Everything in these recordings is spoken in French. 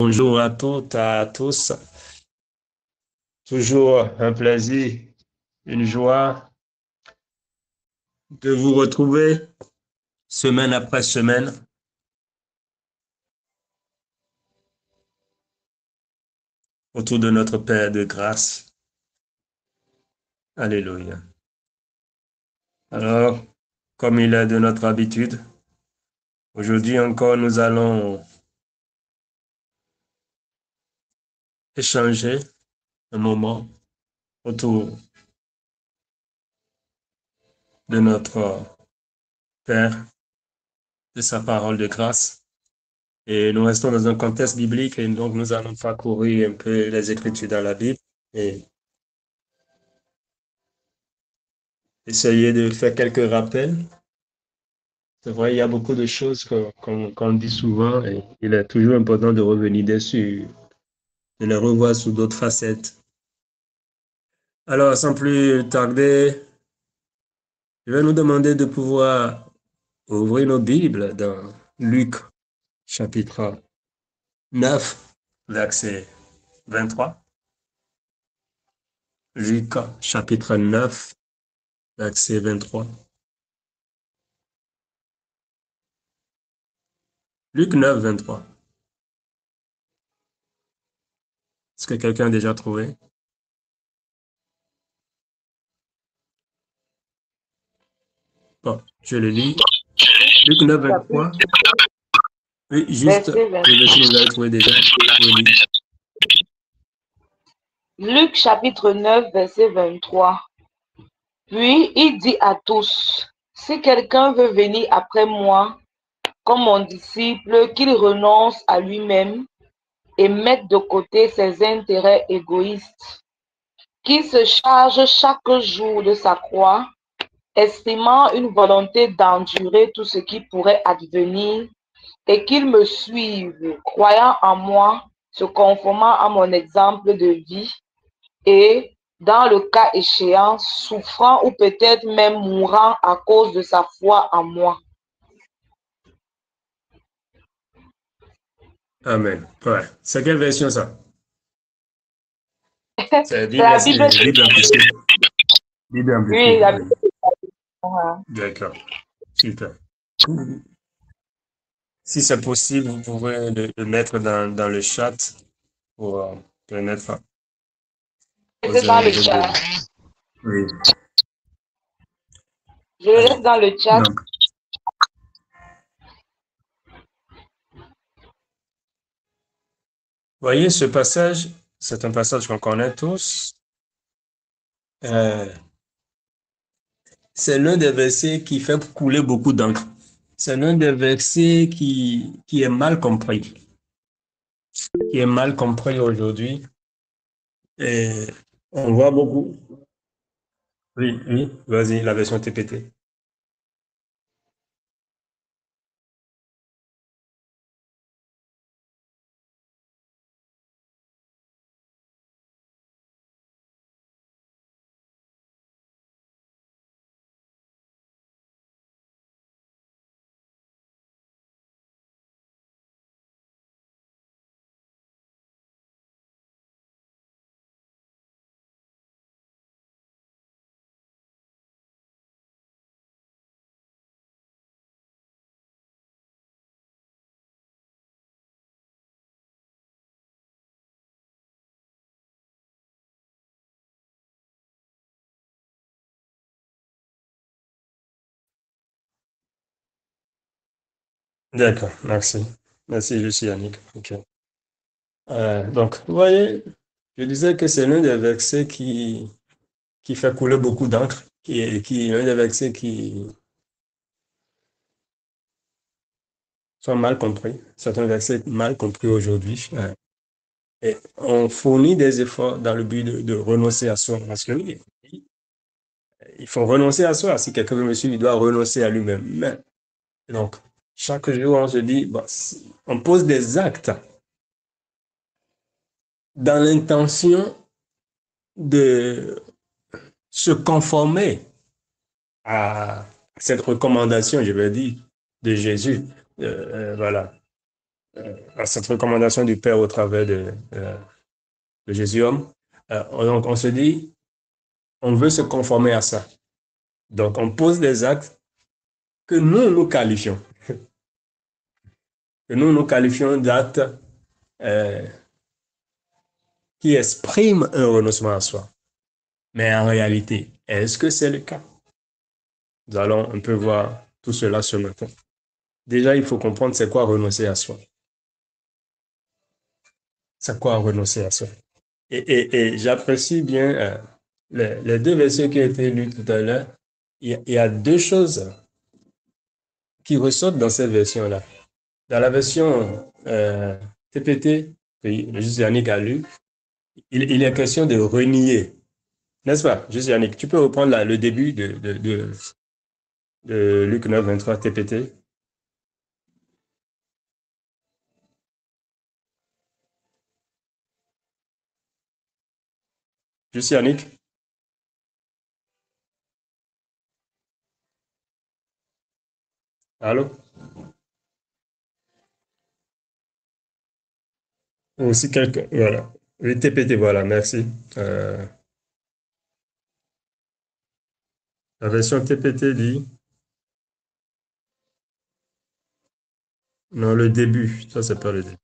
Bonjour à toutes, à tous. Toujours un plaisir, une joie de vous retrouver semaine après semaine autour de notre Père de grâce. Alléluia. Alors, comme il est de notre habitude, aujourd'hui encore, nous allons échanger un moment autour de notre Père, de sa parole de grâce. Et nous restons dans un contexte biblique et donc nous allons parcourir un peu les Écritures dans la Bible et essayer de faire quelques rappels. C'est vrai, il y a beaucoup de choses qu'on dit souvent et il est toujours important de revenir dessus, de les revoir sous d'autres facettes. Alors, sans plus tarder, je vais nous demander de pouvoir ouvrir nos Bibles dans Luc chapitre 9, verset 23. Luc chapitre 9, verset 23. Luc 9, 23. Est-ce que quelqu'un a déjà trouvé? Bon, je le lis. Luc 9, 23. Oui, juste, Verset je vais si vous l'avez trouvé déjà. Oui. Luc chapitre 9, verset 23. Puis il dit à tous, si quelqu'un veut venir après moi, comme mon disciple, qu'il renonce à lui-même et mette de côté ses intérêts égoïstes, qu'il se charge chaque jour de sa croix, estimant une volonté d'endurer tout ce qui pourrait advenir, et qu'il me suive, croyant en moi, se conformant à mon exemple de vie, et, dans le cas échéant, souffrant ou peut-être même mourant à cause de sa foi en moi. Amen. Ouais. C'est quelle version ça? C'est C'est la Bible. Bible amplifiée. Bible Oui, amplifiée, la oui. Bible. D'accord. Super. Si c'est possible, vous pouvez le mettre dans le chat pour permettre aux C'est dans le élèves chat. Oui. Je le laisse Alors, dans le chat. donc, voyez, ce passage, c'est un passage qu'on connaît tous. C'est l'un des versets qui fait couler beaucoup d'encre. C'est l'un des versets qui est mal compris. Qui est mal compris aujourd'hui. Et on voit beaucoup. Oui, oui, vas-y, la version TPT. D'accord, merci. Merci, je suis Yannick. Ok. Donc, vous voyez, je disais que c'est l'un des versets qui fait couler beaucoup d'encre, qui est l'un des versets qui sont mal compris. C'est un verset mal compris aujourd'hui. Et on fournit des efforts dans le but de renoncer à soi. Parce que oui, il faut renoncer à soi. Si quelqu'un veut me suivre, il doit renoncer à lui-même. Mais, donc, chaque jour, on se dit, bon, on pose des actes dans l'intention de se conformer à cette recommandation, je vais dire, de Jésus. Voilà. à cette recommandation du Père au travers de Jésus homme. Donc, on se dit, on veut se conformer à ça. Donc, on pose des actes que nous qualifions, que nous qualifions d'actes euh, qui expriment un renoncement à soi. Mais en réalité, est-ce que c'est le cas? Nous allons un peu voir tout cela ce matin. Déjà, il faut comprendre c'est quoi renoncer à soi. C'est quoi renoncer à soi? Et j'apprécie bien les deux versets qui ont été lus tout à l'heure. Il y a deux choses qui ressortent dans cette version-là. Dans la version TPT, que juste Yannick a lu, il est question de renier. N'est-ce pas, juste Yannick? Tu peux reprendre le début de Luc 9, 23 TPT. Juste Yannick. Allô? Aussi quelqu'un. Voilà. Oui, TPT, voilà, merci. Euh, la version TPT dit. Non, le début. Ça, c'est pas le début.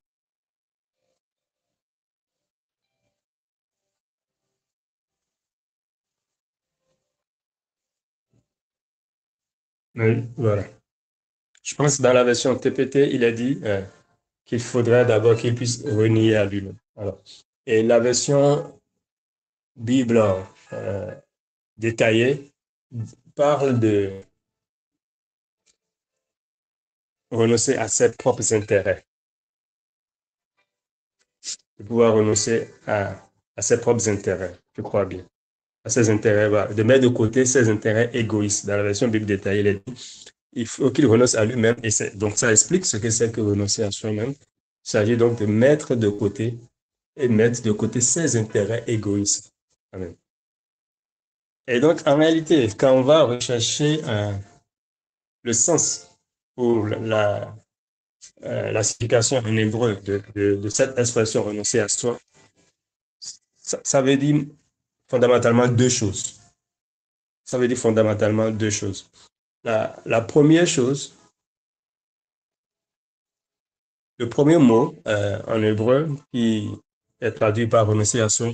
Oui, voilà. Je pense que dans la version TPT, il a dit qu'il faudrait d'abord qu'il puisse renier à lui-même. Alors, et la version Bible détaillée parle de renoncer à ses propres intérêts, de pouvoir renoncer à ses propres intérêts, je crois bien, à ses intérêts, voilà, de mettre de côté ses intérêts égoïstes. Dans la version Bible détaillée, il est dit, il faut qu'il renonce à lui-même. Et donc, ça explique ce que c'est que renoncer à soi-même. Il s'agit donc de mettre de côté et mettre de côté ses intérêts égoïstes. Amen. Et donc, en réalité, quand on va rechercher le sens ou la signification en hébreu de cette expression renoncer à soi, ça veut dire fondamentalement deux choses. Ça veut dire fondamentalement deux choses. La première chose, le premier mot en hébreu qui est traduit par renoncer à soi,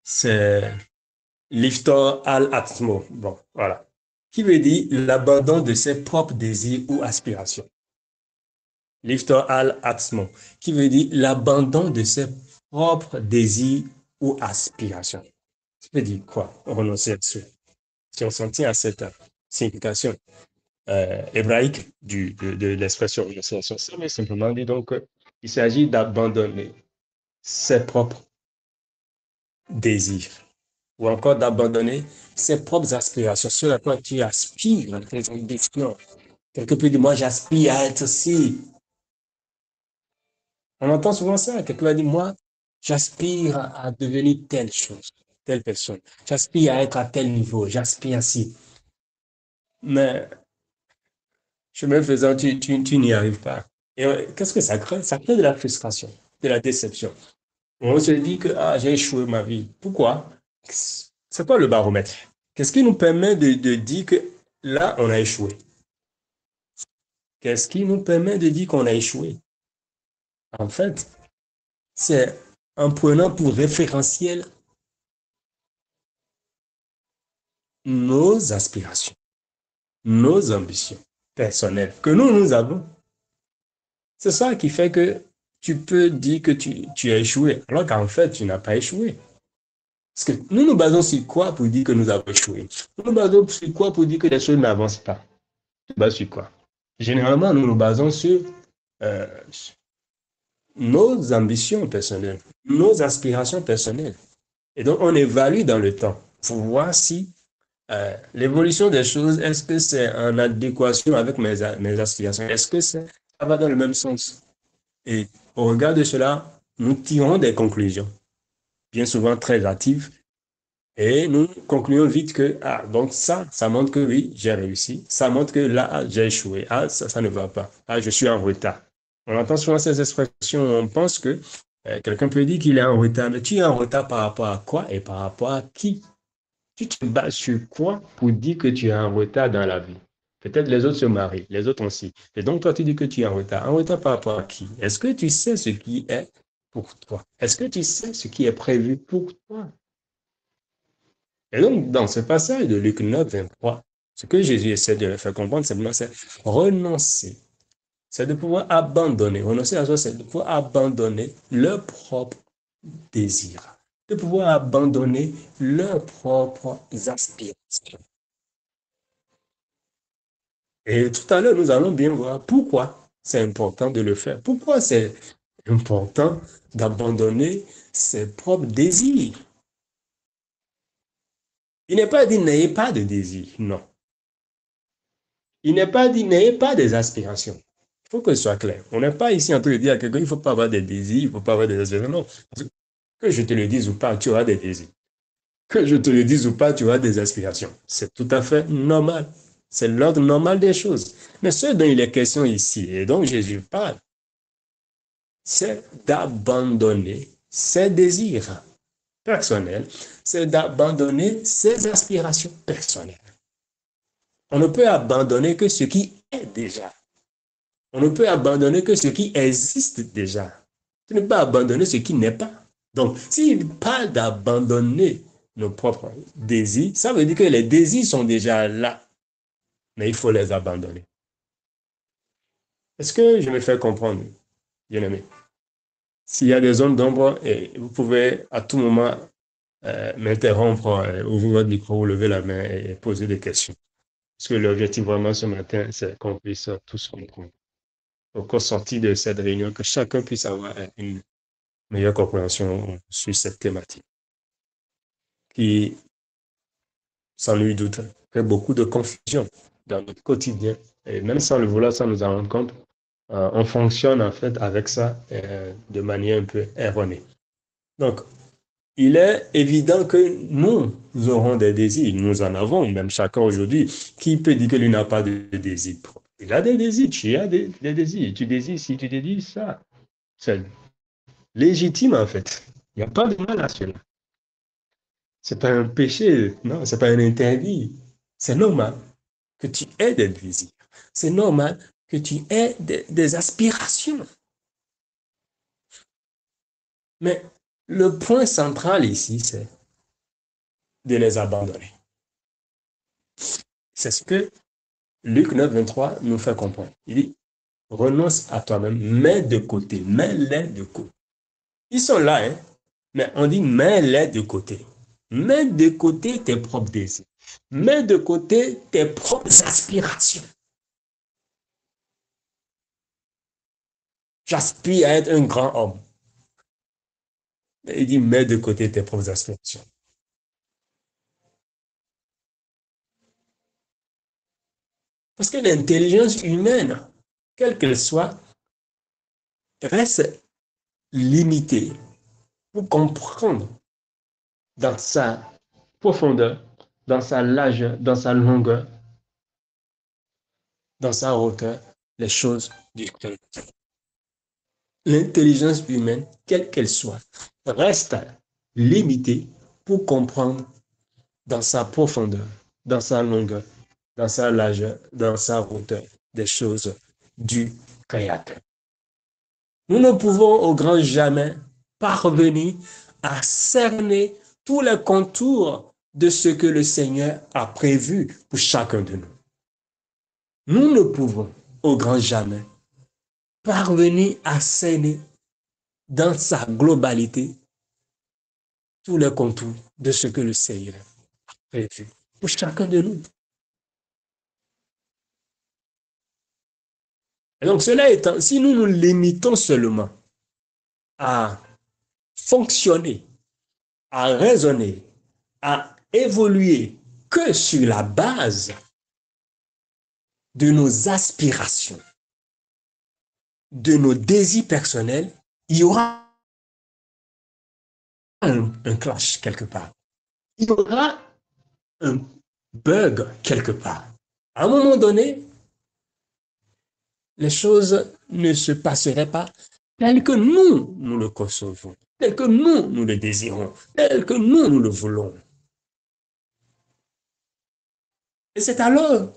c'est liftor al atmo. Bon, voilà. Qui veut dire l'abandon de ses propres désirs ou aspirations. Liftor al atmo, qui veut dire l'abandon de ses propres désirs ou aspirations. Ça veut dire quoi? Renoncer à soi. Si on s'en tient à cette signification hébraïque de l'expression renoncer à soi, ça veut simplement dire donc qu'il s'agit d'abandonner ses propres désirs ou encore d'abandonner ses propres aspirations, ce à quoi tu aspires, tes ambitions. Quelqu'un peut dire, moi j'aspire à être ci. On entend souvent ça. Quelqu'un va dire, moi j'aspire à devenir telle chose, telle personne. J'aspire à être à tel niveau, j'aspire à ci. Mais chemin faisant, tu n'y arrives pas. Et qu'est-ce que ça crée? Ça crée de la frustration, de la déception. On se dit que ah, j'ai échoué ma vie. Pourquoi? C'est quoi le baromètre? Qu'est-ce qui nous permet de dire que là, on a échoué? Qu'est-ce qui nous permet de dire qu'on a échoué? En fait, c'est en prenant pour référentiel nos aspirations, nos ambitions personnelles que nous avons. C'est ça qui fait que tu peux dire que tu as échoué, alors qu'en fait, tu n'as pas échoué. Parce que nous nous basons sur quoi pour dire que nous avons échoué? Nous nous basons sur quoi pour dire que les choses n'avancent pas? Tu te bases sur quoi? Généralement, nous nous basons sur euh, nos ambitions personnelles, nos aspirations personnelles. Et donc, on évalue dans le temps pour voir si l'évolution des choses, est-ce que c'est en adéquation avec mes aspirations? Est-ce que ça va dans le même sens? Et au regard de cela, nous tirons des conclusions, bien souvent très hâtives, et nous concluons vite que, ah, donc ça montre que oui, j'ai réussi. Ça montre que là, j'ai échoué. Ah, ça ne va pas. Ah, je suis en retard. On entend souvent ces expressions, on pense que quelqu'un peut dire qu'il est en retard, mais tu es en retard par rapport à quoi et par rapport à qui? Tu te bases sur quoi pour dire que tu es en retard dans la vie? Peut-être les autres se marient, les autres aussi. Et donc toi, tu dis que tu es en retard. En retard par rapport à qui? Est-ce que tu sais ce qui est pour toi? Est-ce que tu sais ce qui est prévu pour toi? Et donc, dans ce passage de Luc 9, 23, ce que Jésus essaie de faire comprendre, simplement, c'est renoncer. C'est de pouvoir abandonner. Renoncer à soi, c'est de pouvoir abandonner leur propre désir, de pouvoir abandonner leurs propres aspirations. Et tout à l'heure, nous allons bien voir pourquoi c'est important de le faire. Pourquoi c'est important d'abandonner ses propres désirs. Il n'est pas dit n'ayez pas de désirs, non. Il n'est pas dit n'ayez pas des aspirations. Il faut que ce soit clair. On n'est pas ici en train de dire à quelqu'un il ne faut pas avoir des désirs, il ne faut pas avoir des aspirations. Non. Que je te le dise ou pas, tu auras des désirs. Que je te le dise ou pas, tu auras des aspirations. C'est tout à fait normal. C'est l'ordre normal des choses. Mais ce dont il est question ici, et donc Jésus parle, c'est d'abandonner ses désirs personnels, c'est d'abandonner ses aspirations personnelles. On ne peut abandonner que ce qui est déjà. On ne peut abandonner que ce qui existe déjà. Tu ne peux pas abandonner ce qui n'est pas. Donc, s'il parle d'abandonner nos propres désirs, ça veut dire que les désirs sont déjà là, mais il faut les abandonner. Est-ce que je me fais comprendre, bien aimé? S'il y a des zones d'ombre, vous pouvez à tout moment m'interrompre, ouvrir votre micro, ou lever la main et poser des questions. Parce que l'objectif vraiment ce matin, c'est qu'on puisse tous comprendre. Donc, au sorti de cette réunion, que chacun puisse avoir une meilleure compréhension sur cette thématique qui, sans nul doute, fait beaucoup de confusion dans notre quotidien. Et même sans le vouloir, ça nous en rend compte. On fonctionne en fait avec ça de manière un peu erronée. Donc, il est évident que nous aurons des désirs. Nous en avons, même chacun aujourd'hui. Qui peut dire que lui n'a pas de désir propre? Il a des désirs, tu as des désirs. Tu désires si tu te dis ça. C'est légitime en fait. Il n'y a pas de mal à cela. C'est pas un péché, non, c'est pas un interdit. C'est normal que tu aies des désirs. C'est normal que tu aies des aspirations. Mais le point central ici, c'est de les abandonner. C'est ce que Luc 9, 23 nous fait comprendre. Il dit, renonce à toi-même, mets-les de côté. Ils sont là, hein, mais on dit mets-les de côté. Mets de côté tes propres désirs. Mets de côté tes propres aspirations. J'aspire à être un grand homme. Il dit, mets de côté tes propres aspirations. Parce que l'intelligence humaine, quelle qu'elle soit, reste limitée pour comprendre dans sa profondeur, dans sa largeur, dans sa longueur, dans sa hauteur, les choses du cœur. L'intelligence humaine, quelle qu'elle soit, reste limitée pour comprendre dans sa profondeur, dans sa longueur, dans sa largeur, dans sa hauteur, des choses du Créateur. Nous ne pouvons au grand jamais parvenir à cerner tous les contours de ce que le Seigneur a prévu pour chacun de nous. Nous ne pouvons au grand jamais parvenir à cerner dans sa globalité tous les contours de ce que le Seigneur a prévu pour chacun de nous. Et donc, cela étant, si nous nous limitons seulement à fonctionner, à raisonner, à évoluer que sur la base de nos aspirations, de nos désirs personnels, il y aura un clash quelque part. Il y aura un bug quelque part. À un moment donné, les choses ne se passeraient pas telles que nous le concevons, telles que nous le désirons, telles que nous le voulons. Et c'est alors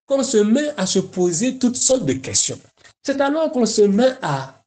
qu'on se met à se poser toutes sortes de questions. C'est alors qu'on se met à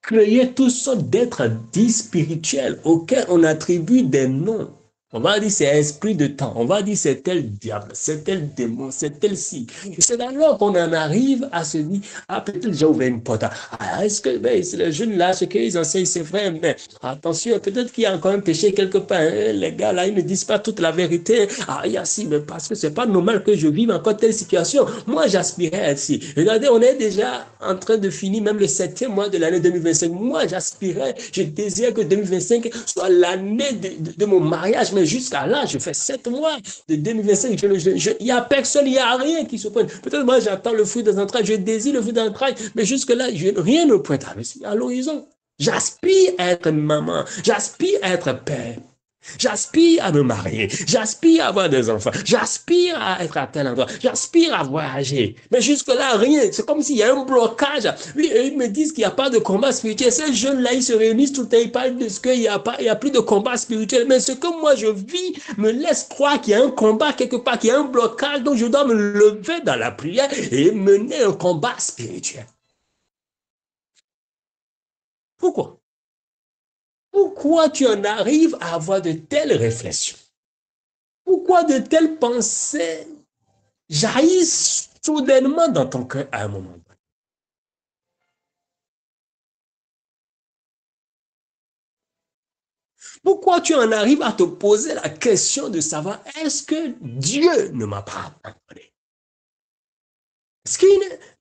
créer toutes sortes d'êtres dits spirituels auxquels on attribue des noms. On va dire c'est esprit de temps, on va dire c'est tel diable, c'est tel démon, c'est tel ci. C'est alors qu'on en arrive à se dire, ah peut-être j'ai ouvert une porte. Ah, est-ce que ben, les jeunes là, ce qu'ils enseignent, c'est vrai, mais attention, peut-être qu'il y a encore un péché quelque part. Hein? Les gars là, ils ne disent pas toute la vérité. Ah, il y a si, mais parce que c'est pas normal que je vive encore telle situation. Moi, j'aspirais à ci. Regardez, on est déjà en train de finir même le 7e mois de l'année 2025. Moi, j'aspirais, je désirais que 2025 soit l'année de mon mariage, mais jusqu'à là, je fais 7 mois de 2025. Il n'y a personne, il n'y a rien qui se pointe. Peut-être moi, j'attends le fruit des entrailles, je désire le fruit des entrailles, mais jusque-là, rien ne pointe à l'horizon. J'aspire à être maman, j'aspire à être père. J'aspire à me marier, j'aspire à avoir des enfants, j'aspire à être à tel endroit, j'aspire à voyager. Mais jusque-là, rien. C'est comme s'il y a un blocage. Oui, ils me disent qu'il n'y a pas de combat spirituel. Ces jeunes-là, ils se réunissent tout le temps, ils parlent de ce qu'il n'y a pas, il n'y a plus de combat spirituel. Mais ce que moi je vis me laisse croire qu'il y a un combat quelque part, qu'il y a un blocage, donc je dois me lever dans la prière et mener un combat spirituel. Pourquoi? Pourquoi tu en arrives à avoir de telles réflexions? Pourquoi de telles pensées jaillissent soudainement dans ton cœur à un moment donné? Pourquoi tu en arrives à te poser la question de savoir est-ce que Dieu ne m'a pas abandonné?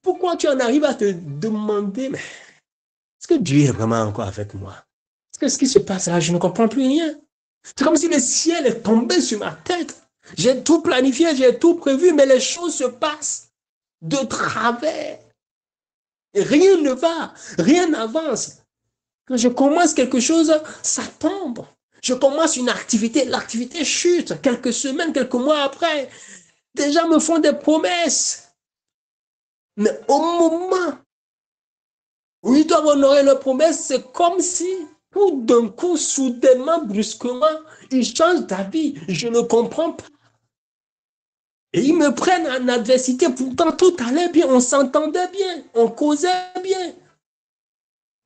Pourquoi tu en arrives à te demander mais est-ce que Dieu est vraiment encore avec moi? Est-ce que ce qui se passe là, je ne comprends plus rien? C'est comme si le ciel est tombé sur ma tête. J'ai tout planifié, j'ai tout prévu, mais les choses se passent de travers. Rien ne va, rien n'avance. Quand je commence quelque chose, ça tombe. Je commence une activité, l'activité chute. Quelques semaines, quelques mois après, des gens me font des promesses. Mais au moment où ils doivent honorer leurs promesses, c'est comme si, tout d'un coup, soudainement, brusquement, ils changent d'avis. Je ne comprends pas. Et ils me prennent en adversité. Pourtant, tout allait bien, on s'entendait bien, on causait bien.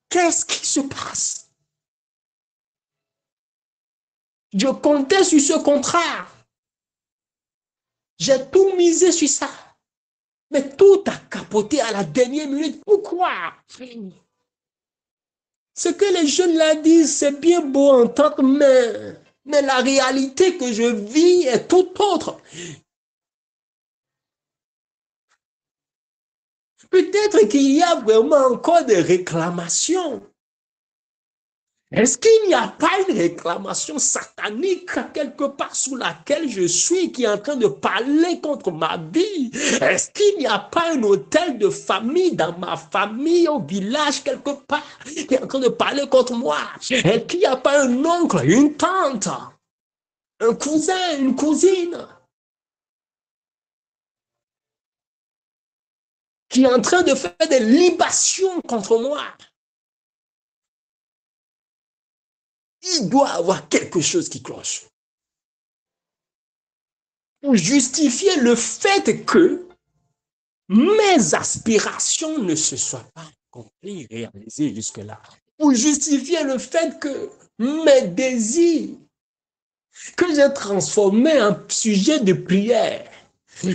Qu'est-ce qui se passe? Je comptais sur ce contraire. J'ai tout misé sur ça. Mais tout a capoté à la dernière minute. Pourquoi? Ce que les jeunes là disent, c'est bien beau entendre, mais la réalité que je vis est tout autre. Peut-être qu'il y a vraiment encore des réclamations. Est-ce qu'il n'y a pas une réclamation satanique quelque part sous laquelle je suis qui est en train de parler contre ma vie? Est-ce qu'il n'y a pas un hôtel de famille dans ma famille au village quelque part qui est en train de parler contre moi? Est-ce qu'il n'y a pas un oncle, une tante, un cousin, une cousine qui est en train de faire des libations contre moi? Il doit y avoir quelque chose qui cloche. Pour justifier le fait que mes aspirations ne se soient pas accomplies, réalisées jusque-là. Pour justifier le fait que mes désirs, que j'ai transformés en sujet de prière,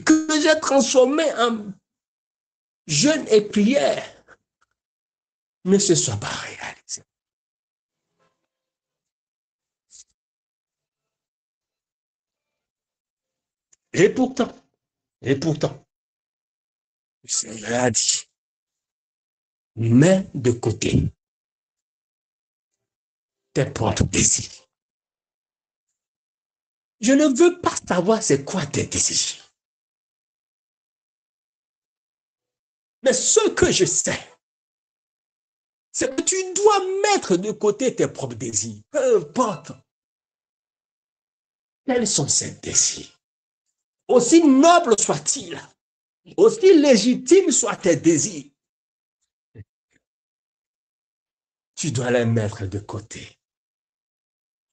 que j'ai transformés en jeûne et prière, ne se soient pas réalisés. Et pourtant, le Seigneur a dit, mets de côté tes propres désirs. Je ne veux pas savoir c'est quoi tes désirs. Mais ce que je sais, c'est que tu dois mettre de côté tes propres désirs. Peu importe quels sont ces désirs. Aussi nobles soient-ils, Aussi légitimes soient tes désirs, tu dois les mettre de côté.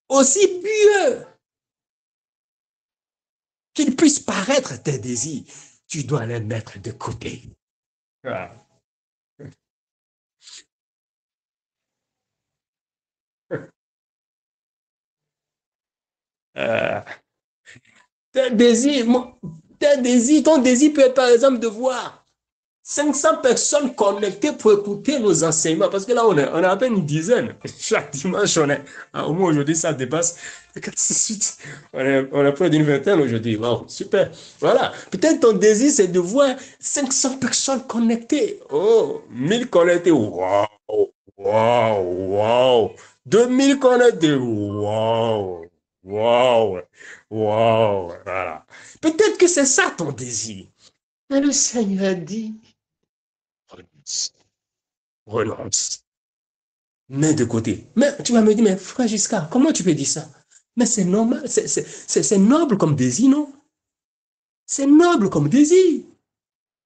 Aussi pieux qu'ils puissent paraître tes désirs, tu dois les mettre de côté. Ah. Euh, tes désirs, ton désir peut être par exemple de voir 500 personnes connectées pour écouter nos enseignements, parce que là, on est à peine une dizaine. Chaque dimanche, au moins aujourd'hui, ça dépasse 48. On est près d'une vingtaine aujourd'hui. Wow, super. Voilà. Peut-être ton désir, c'est de voir 500 personnes connectées. Oh, 1000 connectées. Wow, wow, wow. 2000 connectés. Wow, wow, wow. Voilà. Peut-être que c'est ça ton désir. Mais le Seigneur dit, renonce, renonce, mets de côté. Mais tu vas me dire, mais frère Giscard, comment tu peux dire ça? Mais c'est normal, c'est noble comme désir, non? C'est noble comme désir.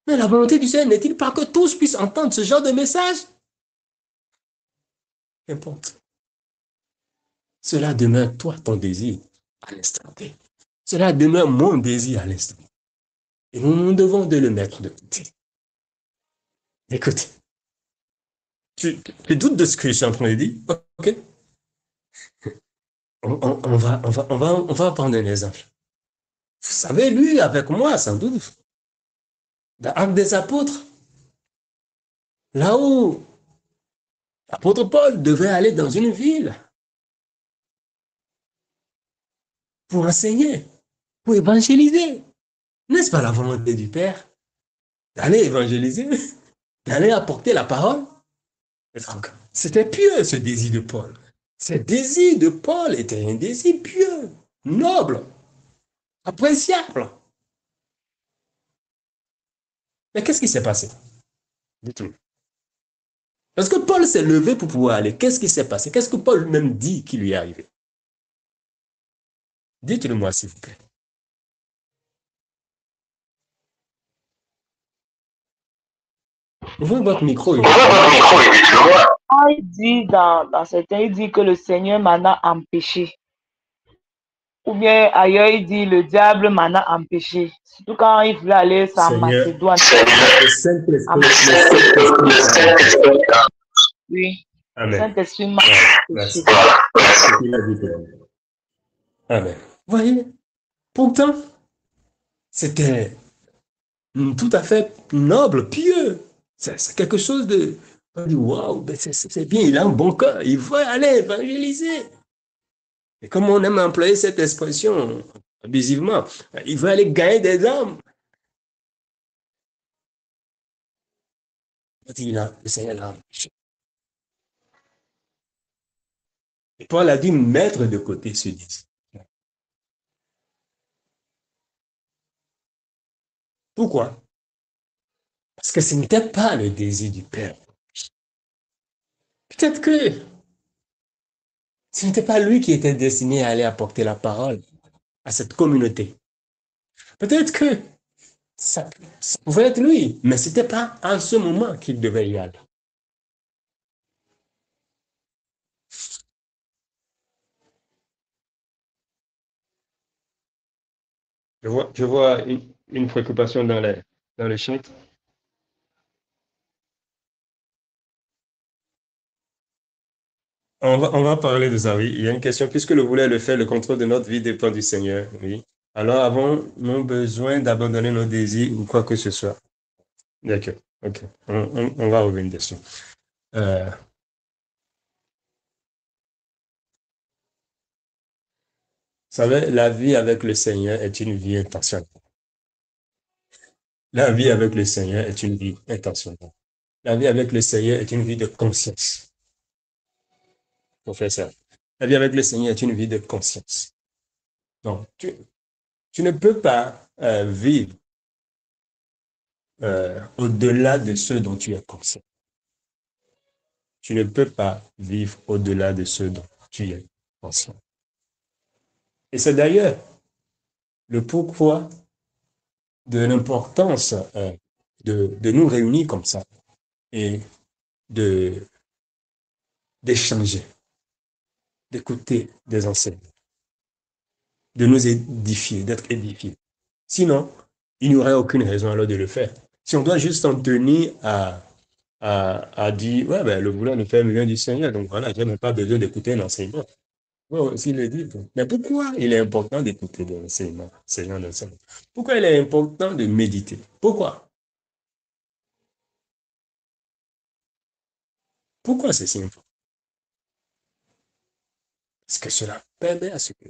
Mais la volonté du Seigneur n'est-il pas que tous puissent entendre ce genre de message? Qu'importe. Cela demeure toi, ton désir, à l'instant T. Cela demeure mon désir à l'instant T. Et nous devons de le mettre de côté. Écoute, tu doutes de ce que je suis en train de dire? Ok? On va prendre un exemple. Vous savez, lui, avec moi, sans doute, dans l'Acte des Apôtres, là où l'apôtre Paul devait aller dans une ville pour enseigner, pour évangéliser. N'est-ce pas la volonté du Père d'aller évangéliser, d'aller apporter la parole? Donc, c'était pieux ce désir de Paul. Ce désir de Paul était un désir pieux, noble, appréciable. Mais qu'est-ce qui s'est passé? Dites-moi. Parce que Paul s'est levé pour pouvoir aller. Qu'est-ce qui s'est passé? Qu'est-ce que Paul même dit qui lui est arrivé? Dites-le-moi, s'il vous plaît. Ouvrez votre micro et dites-le-moi. Il dit dans certains, il dit que le Seigneur m'en a empêché. Ou bien ailleurs, il dit le diable m'en a empêché. Surtout quand il voulait aller en Seigneur, Macédoine. le Saint-Esprit. Oui, le Amen. Saint-Esprit m'a Merci. empêché. Amen. Vous voyez, pourtant, c'était tout à fait noble, pieux. C'est quelque chose de. On dit, waouh, ben c'est bien, il a un bon cœur, il veut aller évangéliser. Et comme on aime employer cette expression abusivement, il veut aller gagner des âmes. Le Seigneur l'a empêché. Et Paul a dû mettre de côté ce désir. Pourquoi? Parce que ce n'était pas le désir du Père. Peut-être que ce n'était pas lui qui était destiné à aller apporter la parole à cette communauté. Peut-être que ça pouvait être lui, mais ce n'était pas en ce moment qu'il devait y aller. Je vois une préoccupation dans le chat. On va parler de ça, oui. Il y a une question. Puisque le voulait le faire, le contrôle de notre vie dépend du Seigneur, oui. Alors avons-nous besoin d'abandonner nos désirs ou quoi que ce soit? D'accord. OK. On va revenir dessus. Vous savez, la vie avec le Seigneur est une vie intentionnelle. La vie avec le Seigneur est une vie intentionnelle. La vie avec le Seigneur est une vie de conscience. Professeur. La vie avec le Seigneur est une vie de conscience. Donc, tu ne peux pas vivre au-delà de ce dont tu es conscient. Tu ne peux pas vivre au-delà de ce dont tu es conscient. Et c'est d'ailleurs le pourquoi de l'importance de nous réunir comme ça et de d'échanger, d'écouter des enseignants, de nous édifier, d'être édifiés. Sinon, il n'y aurait aucune raison alors de le faire. Si on doit juste en tenir à dire, ouais, ben, le vouloir le faire me vient du Seigneur, donc voilà, j'ai même pas besoin d'écouter un enseignement. Ouais, s'il le dit. Mais pourquoi il est important d'écouter des enseignements, ces gens d'enseignement? Pourquoi il est important de méditer? Pourquoi? Pourquoi c'est si important? Parce que cela permet à ce que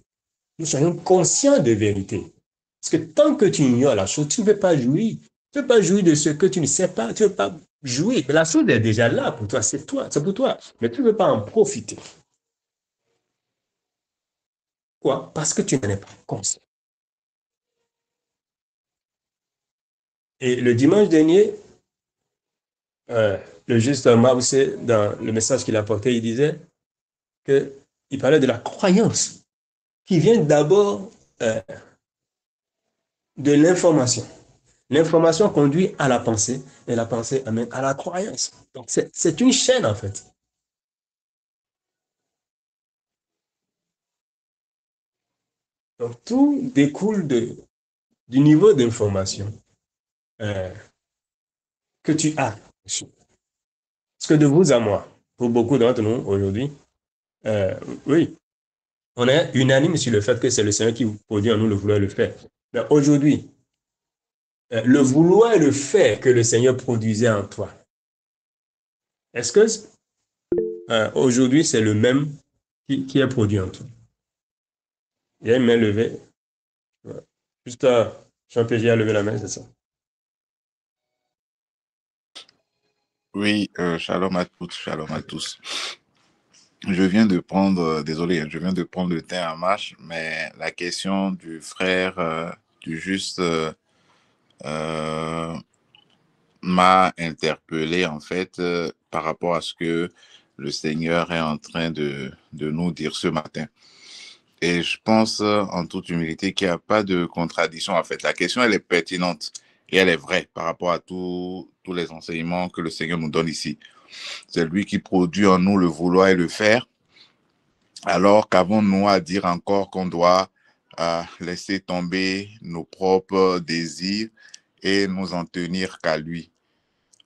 nous soyons conscients de vérité. Parce que tant que tu ignores la chose, tu ne peux pas jouir. Tu ne peux pas jouir de ce que tu ne sais pas. Tu ne peux pas jouir. Mais la chose est déjà là pour toi. C'est toi. C'est pour toi. Mais tu ne peux pas en profiter. Pourquoi? Parce que tu n'en es pas conscient. Et le dimanche dernier, euh, le juste Mao-tse, dans le message qu'il a porté, il disait qu'il parlait de la croyance qui vient d'abord euh, de l'information. L'information conduit à la pensée et la pensée amène à la croyance. Donc, c'est une chaîne, en fait. Donc, tout découle du niveau d'information euh, que tu as. Parce que de vous à moi, pour beaucoup d'entre nous aujourd'hui, euh, oui, on est unanime sur le fait que c'est le Seigneur qui produit en nous le vouloir et le faire. Mais aujourd'hui, le vouloir et le faire que le Seigneur produisait en toi, est-ce que aujourd'hui c'est le même qui est produit en toi? Il y a une main levée. Ouais. Juste Jean-Pierre a levé la main, c'est ça. Oui, shalom à toutes, shalom à tous. Je viens de prendre, désolé, je viens de prendre le temps en marche, mais la question du frère, du juste, euh, m'a interpellé en fait par rapport à ce que le Seigneur est en train de nous dire ce matin. Et je pense en toute humilité qu'il n'y a pas de contradiction en fait. La question, elle est pertinente et elle est vraie par rapport à tous les enseignements que le Seigneur nous donne ici. C'est lui qui produit en nous le vouloir et le faire. Alors qu'avons-nous à dire encore qu'on doit laisser tomber nos propres désirs et nous en tenir qu'à lui?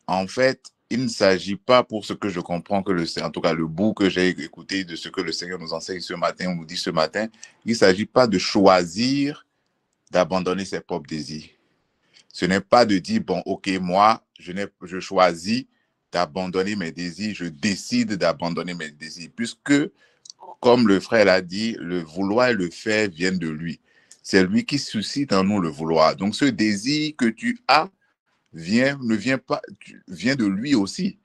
En fait, il ne s'agit pas, pour ce que je comprends, en tout cas le bout que j'ai écouté de ce que le Seigneur nous enseigne ce matin, ou nous dit ce matin, il ne s'agit pas de choisir d'abandonner ses propres désirs. Ce n'est pas de dire, bon, ok, moi, je choisis d'abandonner mes désirs, je décide d'abandonner mes désirs, puisque, comme le frère l'a dit, le vouloir et le faire viennent de lui. C'est lui qui suscite en nous le vouloir. Donc, ce désir que tu as vient de lui aussi,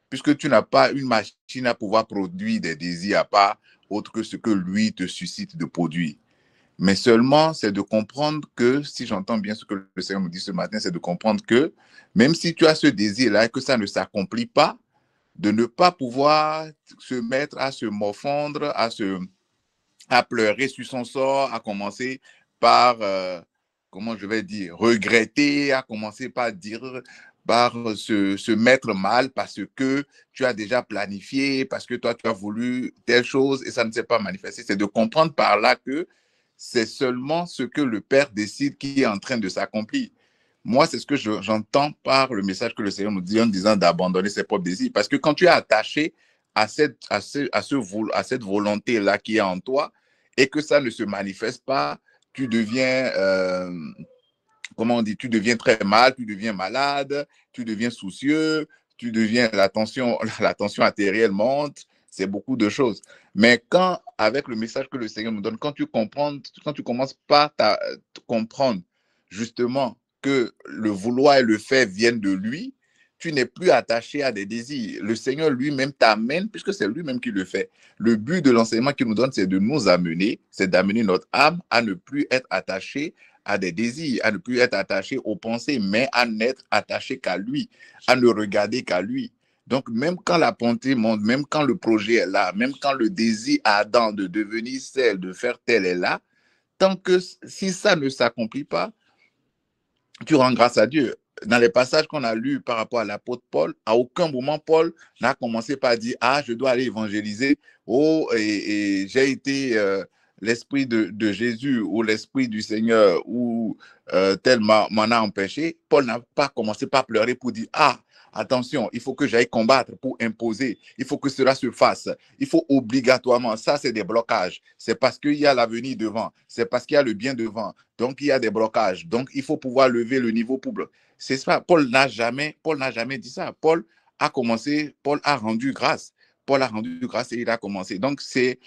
puisque tu n'as pas une machine à pouvoir produire des désirs à part autre que ce que lui te suscite de produire. Mais seulement, c'est de comprendre que, si j'entends bien ce que le Seigneur me dit ce matin, c'est de comprendre que même si tu as ce désir-là et que ça ne s'accomplit pas, de ne pas pouvoir se mettre à se morfondre, à pleurer sur son sort, à commencer par, comment je vais dire, regretter, à commencer par dire, par se mettre mal parce que tu as déjà planifié, parce que toi, tu as voulu telle chose et ça ne s'est pas manifesté. C'est de comprendre par là que c'est seulement ce que le Père décide qui est en train de s'accomplir. Moi, c'est ce que j'entends par le message que le Seigneur nous dit en disant d'abandonner ses propres désirs. Parce que quand tu es attaché à cette volonté-là qui est en toi et que ça ne se manifeste pas, tu deviens, comment on dit, tu deviens très mal, tu deviens malade, tu deviens soucieux, tu deviens, la tension artérielle monte, c'est beaucoup de choses. Mais quand, avec le message que le Seigneur nous donne, quand tu commences par comprendre justement que le vouloir et le faire viennent de lui, tu n'es plus attaché à des désirs. Le Seigneur lui-même t'amène, puisque c'est lui-même qui le fait. Le but de l'enseignement qu'il nous donne, c'est de nous amener, c'est d'amener notre âme à ne plus être attachée à des désirs, à ne plus être attaché aux pensées, mais à n'être attaché qu'à lui, à ne regarder qu'à lui. Donc, même quand la pensée monte, même quand le projet est là, même quand le désir ardent de devenir celle, de faire tel est là, tant que si ça ne s'accomplit pas, tu rends grâce à Dieu. Dans les passages qu'on a lus par rapport à l'apôtre Paul, à aucun moment Paul n'a commencé par dire ah, je dois aller évangéliser, oh, et j'ai été l'esprit de Jésus ou l'esprit du Seigneur ou tel m'en a empêché. Paul n'a pas commencé par pleurer pour dire ah, attention, il faut que j'aille combattre pour imposer, il faut que cela se fasse, il faut obligatoirement, ça c'est des blocages, c'est parce qu'il y a l'avenir devant, c'est parce qu'il y a le bien devant, donc il y a des blocages, donc il faut pouvoir lever le niveau pour bloquer. C'est ça, Paul n'a jamais dit ça. Paul a rendu grâce. Paul a rendu grâce et il a commencé. Donc c'est,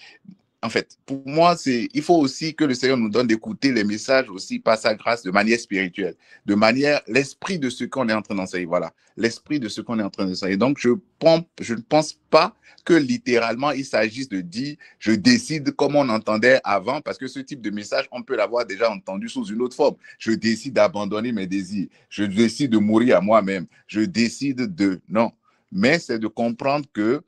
en fait, pour moi, il faut aussi que le Seigneur nous donne d'écouter les messages aussi par sa grâce de manière spirituelle, de manière, l'esprit de ce qu'on est en train d'enseigner. Voilà, l'esprit de ce qu'on est en train d'enseigner. Donc, je ne pense pas que littéralement, il s'agisse de dire, je décide comme on entendait avant, parce que ce type de message, on peut l'avoir déjà entendu sous une autre forme. Je décide d'abandonner mes désirs. Je décide de mourir à moi-même. Je décide de... Non. Mais c'est de comprendre que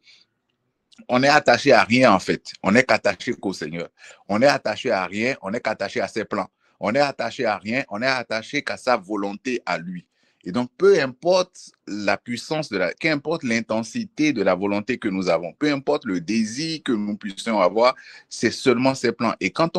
on est attaché à rien en fait. On n'est qu'attaché qu'au Seigneur. On est attaché à rien, on n'est qu'attaché à ses plans. On est attaché à rien, on est attaché qu'à sa volonté à lui. Et donc, peu importe la puissance qu'importe l'intensité de la volonté que nous avons, peu importe le désir que nous puissions avoir, c'est seulement ses plans. Et quand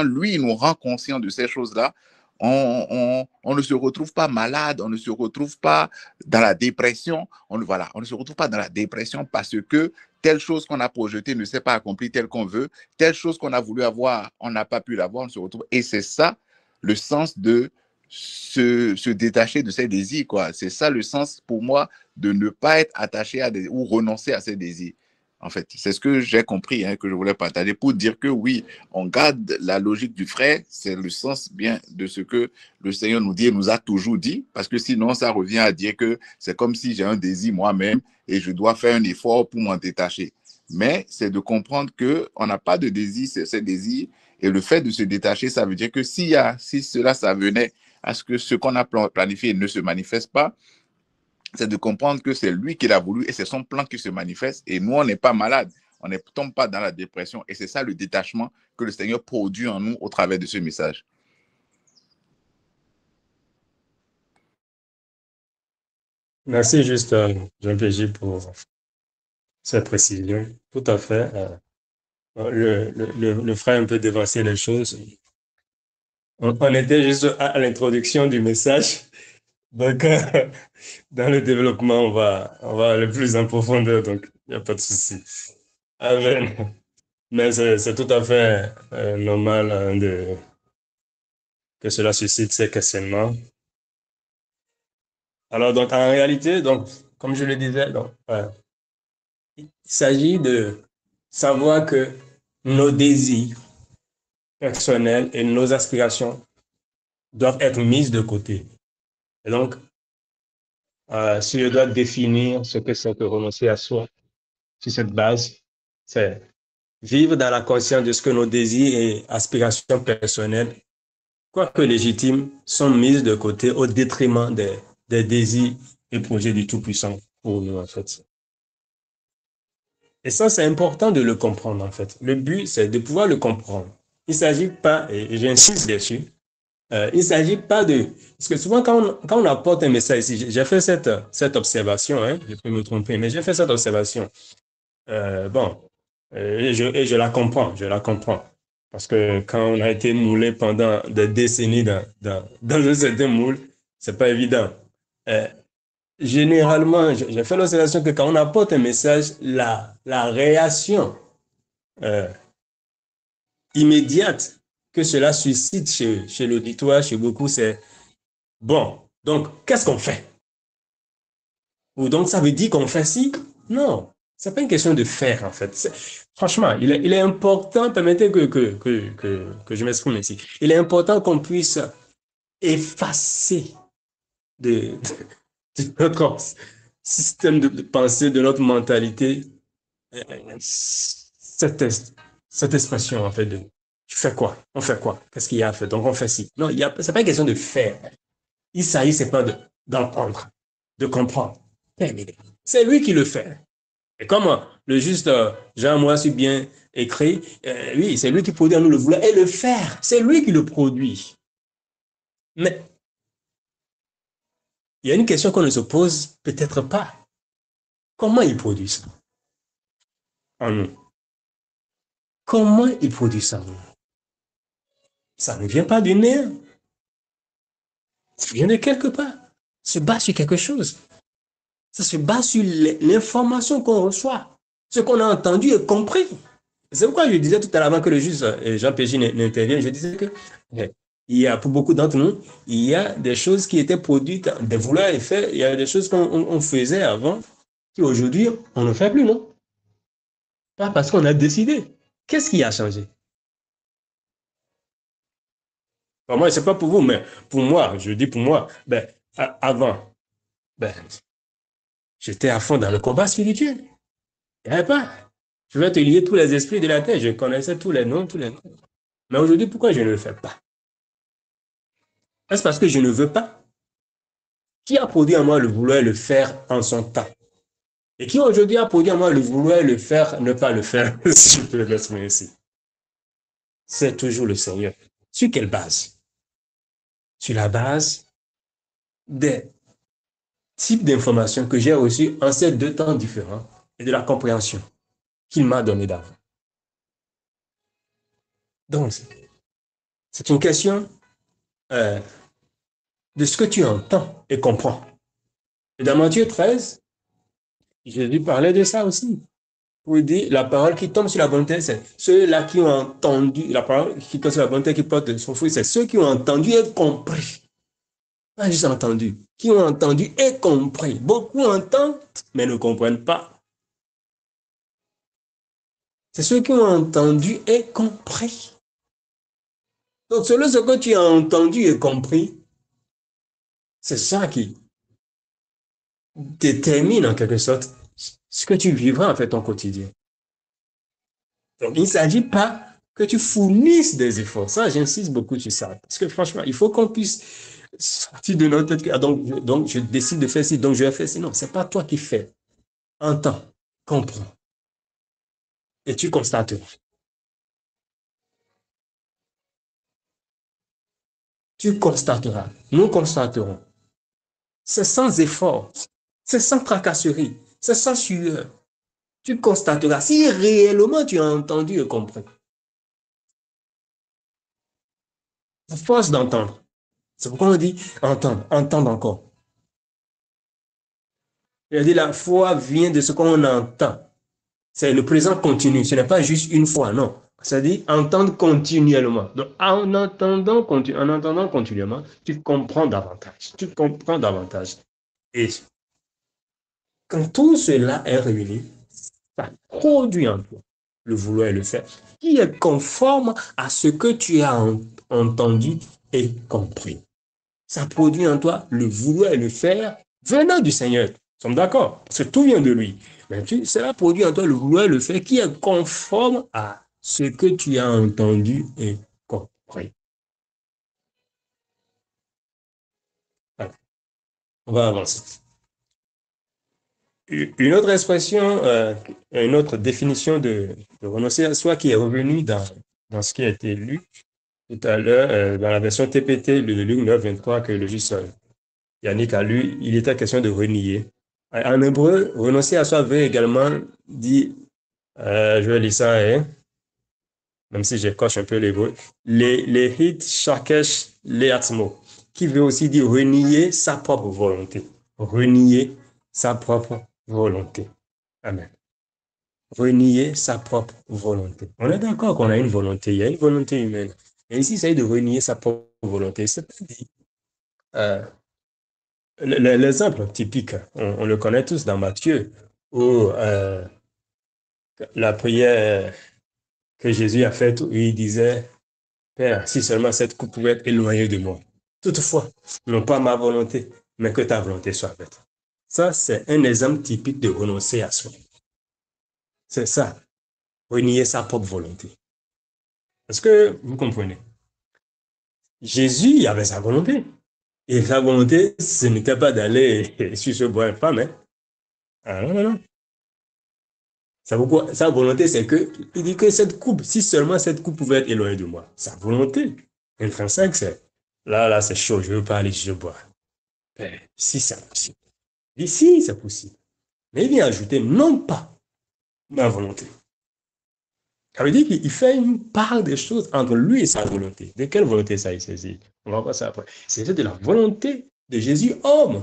lui nous rend conscient de ces choses-là, on ne se retrouve pas malade, on ne se retrouve pas dans la dépression, on ne se retrouve pas dans la dépression parce que telle chose qu'on a projetée ne s'est pas accomplie telle qu'on veut, telle chose qu'on a voulu avoir, on n'a pas pu l'avoir, on se retrouve. Et c'est ça le sens de se détacher de ses désirs, quoi. C'est ça le sens pour moi de ne pas être attaché ou renoncer à ses désirs. En fait, c'est ce que j'ai compris, que je voulais partager pour dire que oui, on garde la logique du frère, c'est le sens bien de ce que le Seigneur nous dit et nous a toujours dit, parce que sinon, ça revient à dire que c'est comme si j'ai un désir moi-même et je dois faire un effort pour m'en détacher. Mais c'est de comprendre qu'on n'a pas de désir, c'est ces désirs, et le fait de se détacher, ça veut dire que si ça venait à ce que ce qu'on a planifié ne se manifeste pas, c'est de comprendre que c'est lui qui l'a voulu et c'est son plan qui se manifeste. Et nous, on n'est pas malade, on ne tombe pas dans la dépression. Et c'est ça le détachement que le Seigneur produit en nous au travers de ce message. Merci juste, Jean-Pégy, pour cette précision. Tout à fait. Le frère a un peu dévancé les choses. On était juste à l'introduction du message. Donc, dans le développement, on va aller plus en profondeur, donc il n'y a pas de souci. Amen. Mais c'est tout à fait normal que cela suscite ces questionnements. Alors, donc, en réalité, donc, comme je le disais, donc, il s'agit de savoir que nos désirs personnels et nos aspirations doivent être mis de côté. Et donc, si je dois définir ce que c'est que renoncer à soi, sur cette base, c'est vivre dans la conscience de ce que nos désirs et aspirations personnelles, quoique légitimes, sont mises de côté au détriment des désirs et projets du Tout-Puissant pour nous, en fait. Et ça, c'est important de le comprendre, en fait. Le but, c'est de pouvoir le comprendre. Il ne s'agit pas, et j'insiste dessus, il ne s'agit pas de... Parce que souvent, quand on apporte un message ici, j'ai fait cette observation, je peux me tromper, mais j'ai fait cette observation. Et je la comprends. Parce que quand on a été moulé pendant des décennies dans un certain moule, c'est pas évident. Généralement, j'ai fait l'observation que quand on apporte un message, la réaction immédiate que cela suscite chez l'auditoire, chez beaucoup, c'est bon, donc qu'est-ce qu'on fait? Ou donc ça veut dire qu'on fait ci? Non, c'est pas une question de faire en fait. Franchement, il est important, permettez que je m'exprime ici, il est important qu'on puisse effacer de notre système de pensée, de notre mentalité, cette expression en fait de tu fais quoi? On fait quoi? Qu'est-ce qu'il y a à faire? Donc on fait ci. Non, c'est pas une question de faire. Il s'agit, c'est pas d'entendre, de comprendre. C'est lui qui le fait. Et comme le juste Jean Moïse si bien écrit, oui, c'est lui qui produit en nous le vouloir et le faire. C'est lui qui le produit. Mais il y a une question qu'on ne se pose peut-être pas. Comment il produit ça en nous? Comment il produit ça en nous? Ça ne vient pas du néant. Ça vient de quelque part. Ça se base sur quelque chose. Ça se base sur l'information qu'on reçoit, ce qu'on a entendu et compris. C'est pourquoi je disais tout à l'heure avant que le juge Jean Pégy n'intervienne, je disais que il y a pour beaucoup d'entre nous, il y a des choses qui étaient produites, des vouloirs et faits, il y a des choses qu'on faisait avant, qu'aujourd'hui, on ne fait plus, non? Pas parce qu'on a décidé. Qu'est-ce qui a changé? Bon, moi, c'est pas pour vous, mais pour moi, je dis pour moi, ben, avant, ben, j'étais à fond dans le combat spirituel. Il n'y avait pas. Je vais te lier tous les esprits de la terre. Je connaissais tous les noms, tous les noms. Mais aujourd'hui, pourquoi je ne le fais pas? Est-ce parce que je ne veux pas? Qui a produit en moi le vouloir le faire en son temps? Et qui aujourd'hui a produit en moi le vouloir le faire, ne pas le faire, si je peux l'exprimer ici? C'est toujours le Seigneur. Sur quelle base? Sur la base des types d'informations que j'ai reçues en ces deux temps différents et de la compréhension qu'il m'a donnée d'avant. Donc, c'est une question de ce que tu entends et comprends. Et dans Matthieu 13, Jésus parlait de ça aussi. Pour dire, la parole qui tombe sur la bonne terre, c'est ceux-là qui ont entendu, la parole qui tombe sur la bonne terre, qui porte son fruit, c'est ceux qui ont entendu et compris. Pas juste entendu, qui ont entendu et compris. Beaucoup entendent, mais ne comprennent pas. C'est ceux qui ont entendu et compris. Donc, selon ce que tu as entendu et compris, c'est ça qui détermine en quelque sorte ce que tu vivras en fait ton quotidien. Donc, il ne s'agit pas que tu fournisses des efforts. Ça, j'insiste beaucoup sur ça. Parce que franchement, il faut qu'on puisse sortir de notre tête. Donc, je décide de faire ci, donc je vais faire ci. Non, ce n'est pas toi qui fais. Entends, comprends. Et tu constateras. Tu constateras. Nous constaterons. C'est sans effort. C'est sans tracasserie. C'est sans sueur. Tu constateras si réellement tu as entendu et compris. À force d'entendre. C'est pourquoi on dit entendre, entendre encore. Il a dit la foi vient de ce qu'on entend. C'est le présent continu. Ce n'est pas juste une fois, non. C'est-à-dire entendre continuellement. Donc, en entendant continuellement, tu comprends davantage. Tu comprends davantage. Et quand tout cela est réuni, ça produit en toi le vouloir et le faire, qui est conforme à ce que tu as entendu et compris. Ça produit en toi le vouloir et le faire venant du Seigneur. Nous sommes d'accord? Parce que tout vient de lui. Mais cela produit en toi le vouloir et le faire qui est conforme à ce que tu as entendu et compris. Voilà. On va avancer. Une autre expression, une autre définition de renoncer à soi qui est revenue dans ce qui a été lu tout à l'heure, dans la version TPT, le Luc 9, 23, que le juge Yannick a lu, il était question de renier. En hébreu, renoncer à soi veut également dire, je vais lire ça, hein, même si j'écorche un peu l'hébreu, les hit shakesh leatzmo, qui veut aussi dire renier sa propre volonté. Renier sa propre volonté. Amen. Renier sa propre volonté. On est d'accord qu'on a une volonté, il y a une volonté humaine. Et ici, il s'agit de renier sa propre volonté. C'est-à-dire, l'exemple typique, on le connaît tous dans Matthieu, où la prière que Jésus a faite, où il disait, Père, si seulement cette coupe pouvait être éloignée de moi. Toutefois, non pas ma volonté, mais que ta volonté soit faite. Ça, c'est un exemple typique de renoncer à soi. C'est ça, renier sa propre volonté. Est-ce que vous comprenez? Jésus avait sa volonté. Et sa volonté, ce n'était pas d'aller sur ce bois infâme. Hein? Ah non, non, non. Sa volonté, c'est que, il dit que cette coupe, si seulement cette coupe pouvait être éloignée de moi. Sa volonté intrinsèque, c'est, là, c'est chaud, je ne veux pas aller sur ce bois. Père, si c'est possible. Il dit, si c'est possible. Mais il vient ajouter, non pas ma volonté. Ça veut dire qu'il fait une part des choses entre lui et sa volonté. De quelle volonté ça il s'agit? On va voir ça après. Il s'agit de la volonté de Jésus homme.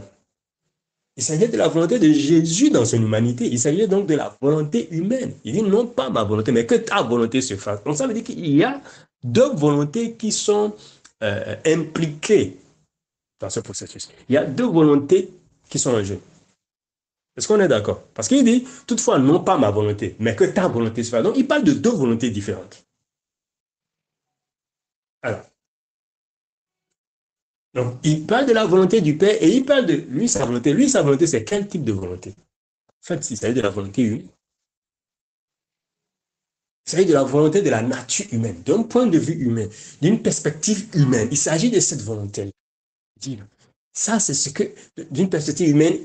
Il s'agit de la volonté de Jésus dans son humanité. Il s'agit donc de la volonté humaine. Il dit non pas ma volonté, mais que ta volonté se fasse. Donc ça veut dire qu'il y a deux volontés qui sont impliquées dans ce processus. Il y a deux volontés qui sont en jeu. Est-ce qu'on est d'accord? Parce qu'il dit, toutefois, non pas ma volonté, mais que ta volonté se fasse. Donc il parle de deux volontés différentes. Alors, donc il parle de la volonté du Père et il parle de lui, sa volonté. Lui, sa volonté, c'est quel type de volonté? En fait, il s'agit de la volonté humaine. Il s'agit de la volonté de la nature humaine, d'un point de vue humain, d'une perspective humaine. Il s'agit de cette volonté. Ça, c'est ce que, d'une perspective humaine,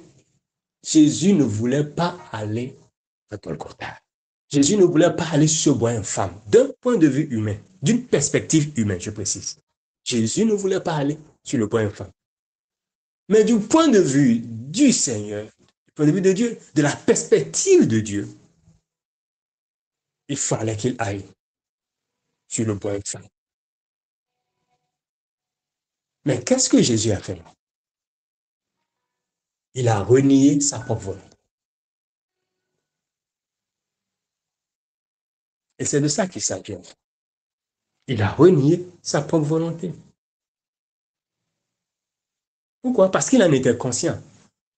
Jésus ne voulait pas aller à Golgotha. Jésus ne voulait pas aller sur ce bois infâme, d'un point de vue humain, d'une perspective humaine, je précise. Jésus ne voulait pas aller sur le bois infâme. Mais du point de vue du Seigneur, du point de vue de Dieu, de la perspective de Dieu, il fallait qu'il aille sur le bois infâme. Mais qu'est-ce que Jésus a fait? Il a renié sa propre volonté. Et c'est de ça qu'il s'agit. Il a renié sa propre volonté. Pourquoi? Parce qu'il en était conscient.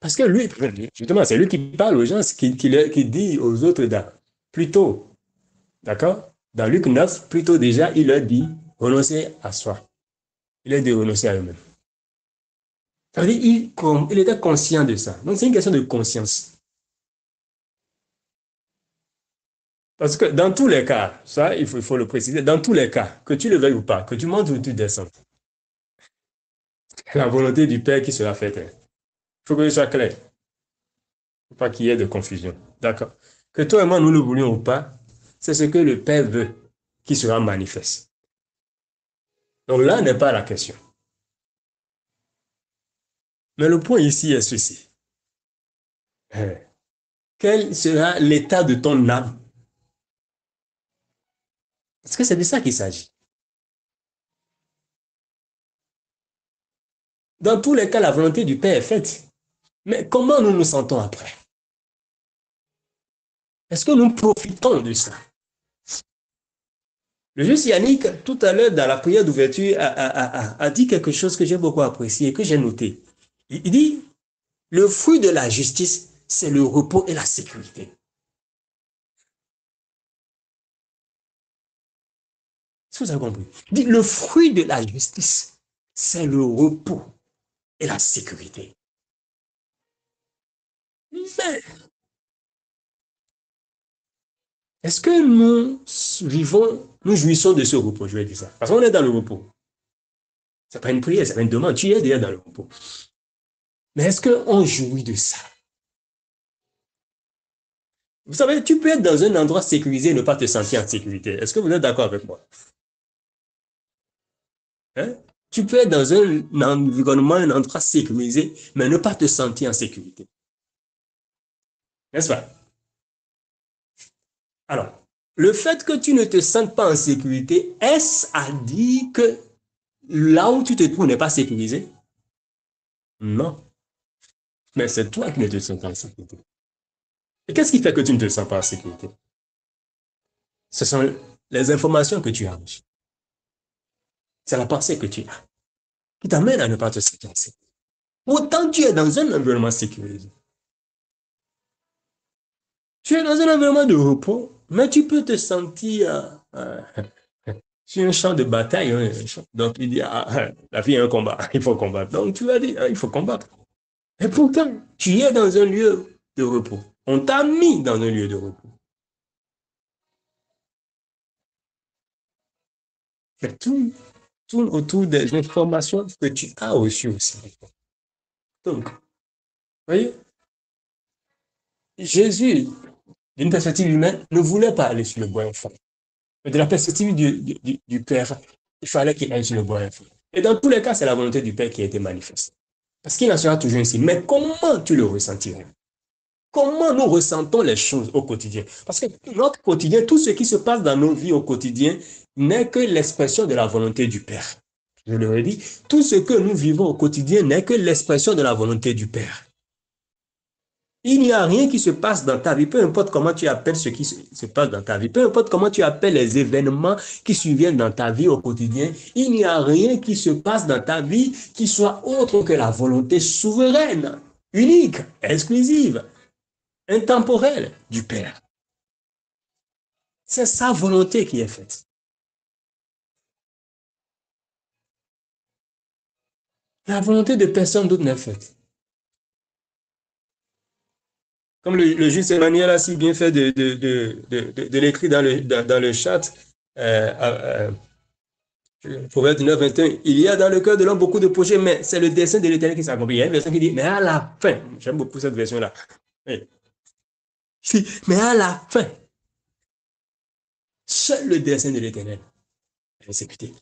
Parce que lui, justement, c'est lui qui parle aux gens, qui dit aux autres plus tôt, d'accord? Dans Luc 9, plus tôt déjà, il leur dit, renoncez à soi. Il a dit renoncer à eux-mêmes. Ça veut dire il était conscient de ça. Donc c'est une question de conscience. Parce que dans tous les cas, ça, il faut le préciser, dans tous les cas, que tu le veuilles ou pas, que tu montes ou tu descends, la volonté du Père qui sera faite. Il faut que ce soit clair. Il ne faut pas qu'il y ait de confusion. D'accord? Que toi et moi, nous le voulions ou pas, c'est ce que le Père veut qui sera manifeste. Donc là n'est pas la question. Mais le point ici est ceci. Quel sera l'état de ton âme? Parce que c'est de ça qu'il s'agit. Dans tous les cas, la volonté du Père est faite. Mais comment nous nous sentons après? Est-ce que nous profitons de ça? Le juste Yannick, tout à l'heure, dans la prière d'ouverture, a dit quelque chose que j'ai beaucoup apprécié et que j'ai noté. Il dit, le fruit de la justice, c'est le repos et la sécurité. Est-ce que vous avez compris? Il dit, le fruit de la justice, c'est le repos et la sécurité. Mais est-ce que nous jouissons de ce repos? Je vais dire ça. Parce qu'on est dans le repos. Ce n'est pas une prière, ce n'est pas une demande. Tu es déjà dans le repos. Mais est-ce qu'on jouit de ça? Vous savez, tu peux être dans un endroit sécurisé et ne pas te sentir en sécurité. Est-ce que vous êtes d'accord avec moi? Hein? Tu peux être dans un environnement, un endroit sécurisé, mais ne pas te sentir en sécurité. N'est-ce pas? Alors, le fait que tu ne te sentes pas en sécurité, est-ce à dire que là où tu te trouves n'est pas sécurisé? Non. Mais c'est toi qui ne te sens pas en sécurité. Et qu'est-ce qui fait que tu ne te sens pas en sécurité? Ce sont les informations que tu as reçues. C'est la pensée que tu as qui t'amène à ne pas te sentir en sécurité. Pourtant, tu es dans un environnement sécurisé. Tu es dans un environnement de repos, mais tu peux te sentir sur un champ de bataille. Donc, il dit, la vie est un combat, il faut combattre. Donc, tu vas dire, il faut combattre. Et pourtant, tu es dans un lieu de repos. On t'a mis dans un lieu de repos. Mais tout tourne autour des informations que tu as reçues aussi. Donc, vous voyez, Jésus, d'une perspective humaine, ne voulait pas aller sur le bois infâme. Mais de la perspective du Père, il fallait qu'il aille sur le bois infâme. Et dans tous les cas, c'est la volonté du Père qui a été manifeste. Parce qu'il en sera toujours ainsi. Mais comment tu le ressentirais? Comment nous ressentons les choses au quotidien? Parce que notre quotidien, tout ce qui se passe dans nos vies au quotidien n'est que l'expression de la volonté du Père. Je le redis, tout ce que nous vivons au quotidien n'est que l'expression de la volonté du Père. Il n'y a rien qui se passe dans ta vie, peu importe comment tu appelles ce qui se passe dans ta vie, peu importe comment tu appelles les événements qui surviennent dans ta vie au quotidien, il n'y a rien qui se passe dans ta vie qui soit autre que la volonté souveraine, unique, exclusive, intemporelle du Père. C'est sa volonté qui est faite. La volonté de personne d'autre n'est faite. Comme le juge Emmanuel a si bien fait de l'écrire dans le chat, Proverbe 19, 21, il y a dans le cœur de l'homme beaucoup de projets, mais c'est le dessein de l'Éternel qui s'accomplit. Il y a une version qui dit, mais à la fin, j'aime beaucoup cette version-là. Mais à la fin, seul le dessein de l'Éternel est exécuté.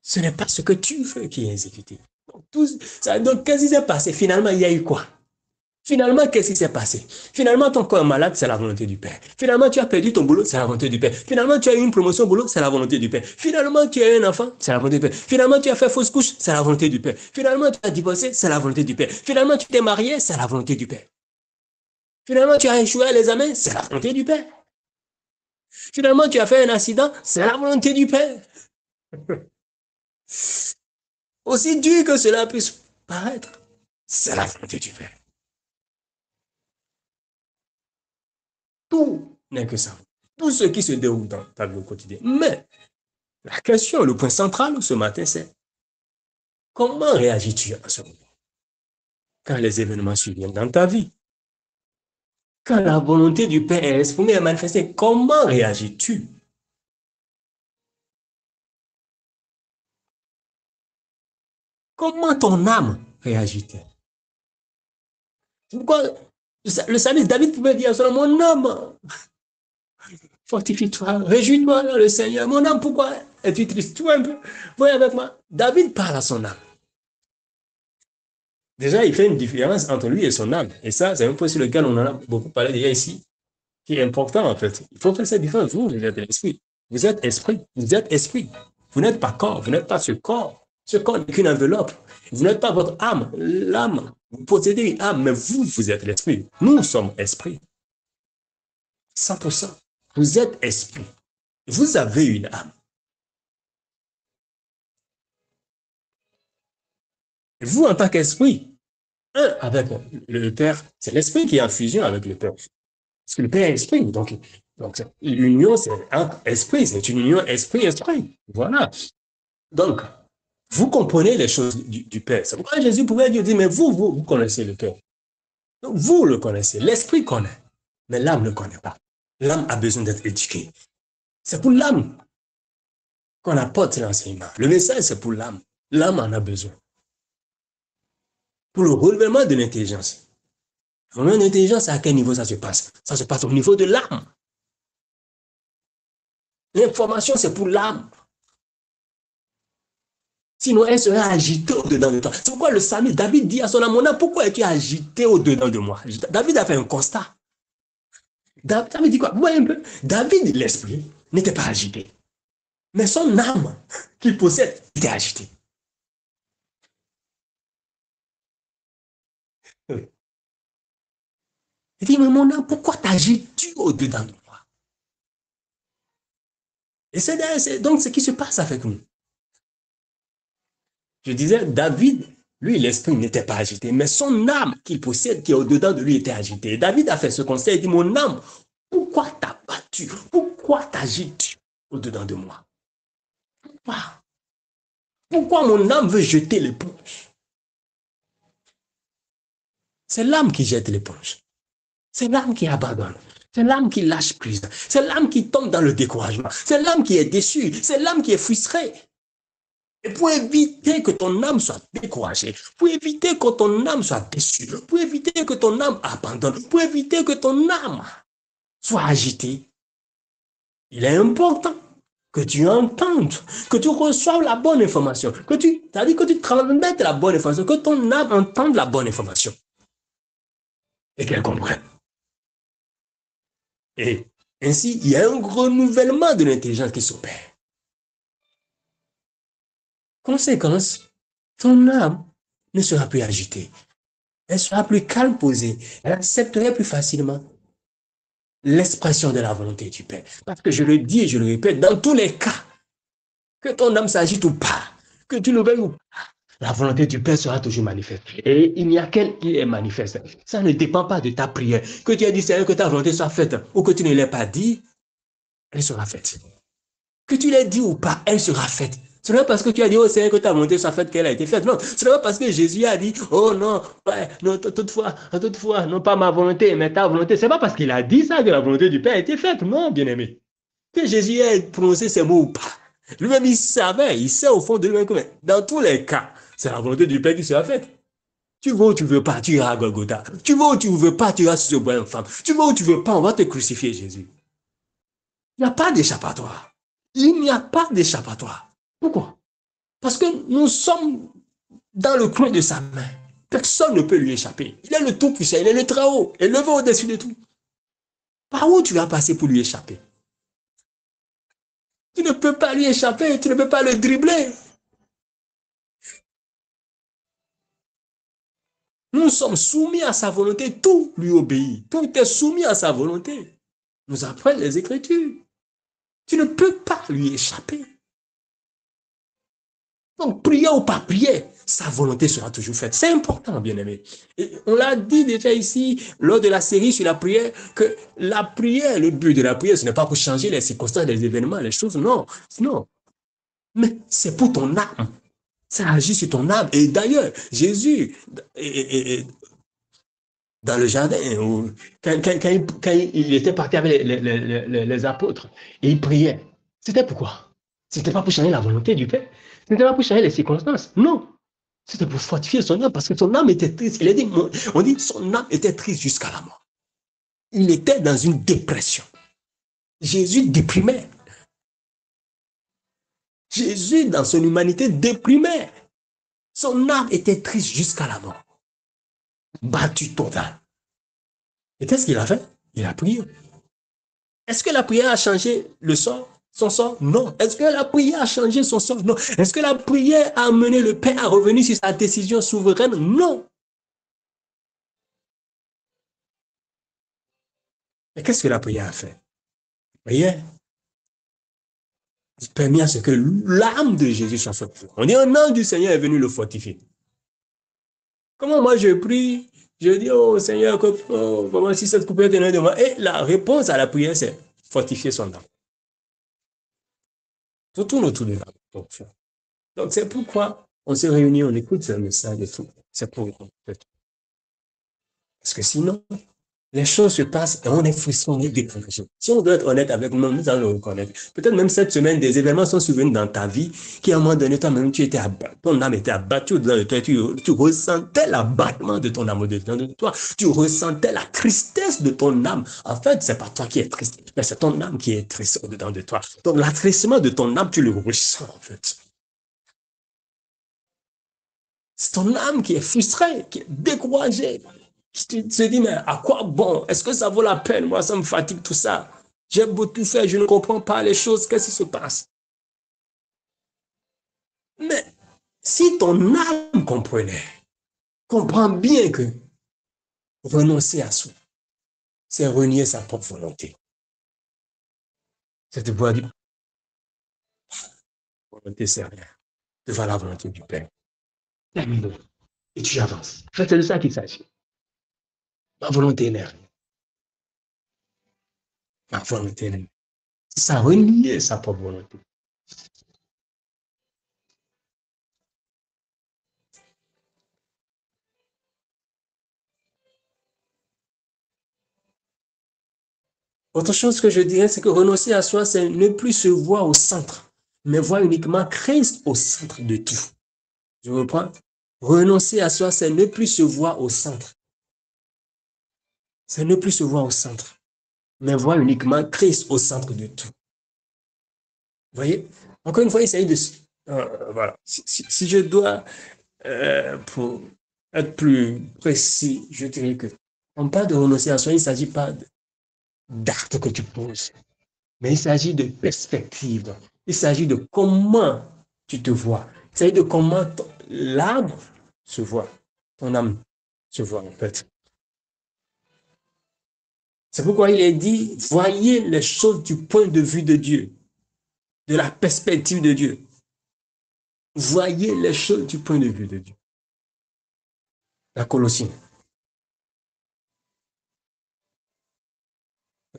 Ce n'est pas ce que tu veux qui est exécuté. Donc, qu'est-ce qui s'est passé? Finalement, il y a eu quoi? Finalement, qu'est-ce qui s'est passé? Finalement, ton corps est malade, c'est la volonté du Père. Finalement, tu as perdu ton boulot, c'est la volonté du Père. Finalement, tu as eu une promotion au boulot, c'est la volonté du Père. Finalement, tu as eu un enfant, c'est la volonté du Père. Finalement, tu as fait fausse couche, c'est la volonté du Père. Finalement, tu as divorcé, c'est la volonté du Père. Finalement, tu t'es marié, c'est la volonté du Père. Finalement, tu as échoué à l'examen, c'est la volonté du Père. Finalement, tu as fait un accident, c'est la volonté du Père. Aussi dur que cela puisse paraître, c'est la volonté du Père. Tout n'est que ça. Tout ce qui se déroule dans ta vie au quotidien. Mais la question, le point central ce matin, c'est comment réagis-tu à ce moment quand les événements surviennent dans ta vie? Quand la volonté du Père est exprimée et manifestée, comment réagis-tu? Comment ton âme réagit-elle? Pourquoi le psalmiste David pouvait dire à son âme, mon âme, fortifie-toi, réjouis-toi dans le Seigneur. Mon âme, pourquoi es-tu triste? Tu vois un peu? Voyez avec moi. David parle à son âme. Déjà, il fait une différence entre lui et son âme. Et ça, c'est un point sur lequel on en a beaucoup parlé déjà ici, qui est important en fait. Il faut faire cette différence. Vous êtes esprit. Vous êtes esprit. Vous êtes esprit. Vous n'êtes pas corps. Vous n'êtes pas ce corps. Ce corps n'est qu'une enveloppe. Vous n'êtes pas votre âme. L'âme. Vous possédez une âme, mais vous, vous êtes l'esprit. Nous sommes esprit. 100%. Vous êtes esprit. Vous avez une âme. Et vous, en tant qu'esprit, un avec le Père, c'est l'esprit qui est en fusion avec le Père. Parce que le Père est esprit. Donc l'union, c'est entre esprit. C'est une union esprit-esprit. Voilà. Donc, vous comprenez les choses du Père. C'est pourquoi Jésus pouvait dire, mais vous connaissez le Père. Donc, vous le connaissez. L'esprit connaît. Mais l'âme ne connaît pas. L'âme a besoin d'être éduquée. C'est pour l'âme qu'on apporte l'enseignement. Le message, c'est pour l'âme. L'âme en a besoin. Pour le relèvement de l'intelligence. Le relèvement de l'intelligence, à quel niveau ça se passe? Ça se passe au niveau de l'âme. L'information, c'est pour l'âme. Sinon, elle serait agitée au-dedans de toi. C'est pourquoi le psalmiste David dit à son âme, mon âme, pourquoi es-tu agité au-dedans de moi? David a fait un constat. David dit quoi? Vous voyez un peu? David, l'esprit, n'était pas agité. Mais son âme qu'il possède était agitée. Il dit, mais mon âme, pourquoi t'agites-tu au-dedans de moi? Et c'est donc ce qui se passe avec nous. Je disais, David, lui, l'esprit n'était pas agité, mais son âme qu'il possède, qui est au-dedans de lui, était agitée. David a fait ce conseil, il dit, mon âme, pourquoi t'as battu? Pourquoi t'agites au-dedans de moi? Pourquoi mon âme veut jeter l'éponge? C'est l'âme qui jette l'éponge. C'est l'âme qui abandonne. C'est l'âme qui lâche prise. C'est l'âme qui tombe dans le découragement. C'est l'âme qui est déçue. C'est l'âme qui est frustrée. Et pour éviter que ton âme soit découragée, pour éviter que ton âme soit déçue, pour éviter que ton âme abandonne, pour éviter que ton âme soit agitée, il est important que tu entendes, que tu reçoives la bonne information, c'est-à-dire que tu transmettes la bonne information, que ton âme entende la bonne information et qu'elle comprenne. Et ainsi, il y a un renouvellement de l'intelligence qui s'opère. Conséquence, ton âme ne sera plus agitée. Elle sera plus calme, posée. Elle accepterait plus facilement l'expression de la volonté du Père. Parce que je le dis et je le répète, dans tous les cas, que ton âme s'agite ou pas, que tu le veuilles ou pas, la volonté du Père sera toujours manifeste. Et il n'y a qu'elle qui est manifeste. Ça ne dépend pas de ta prière. Que tu aies dit, Seigneur, que ta volonté soit faite, ou que tu ne l'aies pas dit, elle sera faite. Que tu l'aies dit ou pas, elle sera faite. Ce n'est pas parce que tu as dit, oh Seigneur, que ta volonté soit faite qu'elle a été faite. Non, ce n'est pas parce que Jésus a dit, oh non, ouais, non, toutefois, non pas ma volonté, mais ta volonté. Ce n'est pas parce qu'il a dit ça que la volonté du Père a été faite. Non, bien-aimé. Que Jésus ait prononcé ces mots ou pas. Lui-même, il savait, il sait au fond de lui-même que dans tous les cas, c'est la volonté du Père qui sera faite. Tu veux ou tu veux pas, tu iras à Golgotha. Tu veux ou tu veux pas, tu iras sur ce bois infâme. Tu veux ou tu veux pas, on va te crucifier, Jésus. Il n'y a pas d'échappatoire. Il n'y a pas d'échappatoire. Pourquoi? Parce que nous sommes dans le coin de sa main. Personne ne peut lui échapper. Il est le Tout-Puissant, il est le Très-Haut, élevé au-dessus de tout. Par où tu vas passer pour lui échapper? Tu ne peux pas lui échapper, tu ne peux pas le dribbler. Nous sommes soumis à sa volonté, tout lui obéit. Tout est soumis à sa volonté. Nous apprennent les Écritures. Tu ne peux pas lui échapper. Donc, prière ou pas prière, sa volonté sera toujours faite. C'est important, bien-aimé. On l'a dit déjà ici, lors de la série sur la prière, que la prière, le but de la prière, ce n'est pas pour changer les circonstances, les événements, les choses, non. Non. Mais c'est pour ton âme. Ça agit sur ton âme. Et d'ailleurs, Jésus, dans le jardin, quand il était parti avec les apôtres, et il priait, c'était pourquoi? C'était pas pour changer la volonté du Père. C'était pas pour changer les circonstances. Non. C'était pour fortifier son âme, parce que son âme était triste. Il a dit, on dit son âme était triste jusqu'à la mort. Il était dans une dépression. Jésus déprimait. Jésus, dans son humanité, déprimait. Son âme était triste jusqu'à la mort. Battu total. Et qu'est-ce qu'il a fait? Il a prié. Est-ce que la prière a changé le sort? Son sort? Non. Est-ce que la prière a changé son sort? Non. Est-ce que la prière a amené le Père à revenir sur sa décision souveraine? Non. Mais qu'est-ce que la prière a fait? La prière permet à ce que l'âme de Jésus soit fortifiée. On dit un ange du Seigneur est venu le fortifier. Comment moi je prie, je dis, oh Seigneur, comment si cette coupe est de moi? Et la réponse à la prière, c'est fortifier son âme. Tout tourne autour de l'âme. Donc c'est pourquoi on se réunit, on écoute ce message et tout. C'est pour parce que sinon, les choses se passent et on est frustré, on est découragé. Si on doit être honnête avec nous, nous allons le reconnaître. Peut-être même cette semaine, des événements sont survenus dans ta vie qui, à un moment donné, toi-même, tu étais abattu, ton âme était abattue dans le toi, tu ressentais l'abattement de ton âme au-dedans de toi. Tu ressentais la tristesse de ton âme. En fait, c'est pas toi qui es triste, mais c'est ton âme qui est triste au-dedans de toi. Donc, l'attristement de ton âme, tu le ressens, en fait. C'est ton âme qui est frustrée, qui est découragée. Tu te dis, mais à quoi bon? Est-ce que ça vaut la peine? Moi, ça me fatigue tout ça. J'ai beau tout faire, je ne comprends pas les choses. Qu'est-ce qui se passe? Mais si ton âme comprenait, comprend bien que renoncer à soi, c'est renier sa propre volonté. C'est de pouvoir dire, volonté, c'est rien. Devant la volonté du Père. Termine. Et tu avances. En fait, c'est de ça qu'il s'agit. Ma volonté n'est rien. Ma volonté n'est rien. C'est ça, renier sa propre volonté. Autre chose que je dirais, c'est que renoncer à soi, c'est ne plus se voir au centre, mais voir uniquement Christ au centre de tout. Je reprends. Renoncer à soi, c'est ne plus se voir au centre. C'est ne plus se voir au centre, mais voir uniquement Christ au centre de tout. voyez, encore une fois, il s'agit de... voilà. Si je dois, pour être plus précis, je dirais que on parle de renonciation, il ne s'agit pas d'actes que tu poses, mais il s'agit de perspective. Il s'agit de comment tu te vois. Il s'agit de comment l'âme se voit, ton âme se voit en fait. C'est pourquoi il est dit, voyez les choses du point de vue de Dieu, de la perspective de Dieu. Voyez les choses du point de vue de Dieu. La Colossiens.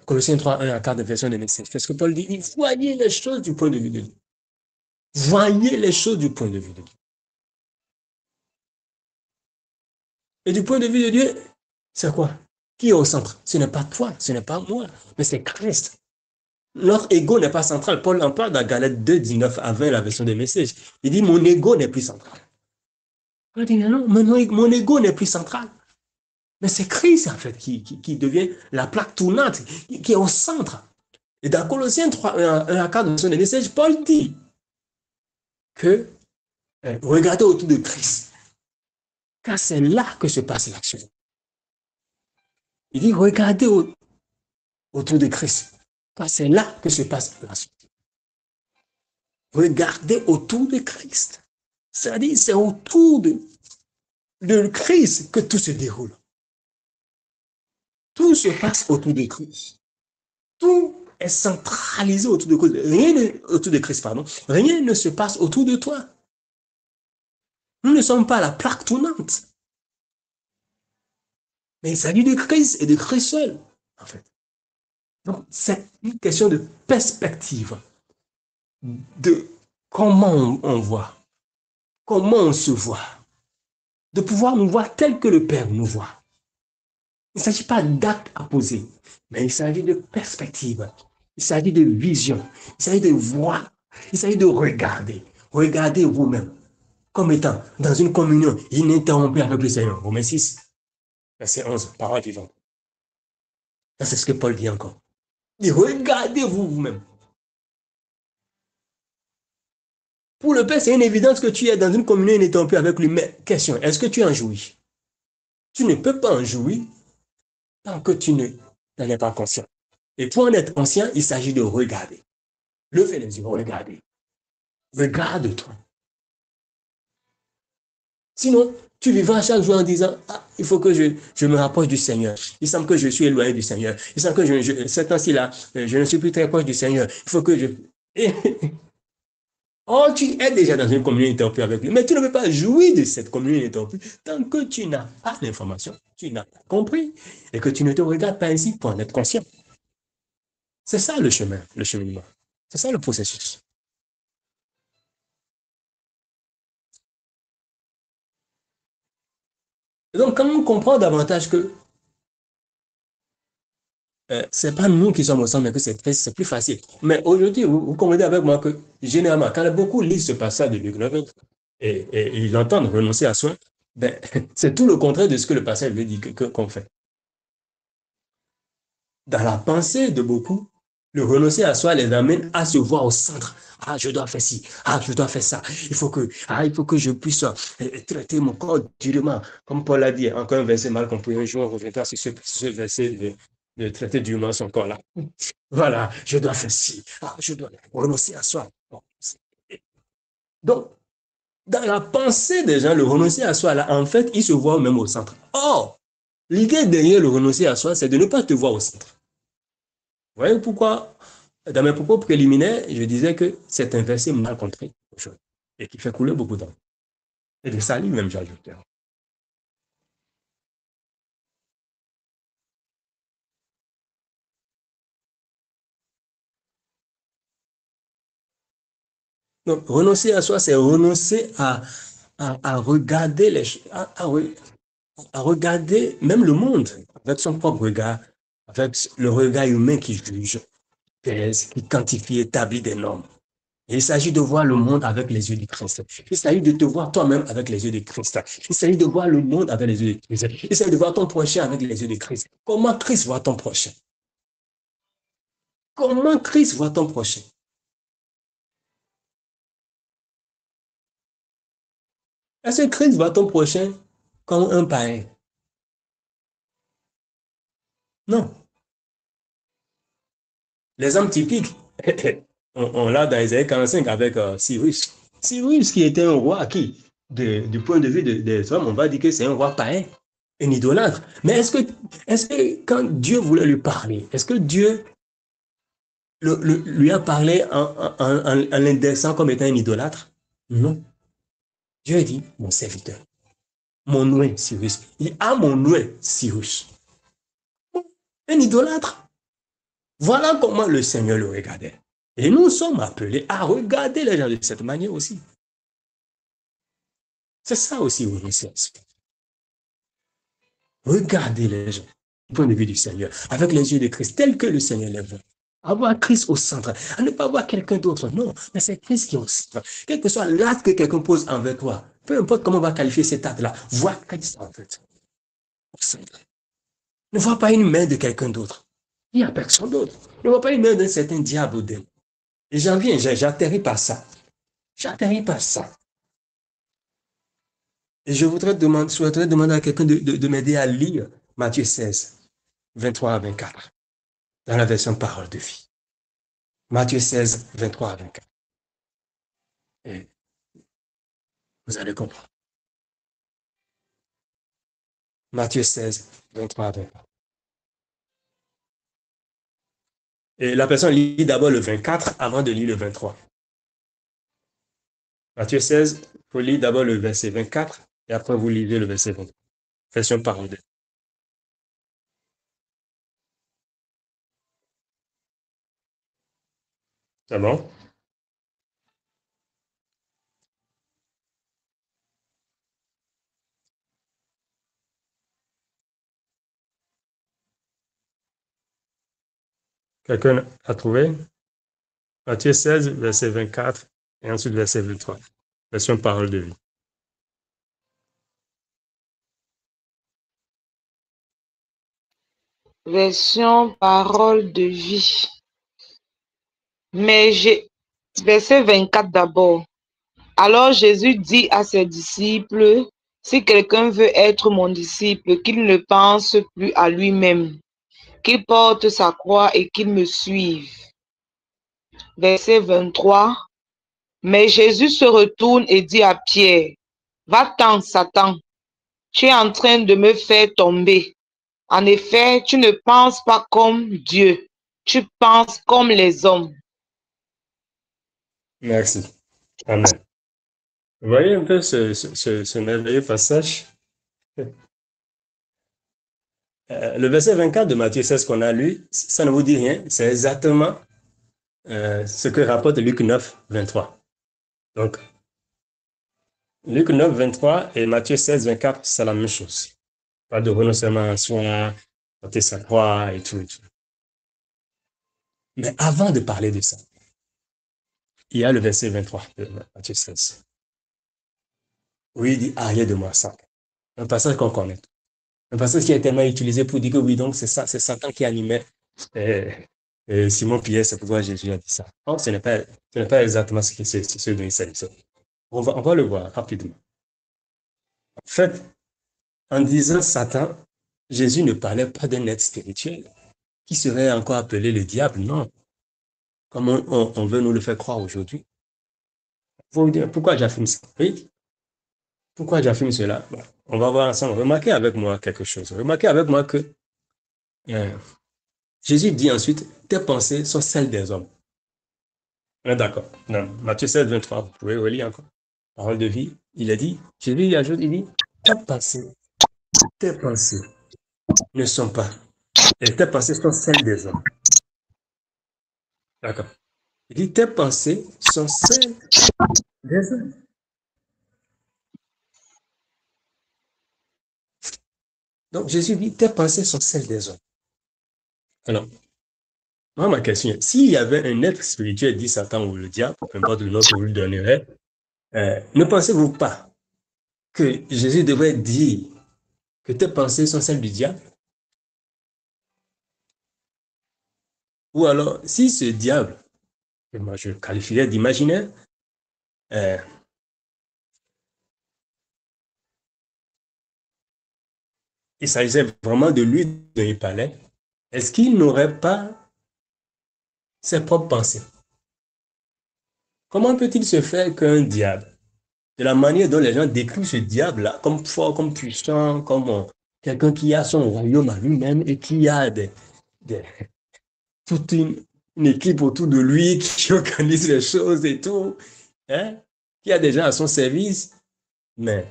Colossiens 3, 1 à 4, version de message. Parce que Paul dit, voyez les choses du point de vue de Dieu. Voyez les choses du point de vue de Dieu. Et du point de vue de Dieu, c'est quoi? Qui est au centre? Ce n'est pas toi, ce n'est pas moi, mais c'est Christ. Notre ego n'est pas central. Paul en parle dans Galates 2, 19 à 20, la version des messages. Il dit, mon ego n'est plus central. Paul dit, non, mon ego n'est plus central. Mais c'est Christ, en fait, qui devient la plaque tournante, qui est au centre. Et dans Colossiens 3, 1 à 4, version des messages, Paul dit que regardez autour de Christ. Car c'est là que se passe l'action. Il dit, regardez autour de Christ. Car c'est là que se passe l'action. Regardez autour de Christ. C'est-à-dire, c'est autour de Christ que tout se déroule. Tout se passe autour de Christ. Tout est centralisé autour de Christ. Rien ne se passe autour de toi. Nous ne sommes pas la plaque tournante. Mais il s'agit de Christ et de Christ seul, en fait. Donc, c'est une question de perspective, de comment on voit, comment on se voit, de pouvoir nous voir tel que le Père nous voit. Il ne s'agit pas d'actes à poser, mais il s'agit de perspective, il s'agit de vision, il s'agit de voir, il s'agit de regarder. Regardez vous-même comme étant dans une communion ininterrompue avec le Seigneur. Romains 6, verset 11, parole vivante. Ça, c'est ce que Paul dit encore. Et regardez-vous vous-même. Pour le Père, c'est une évidence que tu es dans une communion ininterrompue avec lui. Mais question, est-ce que tu en jouis? Tu ne peux pas en jouir tant que tu n'en es pas conscient. Et pour en être conscient, il s'agit de regarder. Levez les yeux, regardez. Regarde-toi. Sinon, tu vivras chaque jour en disant, ah, il faut que je me rapproche du Seigneur. Il semble que je suis éloigné du Seigneur. Il semble que ce temps-ci-là, je ne suis plus très proche du Seigneur. Il faut que je... Oh, tu es déjà dans une communion interrompue avec lui, mais tu ne peux pas jouir de cette communion interrompue tant que tu n'as pas l'information, tu n'as pas compris, et que tu ne te regardes pas ainsi pour en être conscient. C'est ça le chemin, le cheminement. C'est ça le processus. Et donc, quand on comprend davantage que c'est pas nous qui sommes au centre, mais que c'est plus facile. Mais aujourd'hui, vous comprenez avec moi que généralement, quand beaucoup lisent ce passage de Luc 9 et ils entendent renoncer à soi, ben, c'est tout le contraire de ce que le passage veut dire qu'on fait. Dans la pensée de beaucoup, le renoncer à soi les amène à se voir au centre. Ah, je dois faire ci. Ah, je dois faire ça. Il faut que je puisse traiter mon corps durement. Comme Paul l'a dit, encore un verset mal compris. Un jour, on reviendra sur ce verset de traiter durement son corps là. Voilà, je dois faire ci. Ah, je dois renoncer à soi. Donc, dans la pensée des gens, le renoncer à soi là, en fait, il se voit même au centre. Or, l'idée derrière le renoncer à soi, c'est de ne pas te voir au centre. Vous voyez pourquoi, dans mes propos préliminaires, je disais que c'est un verset mal compris et qui fait couler beaucoup d'encre. Et de salut même, j'ajoute. Donc, renoncer à soi, c'est renoncer à regarder à regarder même le monde avec son propre regard, avec le regard humain qui juge, qui quantifie, établit des normes. Il s'agit de voir le monde avec les yeux du Christ. Il s'agit de te voir toi-même avec les yeux de Christ. Il s'agit de voir le monde avec les yeux de Christ. Il s'agit de voir ton prochain avec les yeux de Christ. Comment Christ voit ton prochain? Comment Christ voit ton prochain? Est-ce que Christ voit ton prochain comme un païen? Non. L'exemple typique, on l'a dans Isaïe 45 avec Cyrus. Cyrus qui était un roi qui, du point de vue des hommes, on va dire que c'est un roi païen, un idolâtre. Mais est-ce que quand Dieu voulait lui parler, est-ce que Dieu lui a parlé en l'indexant comme étant un idolâtre? Non. Dieu a dit, mon serviteur, mon noué Cyrus. Il a mon noué Cyrus. Un idolâtre. Voilà comment le Seigneur le regardait. Et nous sommes appelés à regarder les gens de cette manière aussi. C'est ça aussi, oui, regardez les gens du point de vue du Seigneur, avec les yeux de Christ, tel que le Seigneur les voit. Avoir Christ au centre, à ne pas voir quelqu'un d'autre. Non, mais c'est Christ qui est au centre. Quel que soit l'acte que quelqu'un pose envers toi, peu importe comment on va qualifier cet acte-là, vois Christ en fait, au centre. Ne vois pas une main de quelqu'un d'autre. Il n'y a personne d'autre. Ne vois pas une main d'un certain diable ou démon. Et j'en viens, j'atterris par ça. J'atterris par ça. Et souhaiterais demander à quelqu'un de m'aider à lire Matthieu 16, 23 à 24, dans la version Parole de vie. Matthieu 16, 23 à 24. Et vous allez comprendre. Matthieu 16, 23 à 24. Et la personne lit d'abord le 24 avant de lire le 23. Matthieu 16, vous lisez d'abord le verset 24 et après vous lisez le verset 23. Version Parole de vie. C'est bon? Quelqu'un a trouvé? Matthieu 16, verset 24 et ensuite verset 23. Version Parole de vie. Version parole de vie. Mais verset 24 d'abord. Alors Jésus dit à ses disciples, si quelqu'un veut être mon disciple, qu'il ne pense plus à lui-même, qu'il porte sa croix et qu'il me suive. Verset 23. Mais Jésus se retourne et dit à Pierre, va-t'en, Satan, tu es en train de me faire tomber. En effet, tu ne penses pas comme Dieu, tu penses comme les hommes. Merci. Amen. Vous voyez un peu ce merveilleux passage? Le verset 24 de Matthieu 16 qu'on a lu, ça ne vous dit rien. C'est exactement ce que rapporte Luc 9, 23. Donc, Luc 9, 23 et Matthieu 16, 24, c'est la même chose. Pas de renoncement à soi, porter sa croix et tout, et tout. Mais avant de parler de ça, il y a le verset 23 de Matthieu 16. Oui, il dit, arrière de moi, Satan. Un passage qu'on connaît. Un passage qui a été tellement utilisé pour dire que oui, donc c'est ça, c'est Satan qui animait Simon Pierre, c'est pourquoi Jésus a dit ça. Non, ce n'est pas exactement ce dont il s'agit. On va le voir rapidement. En fait, en disant Satan, Jésus ne parlait pas d'un être spirituel qui serait encore appelé le diable, non. Comme on veut nous le faire croire aujourd'hui. Pourquoi j'affirme ça? Oui, pourquoi j'affirme cela? Bon, on va voir ensemble. Remarquez avec moi quelque chose. Remarquez avec moi que euh, Jésus dit ensuite, tes pensées sont celles des hommes. On est d'accord. Dans Matthieu 16, 23, vous pouvez relire encore. Parole de vie, il a dit, Jésus ajoute, il dit, tes pensées ne sont pas, et tes pensées sont celles des hommes. D'accord. Il dit, tes pensées sont celles des hommes. Donc Jésus dit, tes pensées sont celles des hommes. Alors, moi, ma question est, s'il y avait un être spirituel, dit Satan ou le diable, peu importe le nom que vous lui donnerez, ne pensez-vous pas que Jésus devrait dire que tes pensées sont celles du diable? Ou alors, si ce diable, que moi je qualifierais d'imaginaire, euh, il s'agissait vraiment de lui dont il parlait, est-ce qu'il n'aurait pas ses propres pensées? Comment peut-il se faire qu'un diable, de la manière dont les gens décrivent ce diable-là, comme fort, comme puissant, comme quelqu'un qui a son royaume à lui-même et qui a des, toute une équipe autour de lui qui organise les choses et tout, hein, qui a des gens à son service, mais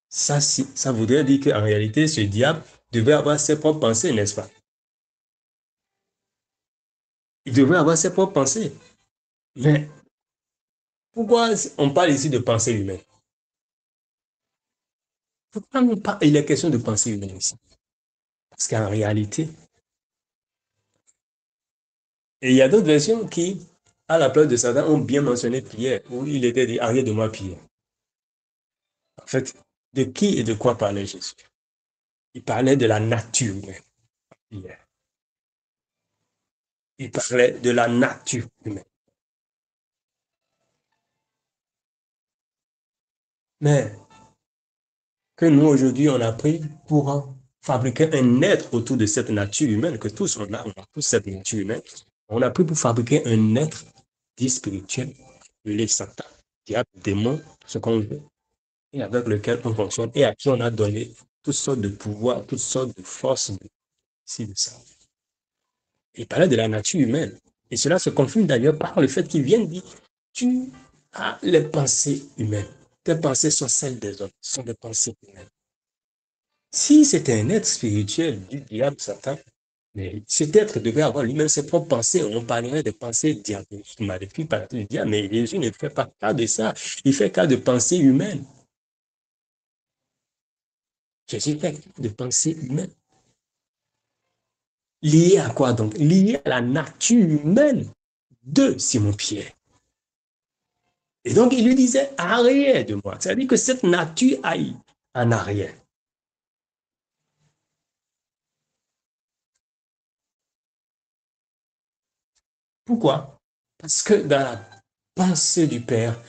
ça voudrait dire qu'en réalité, ce diable devait avoir ses propres pensées, n'est-ce pas? Il devrait avoir ses propres pensées. Mais pourquoi on parle ici de pensée humaine? Pourquoi il est question de pensée humaine ici? Parce qu'en réalité, et il y a d'autres versions qui, à la place de Satan, ont bien mentionné Pierre, où il était dit, arrière de moi, Pierre. En fait, de qui et de quoi parlait Jésus? Il parlait de la nature humaine, Pierre. Il parlait de la nature humaine. Mais que nous, aujourd'hui, on a pris pour fabriquer un être autour de cette nature humaine, que tous on a tous cette nature humaine. On a pris pour fabriquer un être dit spirituel, appelé Satan, diable, démon, ce qu'on veut, et avec lequel on fonctionne, et à qui on a donné toutes sortes de pouvoirs, toutes sortes de forces, ici, de ça. Il parlait de la nature humaine. Et cela se confirme d'ailleurs par le fait qu'il vient dire, tu as les pensées humaines. Tes pensées sont celles des hommes, sont des pensées humaines. Si c'était un être spirituel du diable, Satan, mais cet être devait avoir lui-même ses propres pensées. On parlerait des pensées diaboliques, maléfiques, par le diable, mais Jésus ne fait pas cas de ça. Il fait cas de pensées humaines. Jésus fait cas de pensées humaines. Liées à quoi donc? Liées à la nature humaine de Simon-Pierre. Et donc, il lui disait, arrière de moi. C'est-à-dire que cette nature aille en arrière. Pourquoi? Parce que dans la pensée du Père,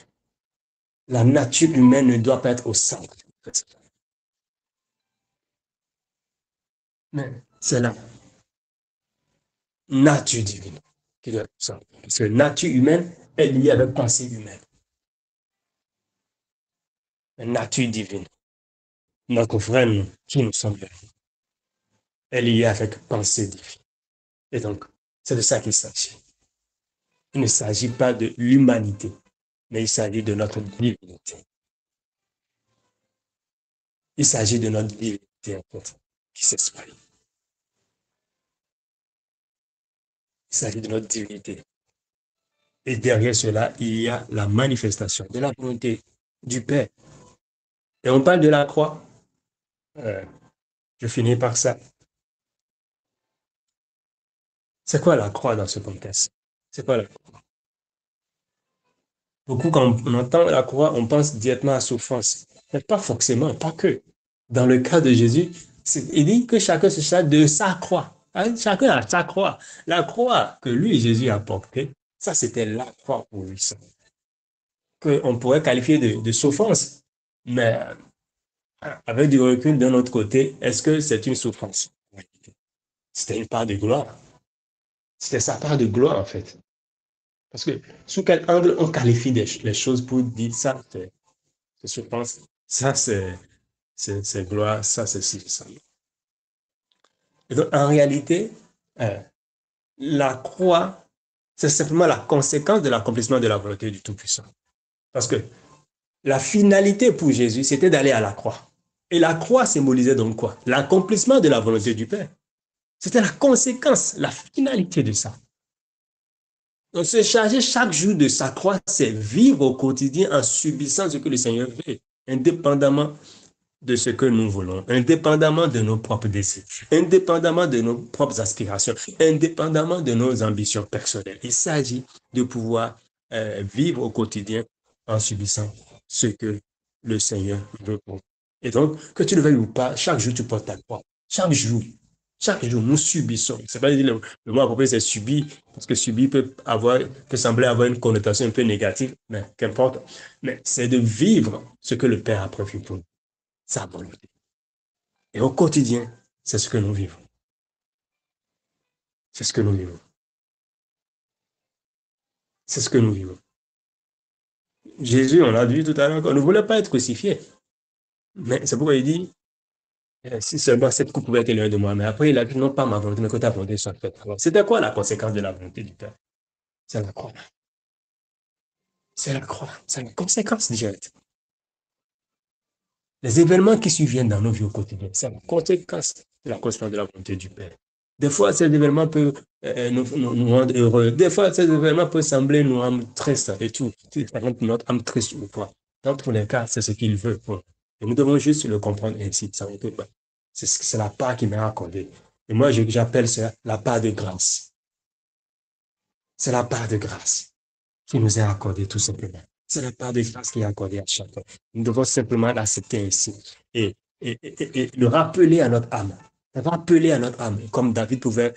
la nature humaine ne doit pas être au centre. Mais c'est la nature divine qui doit être au centre. Parce que nature humaine est liée avec pensée humaine. La nature divine, notre frère, nous, qui nous sommes, est liée avec pensée divine. Et donc, c'est de ça qu'il s'agit. Il ne s'agit pas de l'humanité, mais il s'agit de notre divinité. Il s'agit de notre divinité, en fait, qui s'exprime. Il s'agit de notre divinité. Et derrière cela, il y a la manifestation de la volonté du Père. Et on parle de la croix. Je finis par ça. C'est quoi la croix dans ce contexte? C'est quoi la croix? Beaucoup, quand on entend la croix, on pense directement à souffrance. Mais pas forcément, pas que. Dans le cas de Jésus, il dit que chacun se charge de sa croix. Hein? Chacun a sa croix. La croix que lui, Jésus, a portée, ça, c'était la croix pour lui. Qu'on pourrait qualifier de souffrance. Mais avec du recul d'un autre côté, est-ce que c'est une souffrance? C'était une part de gloire. C'était sa part de gloire, en fait. Parce que sous quel angle on qualifie les choses pour dire ça, c'est souffrance, ça, c'est gloire, ça, c'est ci, ça. Et donc, en réalité, euh, la croix, c'est simplement la conséquence de l'accomplissement de la volonté du Tout-Puissant. Parce que la finalité pour Jésus, c'était d'aller à la croix. Et la croix symbolisait donc quoi? L'accomplissement de la volonté du Père. C'était la conséquence, la finalité de ça. Donc, se charger chaque jour de sa croix, c'est vivre au quotidien en subissant ce que le Seigneur veut, indépendamment de ce que nous voulons, indépendamment de nos propres désirs, indépendamment de nos propres aspirations, indépendamment de nos ambitions personnelles. Il s'agit de pouvoir vivre au quotidien en subissant ce que le Seigneur veut pour nous. Et donc, que tu le veuilles ou pas, chaque jour, tu portes ta croix. Chaque jour. Chaque jour, nous subissons. C'est pas dire le mot approprié, c'est subir, parce que subir peut sembler avoir une connotation un peu négative, mais qu'importe. Mais c'est de vivre ce que le Père a prévu pour nous, sa volonté. Et au quotidien, c'est ce que nous vivons. C'est ce que nous vivons. C'est ce que nous vivons. Jésus, on l'a vu tout à l'heure, qu'on ne voulait pas être crucifié. Mais c'est pourquoi il dit, si seulement cette coupe pouvait être l'un de moi. Mais après, il a dit, non pas ma volonté, mais que ta volonté soit faite. Alors, c'était quoi la conséquence de la volonté du Père? C'est la croix. C'est la croix. C'est la conséquence directe. Les événements qui surviennent dans nos vies au quotidien, c'est la conséquence de la constance de la volonté du Père. Des fois, ces événements peuvent nous rendre heureux. Des fois, ces événements peuvent sembler nous rendre tristes et tout. Par exemple, notre âme triste ou quoi. Dans tous les cas, c'est ce qu'il veut. Bon. Et nous devons juste le comprendre ainsi. C'est la part qui m'est accordée. Et moi, j'appelle ça la part de grâce. C'est la part de grâce qui nous est accordée tout simplement. C'est la part de grâce qui est accordée à chacun. Nous devons simplement l'accepter ainsi et le rappeler à notre âme. Rappeler à notre âme, comme David pouvait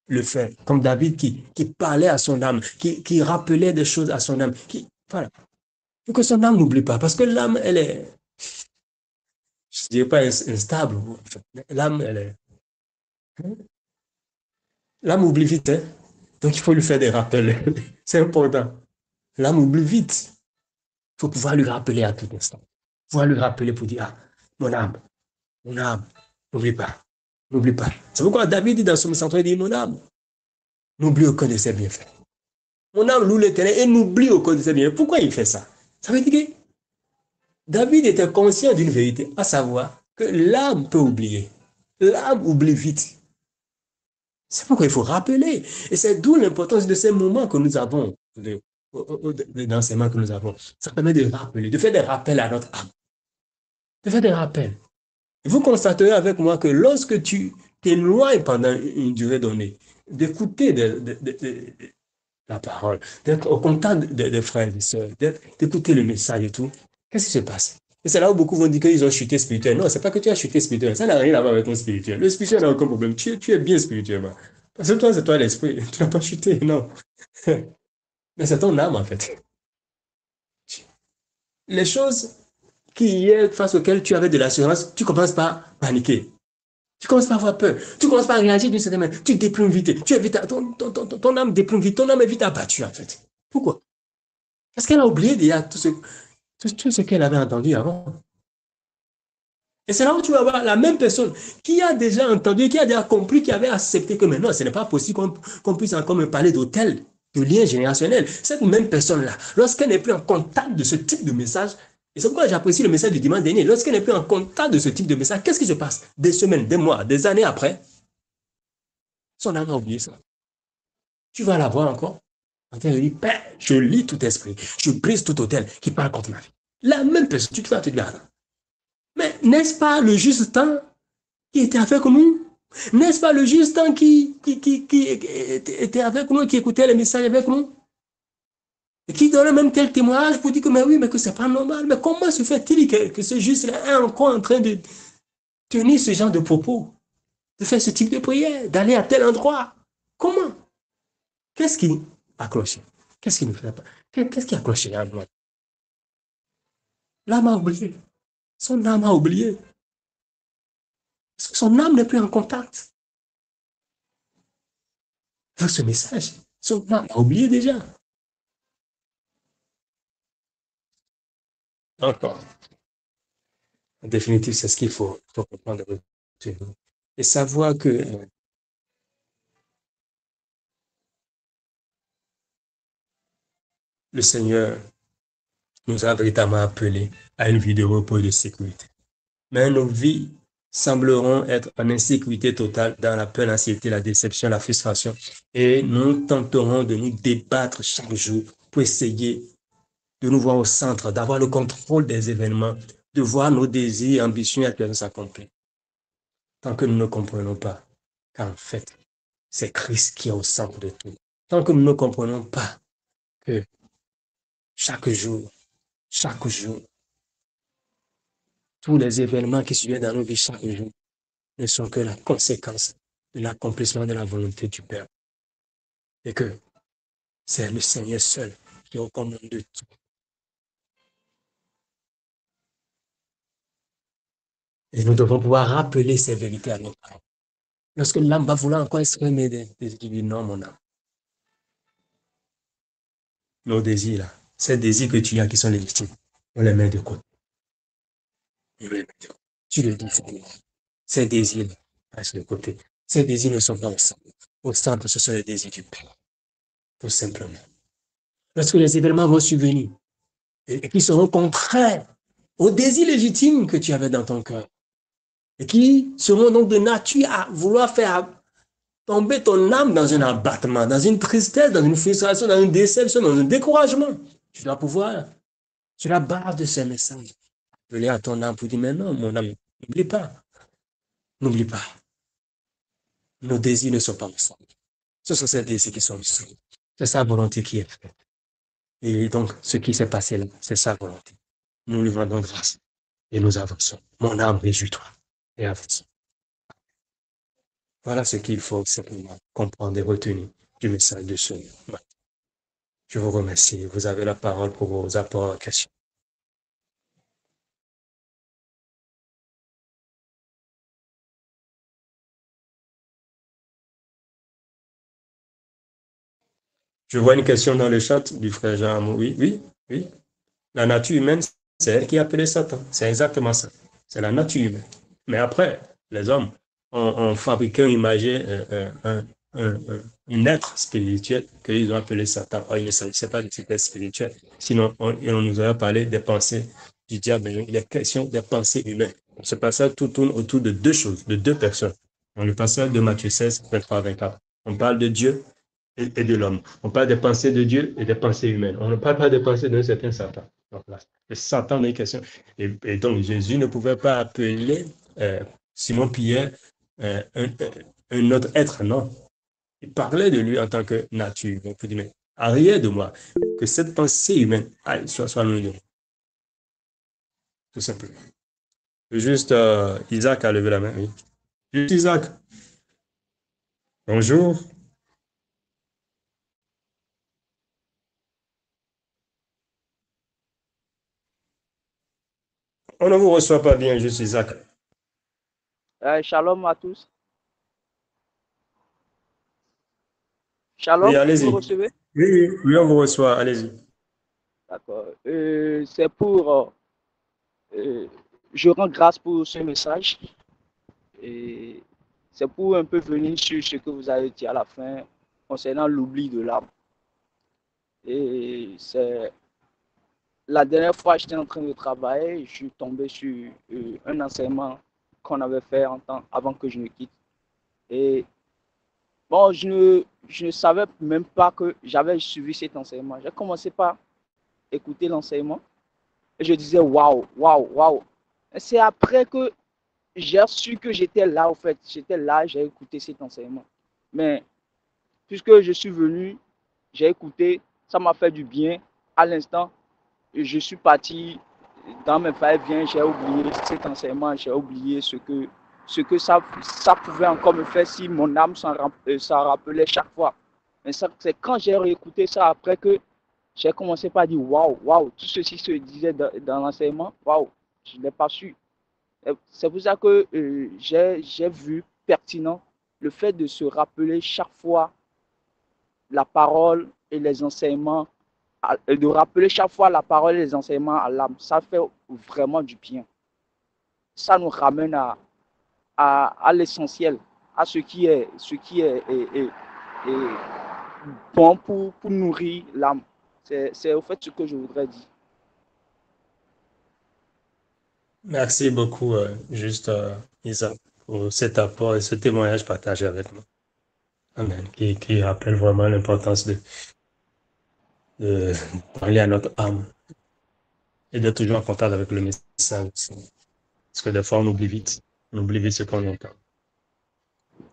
le faire, comme David qui parlait à son âme, qui rappelait des choses à son âme, voilà. Pour que son âme n'oublie pas, parce que l'âme, elle est, je ne dirais pas instable, l'âme, elle est, l'âme oublie vite, hein? Donc il faut lui faire des rappels. C'est important. L'âme oublie vite. Il faut pouvoir lui rappeler à tout instant. Pouvoir lui rappeler pour dire, ah, mon âme, n'oublie pas, n'oublie pas. C'est pourquoi David dit dans son centre, il dit, mon âme, n'oublie aucun de ses bienfaits. Mon âme loue l'éternel et n'oublie aucun de ses bienfaits. Pourquoi il fait ça? Ça veut dire que David était conscient d'une vérité, à savoir que l'âme peut oublier. L'âme oublie vite. C'est pourquoi il faut rappeler. Et c'est d'où l'importance de ces moments que nous avons, d'enseignement que nous avons. Ça permet de rappeler, de faire des rappels à notre âme. De faire des rappels. Et vous constaterez avec moi que lorsque tu t'éloignes pendant une durée donnée, d'écouter la parole, d'être au contact des frères et des sœurs, d'écouter le message et tout, qu'est-ce qui se passe? Et c'est là où beaucoup vont dire qu'ils ont chuté spirituel. Non, c'est pas que tu as chuté spirituel. Ça n'a rien à voir avec ton spirituel. Le spirituel n'a aucun problème. Tu es bien spirituellement. Parce que toi, c'est toi l'esprit. Tu n'as pas chuté, non. Mais c'est ton âme, en fait. Les choses face auxquelles tu avais de l'assurance, tu commences par paniquer. Tu commences par avoir peur. Tu commences par réagir d'une certaine manière. Tu déprimes vite. Tu es vite ton âme déprime vite. Ton âme est vite abattue, en fait. Pourquoi? Parce qu'elle a oublié déjà tout ce qu'elle avait entendu avant. Et c'est là où tu vas voir la même personne qui a déjà entendu, qui a déjà compris, qui avait accepté que maintenant, ce n'est pas possible qu'on puisse encore me parler d'autel, de lien générationnel. Cette même personne-là, lorsqu'elle n'est plus en contact de ce type de message, et c'est pourquoi j'apprécie le message du dimanche dernier, lorsqu'elle n'est plus en contact de ce type de message, qu'est-ce qui se passe? Des semaines, des mois, des années après, son âme a oublié ça. Tu vas la voir encore. En train de dire, Père, je lis tout esprit, je brise tout hôtel qui parle contre ma vie. La même personne, tu vas te dire, mais n'est-ce pas le juste temps qui était avec nous? N'est-ce pas le juste temps qui était avec nous, qui écoutait les messages avec nous? Et qui donnait même tel témoignage pour dire que, mais oui, mais que c'est pas normal. Mais comment se fait-il que ce juste-là est encore en train de tenir ce genre de propos, de faire ce type de prière, d'aller à tel endroit? Comment? Qu'est-ce qui a cloché? Qu'est-ce qui ne fait pas? Qu'est-ce qui a cloché à moi? L'âme a oublié. Son âme a oublié. Parce que son âme n'est plus en contact avec ce message. Son âme a oublié déjà. Encore. En définitive, c'est ce qu'il faut comprendre. Et savoir que le Seigneur nous a véritablement appelés à une vie de repos et de sécurité. Mais nos vies sembleront être en insécurité totale dans la peur, l'anxiété, la déception, la frustration. Et nous tenterons de nous débattre chaque jour pour essayer de nous voir au centre, d'avoir le contrôle des événements, de voir nos désirs, ambitions et aspirations s'accomplir. Tant que nous ne comprenons pas qu'en fait, c'est Christ qui est au centre de tout. Tant que nous ne comprenons pas que chaque jour, tous les événements qui surviennent dans nos vies chaque jour ne sont que la conséquence de l'accomplissement de la volonté du Père. Et que c'est le Seigneur seul qui est au commande de tout. Et nous devons pouvoir rappeler ces vérités à notre âme. Lorsque l'âme va vouloir encore exprimer des désirs, non, mon âme. Nos désirs, là, ces désirs que tu as qui sont légitimes, on les met de côté. On les met de côté. Tu le dis, ces désirs, reste de côté. Ces désirs ne sont pas au centre. Au centre, ce sont les désirs du Père, tout simplement. Lorsque les événements vont survenir et qui seront contraires aux désirs légitimes que tu avais dans ton cœur et qui seront donc de nature à vouloir faire tomber ton âme dans un abattement, dans une tristesse, dans une frustration, dans une déception, dans un découragement. Tu dois pouvoir, sur la base de ces messages, appeler à ton âme pour dire, mais non, mon âme, n'oublie pas, n'oublie pas. Nos désirs ne sont pas ensemble. Ce sont ces désirs qui sont ensemble. C'est sa volonté qui est faite. Et donc, ce qui s'est passé là, c'est sa volonté. Nous lui rendons grâce et nous avançons. Mon âme, réjouis-toi et avance. Voilà ce qu'il faut simplement comprendre et retenir du message de ce matin. Je vous remercie. Vous avez la parole pour vos apports en question. Je vois une question dans le chat du frère Jean. Oui, oui, oui. La nature humaine, c'est elle qui a appelé Satan. C'est exactement ça. C'est la nature humaine. Mais après, les hommes ont fabriqué une image, un être spirituel qu'ils ont appelé Satan. Or, il ne s'agissait pas de cet être spirituel. Sinon, on nous aurait parlé des pensées du diable. Mais il est question des pensées humaines. Ce passage tout tourne autour de deux choses, de deux personnes. Dans le passage de Matthieu 16, 23, 24, on parle de Dieu et de l'homme. On parle des pensées de Dieu et des pensées humaines. On ne parle pas des pensées d'un certain Satan. Donc là, le Satan est question. Et donc, Jésus ne pouvait pas appeler Simon-Pierre un autre être, non. Il parlait de lui en tant que nature. Donc, il dit, mais arrière de moi, que cette pensée humaine soit loin de moi. Tout simplement. Juste, Isaac a levé la main, oui. Juste Isaac. Bonjour. On ne vous reçoit pas bien, juste Isaac. Shalom à tous. Oui, Shalom, vous me allez-y. recevez? Oui, oui, oui, on vous reçoit, allez-y. D'accord. C'est pour... je rends grâce pour ce message. Et c'est pour un peu venir sur ce que vous avez dit à la fin concernant l'oubli de l'âme. Et c'est... La dernière fois, j'étais en train de travailler, je suis tombé sur un enseignement qu'on avait fait avant que je ne quitte. Et bon, je ne savais même pas que j'avais suivi cet enseignement. J'ai commencé par écouter l'enseignement et je disais waouh, waouh, waouh. C'est après que j'ai su que j'étais là, en fait. J'étais là, j'ai écouté cet enseignement. Mais puisque je suis venu, j'ai écouté, ça m'a fait du bien. À l'instant, je suis parti dans mes va-et-vient, j'ai oublié cet enseignement, j'ai oublié ce que ça pouvait encore me faire si mon âme s'en rappelait chaque fois. Mais c'est quand j'ai réécouté ça après que j'ai commencé par dire waouh, waouh, tout ceci se disait dans l'enseignement, waouh, je ne l'ai pas su. C'est pour ça que j'ai vu pertinent le fait de se rappeler chaque fois la parole et les enseignements, de rappeler chaque fois la parole et les enseignements à l'âme. Ça fait vraiment du bien. Ça nous ramène à l'essentiel, à ce qui est bon pour nourrir l'âme. C'est au fait ce que je voudrais dire. Merci beaucoup, juste Isaac, pour cet apport et ce témoignage partagé avec nous. Amen. Qui rappelle vraiment l'importance de parler à notre âme et d'être toujours en contact avec le message. Parce que des fois, on oublie vite. On oublie vite ce qu'on entend.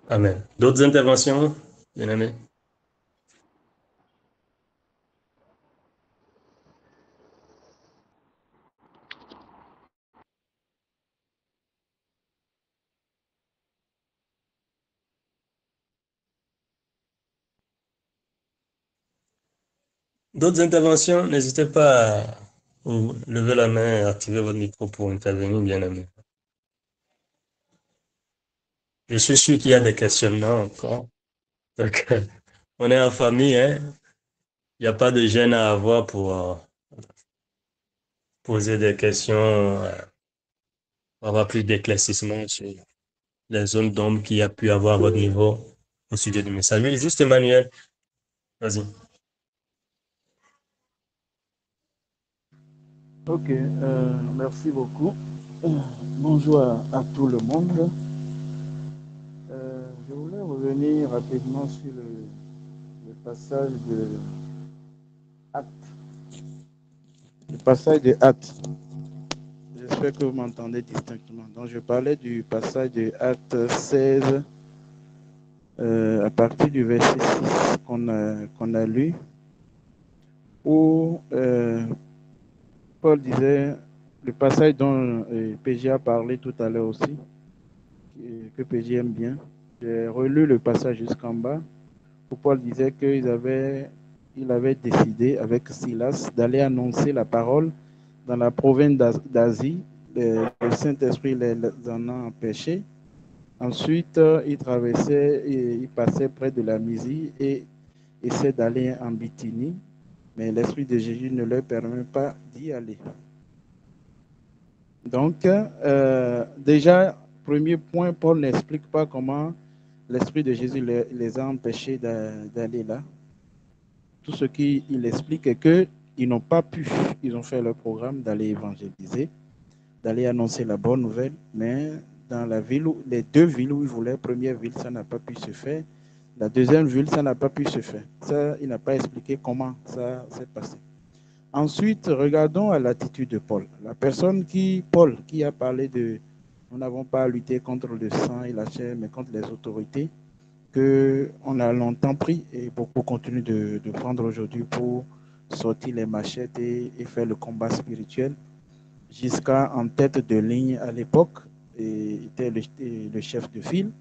Amen. D'autres interventions, bien aimé? D'autres interventions, n'hésitez pas à lever la main et activer votre micro pour intervenir, bien aimé. Je suis sûr qu'il y a des questionnements encore. Donc, on est en famille, hein. Il n'y a pas de gêne à avoir pour poser des questions, pour avoir plus d'éclaircissement sur les zones d'ombre qu'il y a pu avoir à votre niveau au sujet du message. Oui, juste Emmanuel, vas-y. Ok, merci beaucoup. Bonjour à tout le monde. Je voulais revenir rapidement sur le passage de Actes. Le passage de Actes. J'espère que vous m'entendez distinctement. Donc, je parlais du passage de Actes 16 à partir du verset 6 qu'on a lu, où Paul disait, le passage dont PG a parlé tout à l'heure aussi, que PG aime bien. J'ai relu le passage jusqu'en bas, où Paul disait qu'il avait décidé avec Silas d'aller annoncer la parole dans la province d'Asie. Le Saint-Esprit les en a empêchés. Ensuite, il passait près de la Mysie et essaie d'aller en Bithynie, mais l'Esprit de Jésus ne leur permet pas d'y aller. Donc, déjà, premier point, Paul n'explique pas comment l'Esprit de Jésus les a empêchés d'aller là. Tout ce qu'il explique est qu'ils n'ont pas pu, ils ont fait leur programme d'aller évangéliser, d'aller annoncer la bonne nouvelle, mais dans les deux villes où ils voulaient, première ville, ça n'a pas pu se faire. La deuxième ville, ça n'a pas pu se faire. Ça, il n'a pas expliqué comment ça s'est passé. Ensuite, regardons à l'attitude de Paul. Paul, qui a parlé de nous n'avons pas à lutter contre le sang et la chair, mais contre les autorités, qu'on a longtemps pris et beaucoup continuent de prendre aujourd'hui pour sortir les machettes et faire le combat spirituel, jusqu'à en tête de ligne à l'époque, et était le chef de file.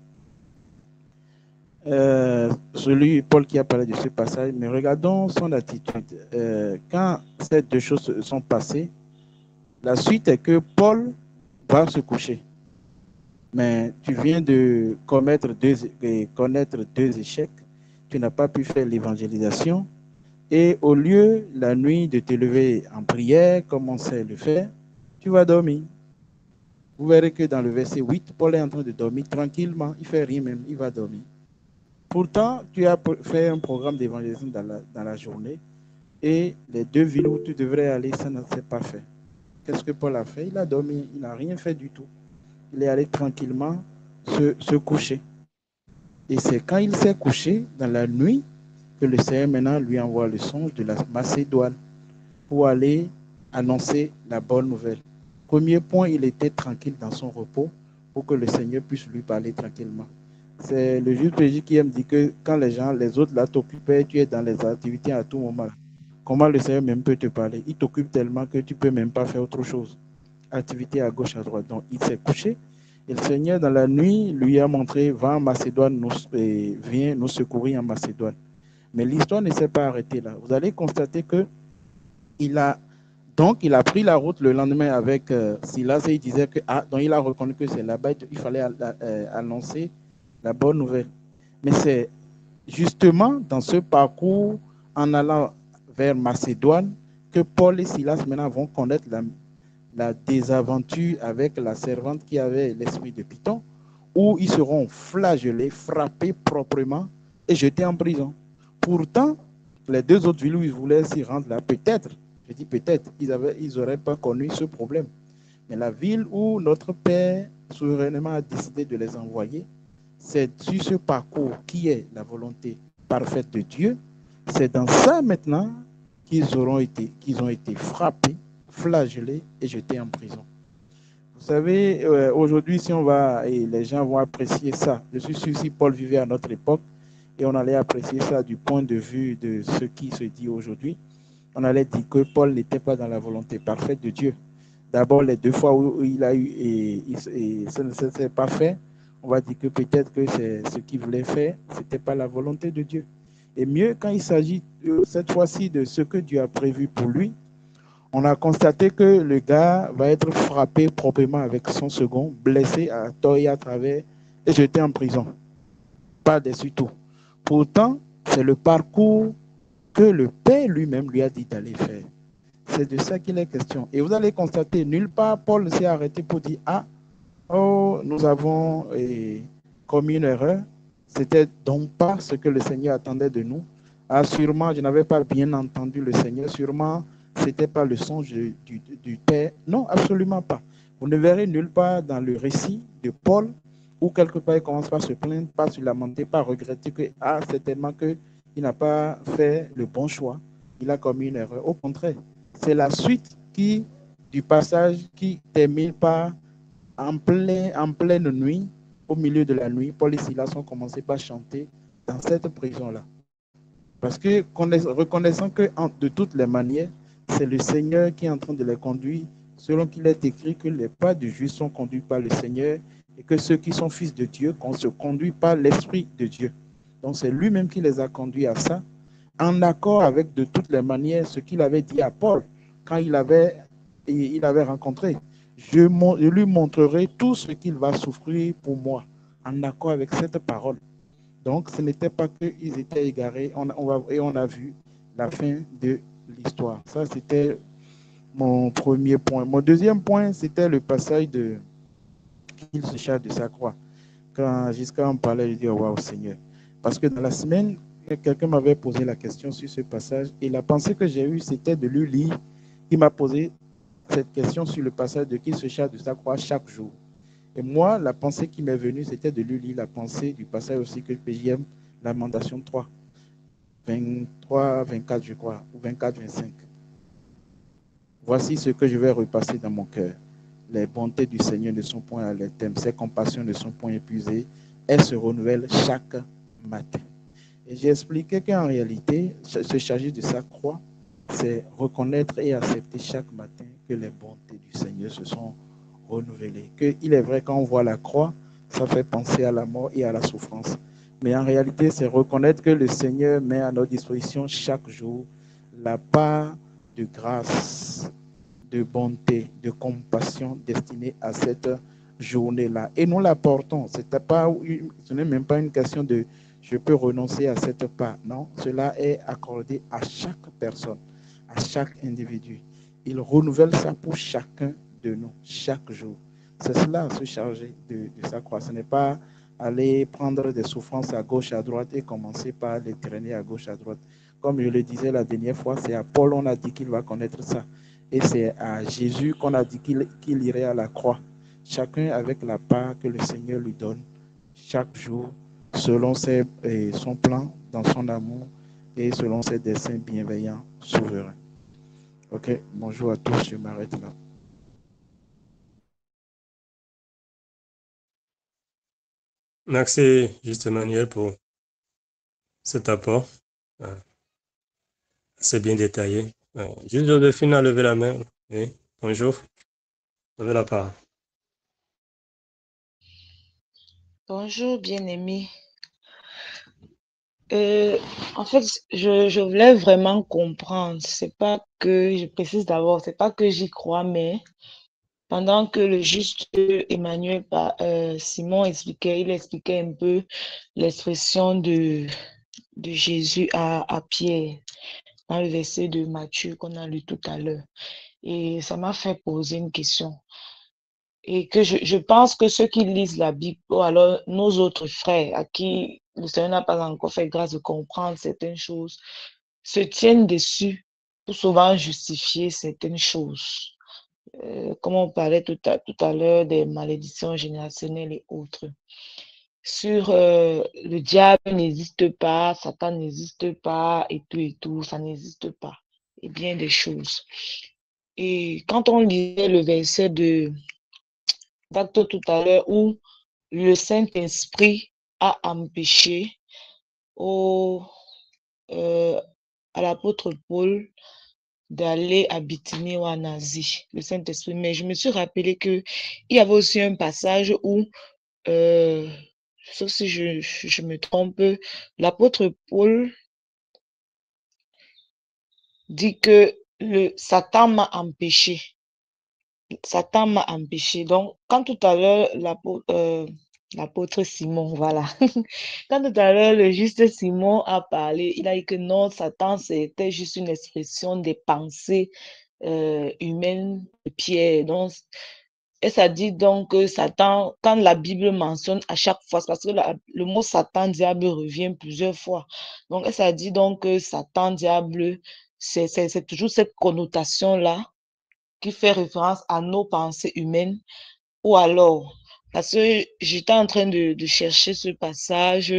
Paul qui a parlé de ce passage, mais regardons son attitude. Quand ces deux choses sont passées, la suite est que Paul va se coucher. Mais tu viens de connaître deux échecs, tu n'as pas pu faire l'évangélisation, et au lieu, la nuit, de te lever en prière, comme on sait le faire, tu vas dormir. Vous verrez que dans le verset 8, Paul est en train de dormir tranquillement, il ne fait rien même, il va dormir. Pourtant, tu as fait un programme d'évangélisation dans la journée, et les deux villes où tu devrais aller, ça ne s'est pas fait. Qu'est-ce que Paul a fait? Il a dormi, il n'a rien fait du tout. Il est allé tranquillement se coucher. Et c'est quand il s'est couché, dans la nuit, que le Seigneur maintenant lui envoie le songe de la Macédoine pour aller annoncer la bonne nouvelle. Premier point, il était tranquille dans son repos pour que le Seigneur puisse lui parler tranquillement. C'est le juge PJ qui aime dire que quand les autres là t'occupaient, tu es dans les activités à tout moment. Comment le Seigneur même peut te parler? Il t'occupe tellement que tu ne peux même pas faire autre chose. Activité à gauche, à droite. Donc, il s'est couché. Et le Seigneur, dans la nuit, lui a montré, va en Macédoine, viens nous secourir en Macédoine. Mais l'histoire ne s'est pas arrêtée là. Vous allez constater que il a pris la route le lendemain avec Silas et il disait que, donc il a reconnu que c'est là-bas, il fallait annoncer la bonne nouvelle. Mais c'est justement dans ce parcours, en allant vers Macédoine, que Paul et Silas maintenant vont connaître la désaventure avec la servante qui avait l'esprit de Python, où ils seront flagellés, frappés proprement et jetés en prison. Pourtant, les deux autres villes où ils voulaient s'y rendre là, peut-être, je dis peut-être, ils n'auraient pas connu ce problème. Mais la ville où notre Père souverainement a décidé de les envoyer, c'est sur ce parcours qui est la volonté parfaite de Dieu. C'est dans ça maintenant qu'ils ont été frappés, flagellés et jetés en prison. Vous savez, aujourd'hui, si on va, et les gens vont apprécier ça, je suis sûr si Paul vivait à notre époque, et on allait apprécier ça du point de vue de ce qui se dit aujourd'hui, on allait dire que Paul n'était pas dans la volonté parfaite de Dieu. D'abord, les deux fois où il a eu, et ça ne s'est pas fait, on va dire que peut-être que c'est ce qu'il voulait faire, ce n'était pas la volonté de Dieu. Et mieux, quand il s'agit cette fois-ci de ce que Dieu a prévu pour lui, on a constaté que le gars va être frappé proprement avec son second, blessé à tort et à travers, et jeté en prison. Par-dessus tout. Pourtant, c'est le parcours que le Père lui-même lui a dit d'aller faire. C'est de ça qu'il est question. Et vous allez constater, nulle part Paul s'est arrêté pour dire, ah, oh, nous avons commis une erreur. C'était donc pas ce que le Seigneur attendait de nous. Ah, sûrement, je n'avais pas bien entendu le Seigneur. Sûrement, c'était pas le songe du Père. Non, absolument pas. Vous ne verrez nulle part dans le récit de Paul où quelque part il commence par se plaindre, par se lamenter, par regretter que ah, c'est tellement qu'il n'a pas fait le bon choix. Il a commis une erreur. Au contraire, c'est la suite du passage qui termine par en pleine nuit, au milieu de la nuit, Paul et Silas ont commencé par chanter dans cette prison-là. Parce que reconnaissant que de toutes les manières, c'est le Seigneur qui est en train de les conduire, selon qu'il est écrit que les pas du juste sont conduits par le Seigneur et que ceux qui sont fils de Dieu, qu'on se conduit par l'Esprit de Dieu. Donc c'est lui-même qui les a conduits à ça, en accord avec de toutes les manières ce qu'il avait dit à Paul quand il avait rencontré. Je lui montrerai tout ce qu'il va souffrir pour moi, en accord avec cette parole. Donc, ce n'était pas qu'ils étaient égarés, et on a vu la fin de l'histoire. Ça, c'était mon premier point. Mon deuxième point, c'était le passage de qu'il se charge de sa croix. Quand Giscard en parlait, je dis, oh, waouh, Seigneur. Parce que dans la semaine, quelqu'un m'avait posé la question sur ce passage, et la pensée que j'ai eue, c'était de lui lire. Il m'a posé cette question sur le passage de qu'il se charge de sa croix chaque jour. Et moi, la pensée qui m'est venue, c'était de lui lire la pensée du passage aussi que j'aime, Lamentation 3, 23, 24, je crois, ou 24, 25. Voici ce que je vais repasser dans mon cœur. Les bontés du Seigneur ne sont point à l'éternel, ses compassions ne sont point épuisées, elles se renouvellent chaque matin. Et j'ai expliqué qu'en réalité, se charger de sa croix, c'est reconnaître et accepter chaque matin que les bontés du Seigneur se sont renouvelées. Qu'il est vrai, quand on voit la croix, ça fait penser à la mort et à la souffrance. Mais en réalité, c'est reconnaître que le Seigneur met à notre disposition chaque jour la part de grâce, de bonté, de compassion destinée à cette journée-là. Et nous la portons. Ce n'est même pas une question de je peux renoncer à cette part. Non, cela est accordé à chaque personne, à chaque individu. Il renouvelle ça pour chacun de nous, chaque jour. C'est cela, se charger de sa croix. Ce n'est pas aller prendre des souffrances à gauche, à droite et commencer par les traîner à gauche, à droite. Comme je le disais la dernière fois, c'est à Paul, on a dit qu'il va connaître ça. Et c'est à Jésus qu'on a dit qu'il irait à la croix. Chacun avec la part que le Seigneur lui donne chaque jour, selon son plan, dans son amour et selon ses desseins bienveillants, souverains. Ok, bonjour à tous, je m'arrête là. Merci, Juste Emmanuel, pour cet apport. C'est bien détaillé. Juste Joséphine a levé la main. Oui, bonjour. Vous avez la parole. Bonjour, bien-aimé. En fait, je voulais vraiment comprendre. C'est pas que, je précise d'abord, c'est pas que j'y crois, mais pendant que le juste Emmanuel, Simon expliquait, il expliquait un peu l'expression de Jésus à Pierre dans le verset de Matthieu qu'on a lu tout à l'heure. Et ça m'a fait poser une question. Et que je pense que ceux qui lisent la Bible, ou alors nos autres frères à qui le Seigneur n'a pas encore fait grâce de comprendre certaines choses, se tiennent dessus pour souvent justifier certaines choses. Comme on parlait tout à l'heure des malédictions générationnelles et autres. Sur le diable n'existe pas, Satan n'existe pas, et tout, ça n'existe pas. Et bien des choses. Et quand on lisait le verset d'Actes tout à l'heure où le Saint-Esprit a empêché à l'apôtre Paul d'aller à Bithynie ou en Asie, le Saint-Esprit. Mais je me suis rappelé qu'il y avait aussi un passage où, sauf si je me trompe, l'apôtre Paul dit que Satan m'a empêché. Satan m'a empêché. Donc, quand tout à l'heure, L'apôtre Simon, voilà. Quand tout à l'heure, le juste Simon a parlé, il a dit que non, Satan, c'était juste une expression des pensées humaines de Pierre. Donc, et ça dit donc que Satan, quand la Bible mentionne à chaque fois, c'est parce que le mot Satan, diable revient plusieurs fois. Donc, et ça dit donc que Satan, diable, c'est toujours cette connotation-là qui fait référence à nos pensées humaines. Ou alors, parce que j'étais en train de chercher ce passage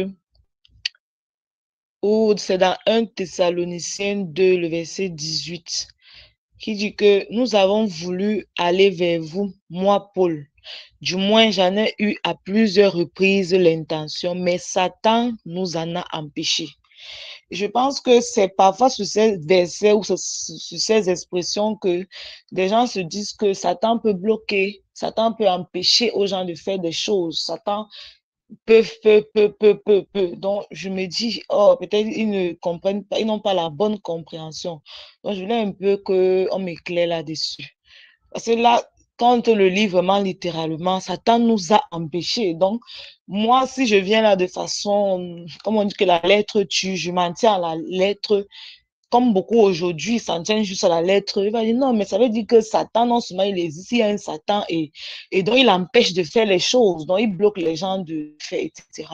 où c'est dans 1 Thessaloniciens 2, le verset 18, qui dit que nous avons voulu aller vers vous, moi, Paul. Du moins, j'en ai eu à plusieurs reprises l'intention, mais Satan nous en a empêchés. Je pense que c'est parfois sur ces versets ou sur ces expressions que des gens se disent que Satan peut bloquer, Satan peut empêcher aux gens de faire des choses, Satan peut. Donc, je me dis, oh, peut-être ils ne comprennent pas, ils n'ont pas la bonne compréhension. Donc, je voulais un peu qu'on m'éclaire là-dessus. Parce que là, quand on le lit vraiment littéralement, Satan nous a empêchés. Donc, moi, si je viens là de façon, comme on dit que la lettre tue, je m'en tiens à la lettre, comme beaucoup aujourd'hui s'en tiennent juste à la lettre. Il va dire non, mais ça veut dire que Satan, non seulement il existe, il y a un Satan et donc il empêche de faire les choses, donc il bloque les gens de faire, etc.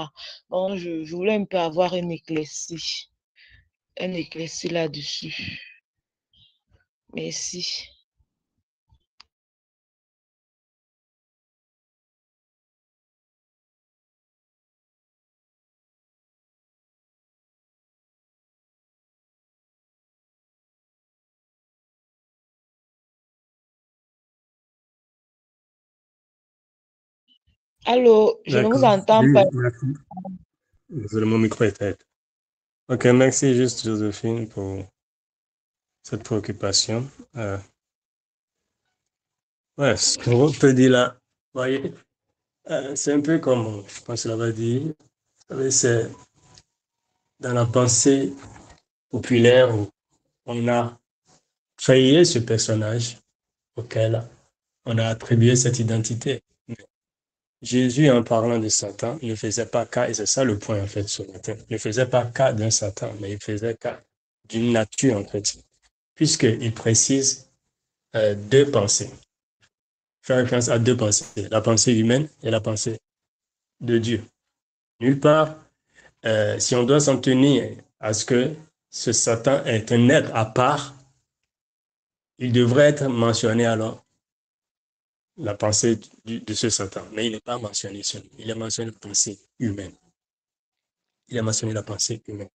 Donc, je voulais un peu avoir un éclairci là-dessus. Merci. Allô, je ne vous D'accord. entends Oui, pas. merci. Désolé, mon micro est tête. Ok, merci juste Joséphine pour cette préoccupation. Ouais, ce qu'on peut dire là, voyez, c'est un peu comme, je pense que l'avait dit, vous savez, c'est dans la pensée populaire où on a créé ce personnage auquel on a attribué cette identité. Mais Jésus, en parlant de Satan, ne faisait pas cas, et c'est ça le point en fait ce matin, ne faisait pas cas d'un Satan, mais il faisait cas d'une nature en fait, puisqu'il précise deux pensées, faire référence à deux pensées, la pensée humaine et la pensée de Dieu. Nulle part, si on doit s'en tenir à ce que ce Satan est un être à part, il devrait être mentionné alors la pensée de ce Satan. Mais il n'est pas mentionné seul. Il est mentionné la pensée humaine. Il a mentionné la pensée humaine.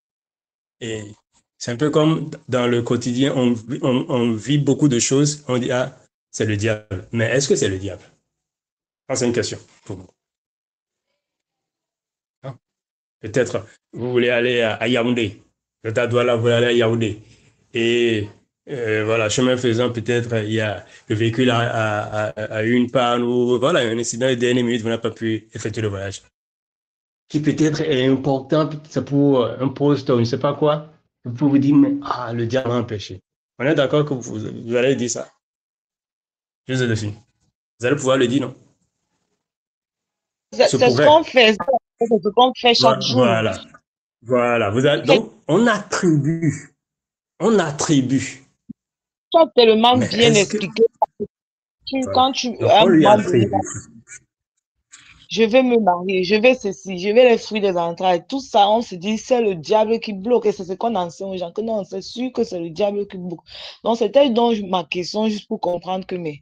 Et c'est un peu comme dans le quotidien, on vit beaucoup de choses, on dit, ah, c'est le diable. Mais est-ce que c'est le diable? Ah, c'est une question pour vous. Ah, peut-être vous voulez aller à Yaoundé. Peut-être à Douala, vous voulez aller à Yaoundé. Et voilà, chemin faisant, peut-être il y a le véhicule a eu une panne ou voilà, un incident de dernière minute, vous n'avez pas pu effectuer le voyage. Qui peut-être est important, c'est pour un poste, je ne sais pas quoi. Vous pouvez vous dire, mais ah, le diable m'a empêché. On est d'accord que vous allez dire ça. Juste de filles. Vous allez pouvoir le dire, non? Se C'est ce pourrait. qu'on fait, c'est ce qu'on fait chaque jour. Voilà. Voilà. Donc, on attribue. Tu as tellement Mais bien est-ce que, expliqué. voilà. Quand tu, Donc, à un on lui moment donné, attribue. je vais me marier, je vais ceci, je vais les fruits des entrailles. Tout ça, on se dit, c'est le diable qui bloque. Et c'est ce qu'on enseigne aux gens, que non, c'est sûr que c'est le diable qui bloque. Donc, c'était donc ma question, juste pour comprendre que, mais,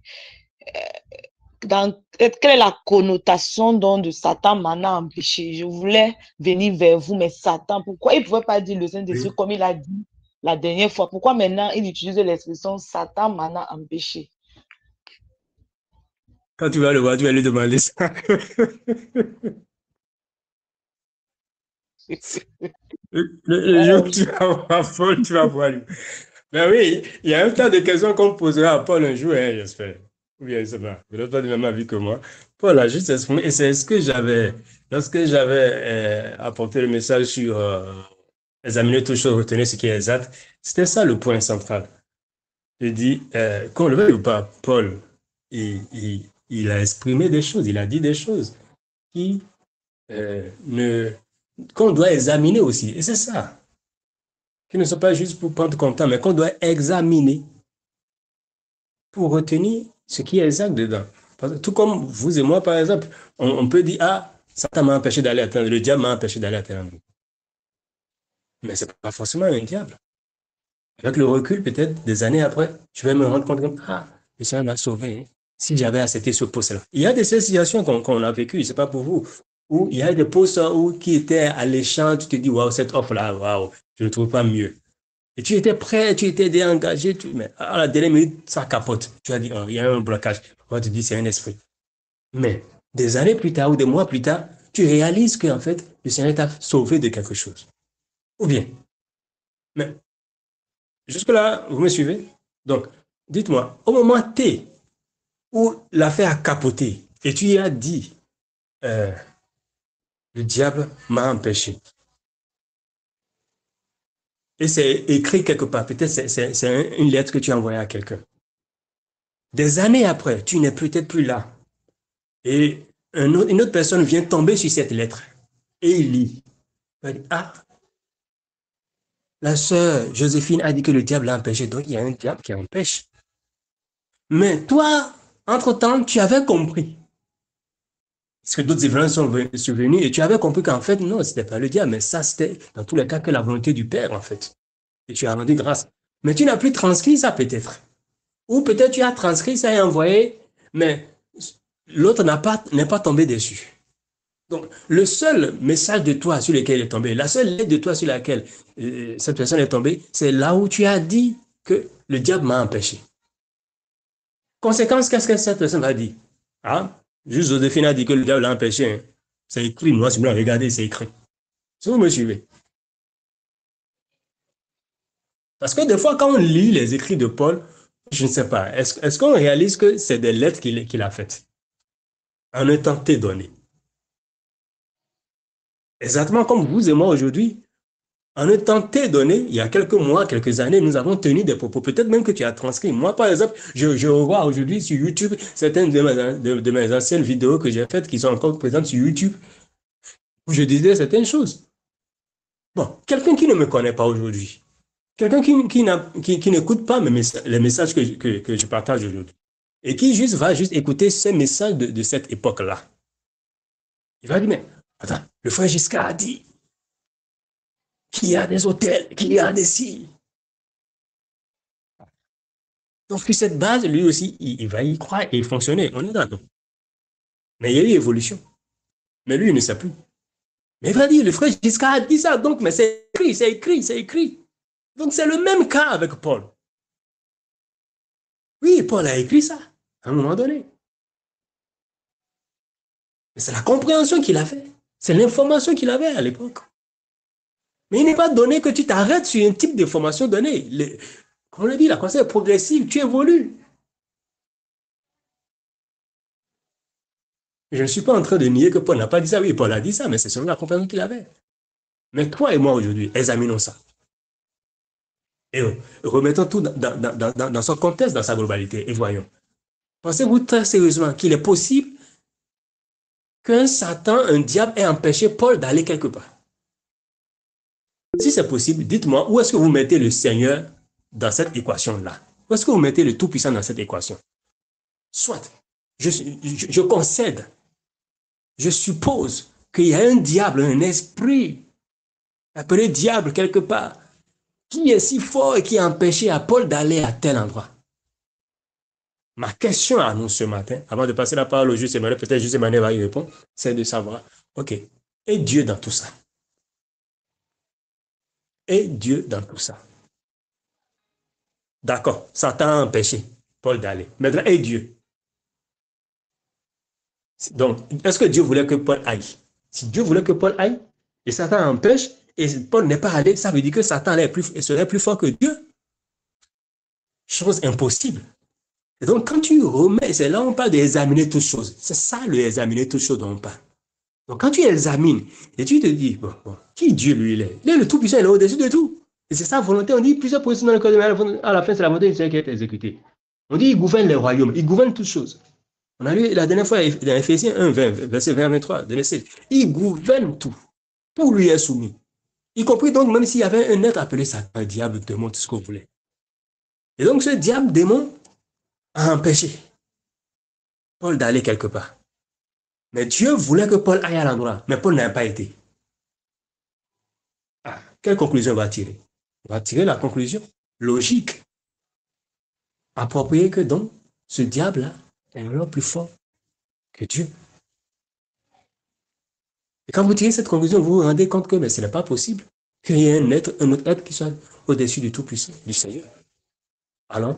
quelle est la connotation donc de Satan m'en a empêché? Je voulais venir vers vous, mais Satan, pourquoi il ne pouvait pas dire le Saint-Esprit Oui. comme il a dit la dernière fois? Pourquoi maintenant il utilise l'expression Satan m'en a empêché? Quand tu vas le voir, tu vas lui demander ça. Le jour où tu vas voir Paul, tu vas voir lui. Ben oui, il y a un tas de questions qu'on posera à Paul un jour, hein, j'espère. Ou bien, je sais pas. Vous n'êtes pas du même avis que moi. Paul a juste exprimé, et c'est ce que j'avais, lorsque j'avais apporté le message sur examiner toutes choses, retenir ce qui est exact, c'était ça le point central. Je dis, qu'on le veuille ou pas, Paul, il a exprimé des choses, il a dit des choses qui qu'on doit examiner aussi. Et c'est ça. Qui ne sont pas juste pour prendre content, mais qu'on doit examiner pour retenir ce qui est exact dedans. Tout comme vous et moi, par exemple, on peut dire, ah, Satan m'a empêché d'aller à tel, le diable m'a empêché d'aller à tel endroit. Mais ce n'est pas forcément un diable. Avec le recul, peut-être des années après, je vais me rendre compte que, ah, le Seigneur m'a sauvé. Hein, si j'avais accepté ce poste-là. Il y a des situations qu'on a vécues, je ne sais pas pour vous, où il y a des postes qui étaient alléchants, tu te dis, waouh, cette offre-là, waouh, je ne trouve pas mieux. Et tu étais prêt, tu étais engagé, mais à la dernière minute, ça capote. Tu as dit, oh, il y a un blocage. On te dit, c'est un esprit. Mais des années plus tard ou des mois plus tard, tu réalises qu'en fait, le Seigneur t'a sauvé de quelque chose. Ou bien, mais jusque-là, vous me suivez? Donc, dites-moi, au moment T où l'affaire a capoté et tu y as dit, le diable m'a empêché. Et c'est écrit quelque part, peut-être c'est une lettre que tu as envoyée à quelqu'un. Des années après, tu n'es peut-être plus là. Et une autre personne vient tomber sur cette lettre et il lit. Il dit, ah, la sœur Joséphine a dit que le diable l'a empêché, donc il y a un diable qui empêche. Mais toi, entre-temps, tu avais compris. Parce que d'autres événements sont survenus et tu avais compris qu'en fait, non, ce n'était pas le diable, mais ça, c'était dans tous les cas que la volonté du Père, en fait. Et tu as rendu grâce. Mais tu n'as plus transcrit ça, peut-être. Ou peut-être tu as transcrit ça et envoyé, mais l'autre n'est pas tombé dessus. Donc, le seul message de toi sur lequel il est tombé, la seule lettre de toi sur laquelle cette personne est tombée, c'est là où tu as dit que le diable m'a empêché. Conséquence, qu'est-ce que cette personne va dire? Ah, juste Joséphine a dit que le diable l'a empêché. Hein. C'est écrit, moi, si vous regardez, c'est écrit. Si vous me suivez. Parce que des fois, quand on lit les écrits de Paul, je ne sais pas, est-ce qu'on réalise que c'est des lettres qu'il a faites en un temps T donné? Exactement comme vous et moi aujourd'hui, en un temps T donné, il y a quelques mois, quelques années, nous avons tenu des propos. Peut-être même que tu as transcrit. Moi, par exemple, je revois aujourd'hui sur YouTube certaines de mes anciennes vidéos que j'ai faites qui sont encore présentes sur YouTube, où je disais certaines choses. Bon, quelqu'un qui ne me connaît pas aujourd'hui, quelqu'un qui n'écoute pas les messages que je partage aujourd'hui, et qui va juste écouter ces messages de cette époque-là. Il va dire, mais attends, le frère Giscard a dit qu'il y a des hôtels, qu'il y a des signes. Donc, sur cette base, lui aussi, il va y croire et fonctionner. On est d'accord. Mais il y a eu évolution. Mais lui, il ne sait plus. Mais il va dire, le frère Giscard a dit ça, donc, mais c'est écrit, c'est écrit, c'est écrit. Donc, c'est le même cas avec Paul. Oui, Paul a écrit ça, à un moment donné. Mais c'est la compréhension qu'il a fait. C'est l'information qu'il avait à l'époque. Mais il n'est pas donné que tu t'arrêtes sur un type d'information donnée. Comme on le dit, la conscience est progressive, tu évolues. Je ne suis pas en train de nier que Paul n'a pas dit ça. Oui, Paul a dit ça, mais c'est selon la compréhension qu'il avait. Mais toi et moi aujourd'hui, examinons ça. Et remettons tout dans son contexte, dans sa globalité, et voyons. Pensez-vous très sérieusement qu'il est possible qu'un Satan, un diable, ait empêché Paul d'aller quelque part? Si c'est possible, dites-moi, où est-ce que vous mettez le Seigneur dans cette équation-là? Où est-ce que vous mettez le Tout-Puissant dans cette équation? Soit, je concède, je suppose qu'il y a un diable, un esprit, appelé diable quelque part, qui est si fort et qui a empêché à Paul d'aller à tel endroit. Ma question à nous ce matin, avant de passer la parole au juste Emmanuel, peut-être juste Emmanuel va y répondre, c'est de savoir, ok, et Dieu dans tout ça? Et Dieu dans tout ça? D'accord, Satan a empêché Paul d'aller. Maintenant, et Dieu? Donc, est-ce que Dieu voulait que Paul aille? Si Dieu voulait que Paul aille, et Satan empêche, et Paul n'est pas allé, ça veut dire que Satan serait plus fort que Dieu. Chose impossible. Et donc, quand tu remets, c'est là où on parle d'examiner toutes choses. C'est ça, le examiner toutes choses dont on parle. Donc, quand tu examines, et tu te dis, bon, qui Dieu lui il est? Il est le Tout-Puissant, il est au-dessus de tout. Et c'est sa volonté. On dit plusieurs positions dans le code de la à la fin, c'est la volonté du Seigneur qui est exécutée. On dit, il gouverne les royaumes, il gouverne toutes choses. On a lu la dernière fois dans Éphésiens 1, 20, verset 20, 23, il gouverne tout. Tout lui est soumis. Y compris donc, même s'il y avait un être appelé Satan, un diable, démon, tout ce qu'on voulait. Et donc, ce diable, démon, a empêché Paul d'aller quelque part. Mais Dieu voulait que Paul aille à l'endroit, mais Paul n'a pas été. Ah, quelle conclusion on va tirer? On va tirer la conclusion logique, appropriée que donc, ce diable-là est alors plus fort que Dieu. Et quand vous tirez cette conclusion, vous vous rendez compte que mais ce n'est pas possible qu'il y ait un autre être qui soit au-dessus du Tout-Puissant, du Seigneur. Alors,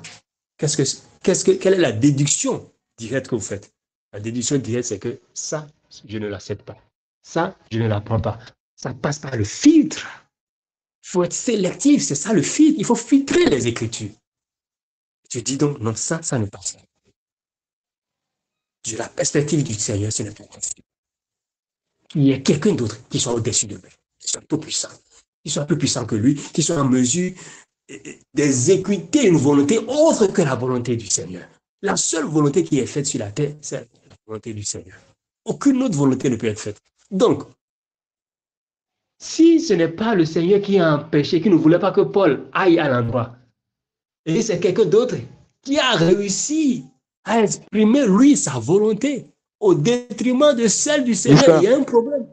quelle est la déduction directe que vous faites? La déduction directe, c'est que ça, je ne l'accepte pas. Ça, je ne l'apprends pas. Ça passe par le filtre. Il faut être sélectif, c'est ça le filtre. Il faut filtrer les Écritures. Tu dis donc, non, ça ne passe pas. De la perspective du Seigneur, ce n'est pas possible. Qu'il y ait quelqu'un d'autre qui soit au-dessus de lui, qui soit tout puissant, qui soit plus puissant que lui, qui soit en mesure d'exécuter une volonté autre que la volonté du Seigneur. La seule volonté qui est faite sur la terre, c'est la volonté du Seigneur. Aucune autre volonté ne peut être faite. Donc, si ce n'est pas le Seigneur qui a empêché, qui ne voulait pas que Paul aille à l'endroit, et c'est quelqu'un d'autre qui a réussi à exprimer, lui, sa volonté au détriment de celle du Seigneur, il y a un problème.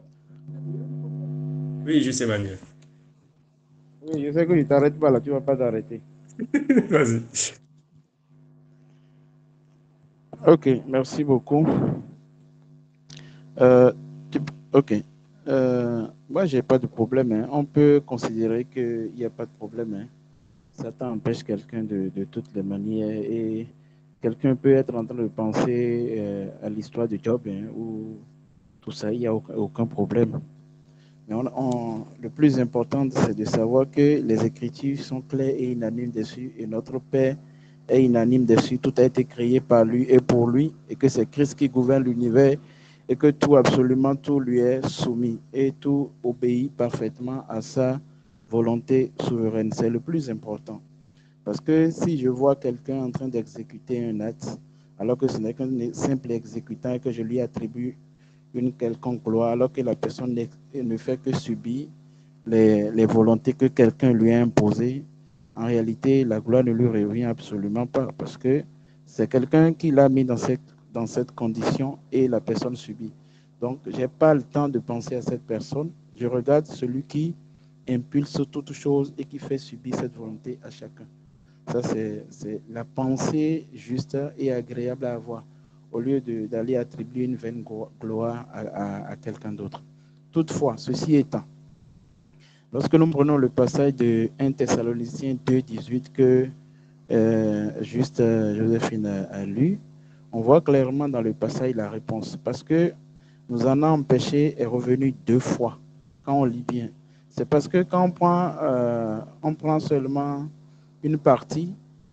Oui, je sais, Manuel. Oui, je sais que tu ne t'arrêtes pas là, tu ne vas pas t'arrêter. Vas-y. Ok, merci beaucoup. Ok. Moi, j'ai pas de problème. Hein. On peut considérer qu'il n'y a pas de problème. Hein. Satan empêche quelqu'un de toutes les manières et quelqu'un peut être en train de penser à l'histoire de Job hein, ou tout ça, il n'y a aucun problème. Mais le plus important, c'est de savoir que les Écritures sont claires et unanimes dessus et notre Père est unanime dessus. Tout a été créé par lui et pour lui et que c'est Christ qui gouverne l'univers et que tout, absolument tout lui est soumis et tout obéit parfaitement à sa volonté souveraine. C'est le plus important. Parce que si je vois quelqu'un en train d'exécuter un acte, alors que ce n'est qu'un simple exécutant et que je lui attribue une quelconque gloire, alors que la personne ne fait que subir les volontés que quelqu'un lui a imposées, en réalité, la gloire ne lui revient absolument pas parce que c'est quelqu'un qui l'a mis dans cette condition et la personne subit. Donc, je n'ai pas le temps de penser à cette personne. Je regarde celui qui impulse toute chose et qui fait subir cette volonté à chacun. Ça, c'est la pensée juste et agréable à avoir, au lieu d'aller attribuer une vaine gloire à quelqu'un d'autre. Toutefois, ceci étant, lorsque nous prenons le passage de 1 Thessaloniciens 2, 18 que Joséphine a lu, on voit clairement dans le passage la réponse. Parce que nous en a empêché est revenu 2 fois, quand on lit bien. C'est parce que quand on prend seulement une partie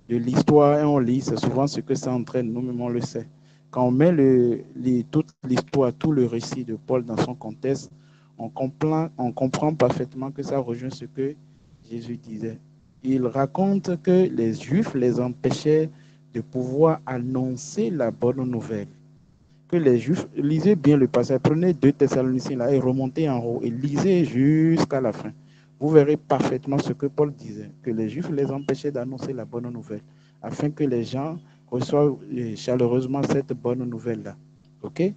de l'histoire et on lit, c'est souvent ce que ça entraîne, nous-mêmes on le sait. Quand on met toute l'histoire, tout le récit de Paul dans son contexte, on comprend parfaitement que ça rejoint ce que Jésus disait. Il raconte que les Juifs les empêchaient de pouvoir annoncer la bonne nouvelle. Que les Juifs, lisez bien le passage, prenez 2 Thessaloniciens là et remontez en haut et lisez jusqu'à la fin. Vous verrez parfaitement ce que Paul disait, que les Juifs les empêchaient d'annoncer la bonne nouvelle, afin que les gens reçoivent chaleureusement cette bonne nouvelle-là. OK? Et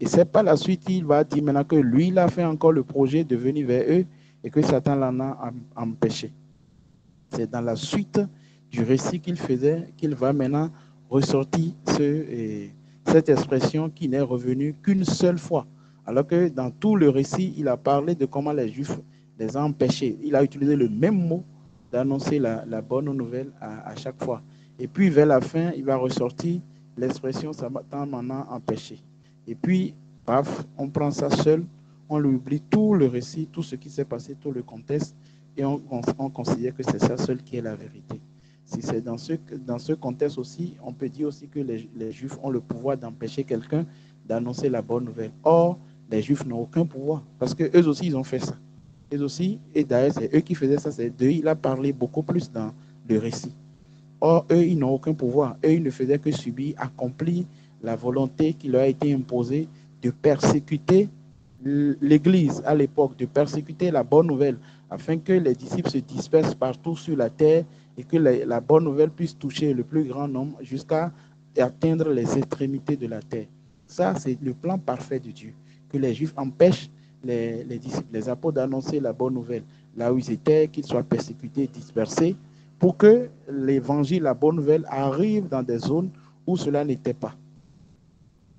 c'est par la suite, il va dire maintenant que lui, il a fait encore le projet de venir vers eux et que Satan l'en a empêché. C'est dans la suite du récit qu'il faisait qu'il va maintenant ressortir cette expression qui n'est revenue qu'une seule fois. Alors que dans tout le récit, il a parlé de comment les Juifs les ont empêchés. Il a utilisé le même mot d'annoncer la bonne nouvelle à chaque fois. Et puis vers la fin, il va ressortir l'expression Satan m'en a empêché. Et puis, paf, on prend ça seul, on oublie tout le récit, tout ce qui s'est passé, tout le contexte, et on considère que c'est ça seul qui est la vérité. Si c'est dans ce contexte aussi, on peut dire aussi que les Juifs ont le pouvoir d'empêcher quelqu'un d'annoncer la bonne nouvelle. Or, les Juifs n'ont aucun pouvoir, parce qu'eux aussi, ils ont fait ça. Eux aussi, et d'ailleurs, c'est eux qui faisaient ça, c'est d'eux, il a parlé beaucoup plus dans le récit. Or, eux, ils n'ont aucun pouvoir. Eux, ils ne faisaient que subir, accomplir la volonté qui leur a été imposée de persécuter l'Église à l'époque, de persécuter la bonne nouvelle, afin que les disciples se dispersent partout sur la terre et que la bonne nouvelle puisse toucher le plus grand nombre jusqu'à atteindre les extrémités de la terre. Ça, c'est le plan parfait de Dieu, que les Juifs empêchent les disciples, les apôtres d'annoncer la bonne nouvelle là où ils étaient, qu'ils soient persécutés, dispersés, pour que l'évangile, la bonne nouvelle, arrive dans des zones où cela n'était pas.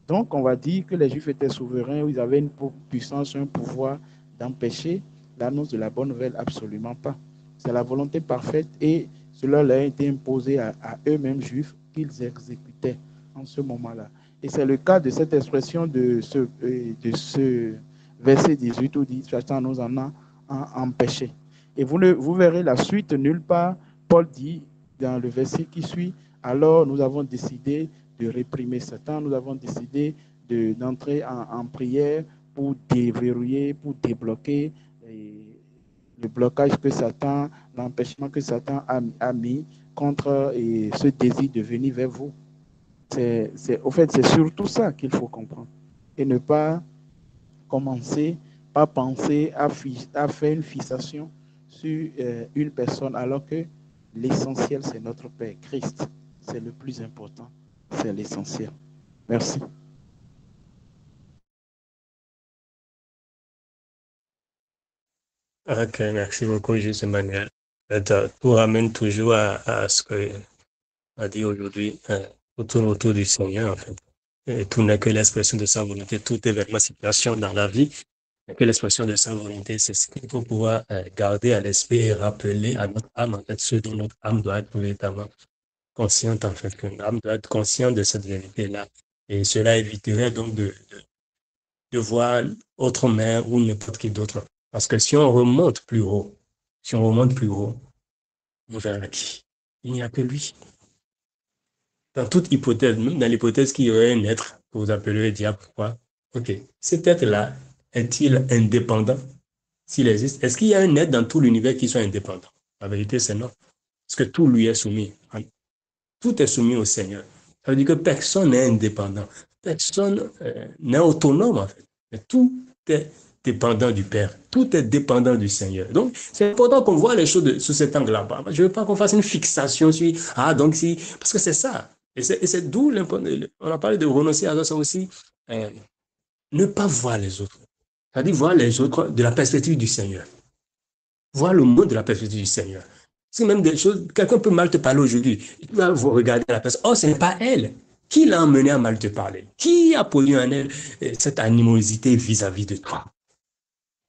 Donc, on va dire que les Juifs étaient souverains, où ils avaient une puissance, un pouvoir d'empêcher l'annonce de la bonne nouvelle, absolument pas. C'est la volonté parfaite et cela leur a été imposé à eux-mêmes Juifs qu'ils exécutaient en ce moment-là. Et c'est le cas de cette expression de ce verset 18 où dit Satan nous en a empêché. Et vous verrez la suite, nulle part, Paul dit dans le verset qui suit, alors nous avons décidé de réprimer Satan, nous avons décidé d'entrer en prière pour déverrouiller, pour débloquer le blocage que Satan, l'empêchement que Satan a mis contre ce désir de venir vers vous. Au fait, c'est surtout ça qu'il faut comprendre. Et ne pas commencer, pas penser à faire une fixation sur une personne, alors que l'essentiel, c'est notre Père, Christ. C'est le plus important, c'est l'essentiel. Merci. Ok, merci beaucoup, José Manuel. Tout ramène toujours à ce qu'on a dit aujourd'hui, autour du Seigneur, en fait. Et tout n'est que l'expression de sa volonté, tout événement, situation dans la vie n'est que l'expression de sa volonté. C'est ce qu'il faut pouvoir garder à l'esprit et rappeler à notre âme, en fait, ce dont notre âme doit être véritablement consciente, en fait, que notre âme doit être consciente de cette vérité-là. Et cela éviterait donc de voir autre mère ou n'importe qui d'autre. Parce que si on remonte plus haut, on verra qui? Il n'y a que lui. Dans toute hypothèse, même dans l'hypothèse qu'il y aurait un être que vous appelez diable, quoi. Ok, cet être-là, est-il indépendant? S'il existe, est-ce qu'il y a un être dans tout l'univers qui soit indépendant? La vérité, c'est non. Parce que tout lui est soumis. Tout est soumis au Seigneur. Ça veut dire que personne n'est indépendant. Personne n'est autonome, en fait. Mais tout est dépendant du Père. Tout est dépendant du Seigneur. Donc, c'est important qu'on voit les choses sous cet angle-là. Je ne veux pas qu'on fasse une fixation sur, donc si, parce que c'est ça. Et c'est d'où l'important. On a parlé de renoncer à ça aussi. Ne pas voir les autres. C'est-à-dire voir les autres de la perspective du Seigneur. Voir le monde de la perspective du Seigneur. C'est même des choses, quelqu'un peut mal te parler aujourd'hui. Tu vas regarder la personne. Oh, ce n'est pas elle. Qui l'a amené à mal te parler? Qui a produit en elle cette animosité vis-à-vis de toi?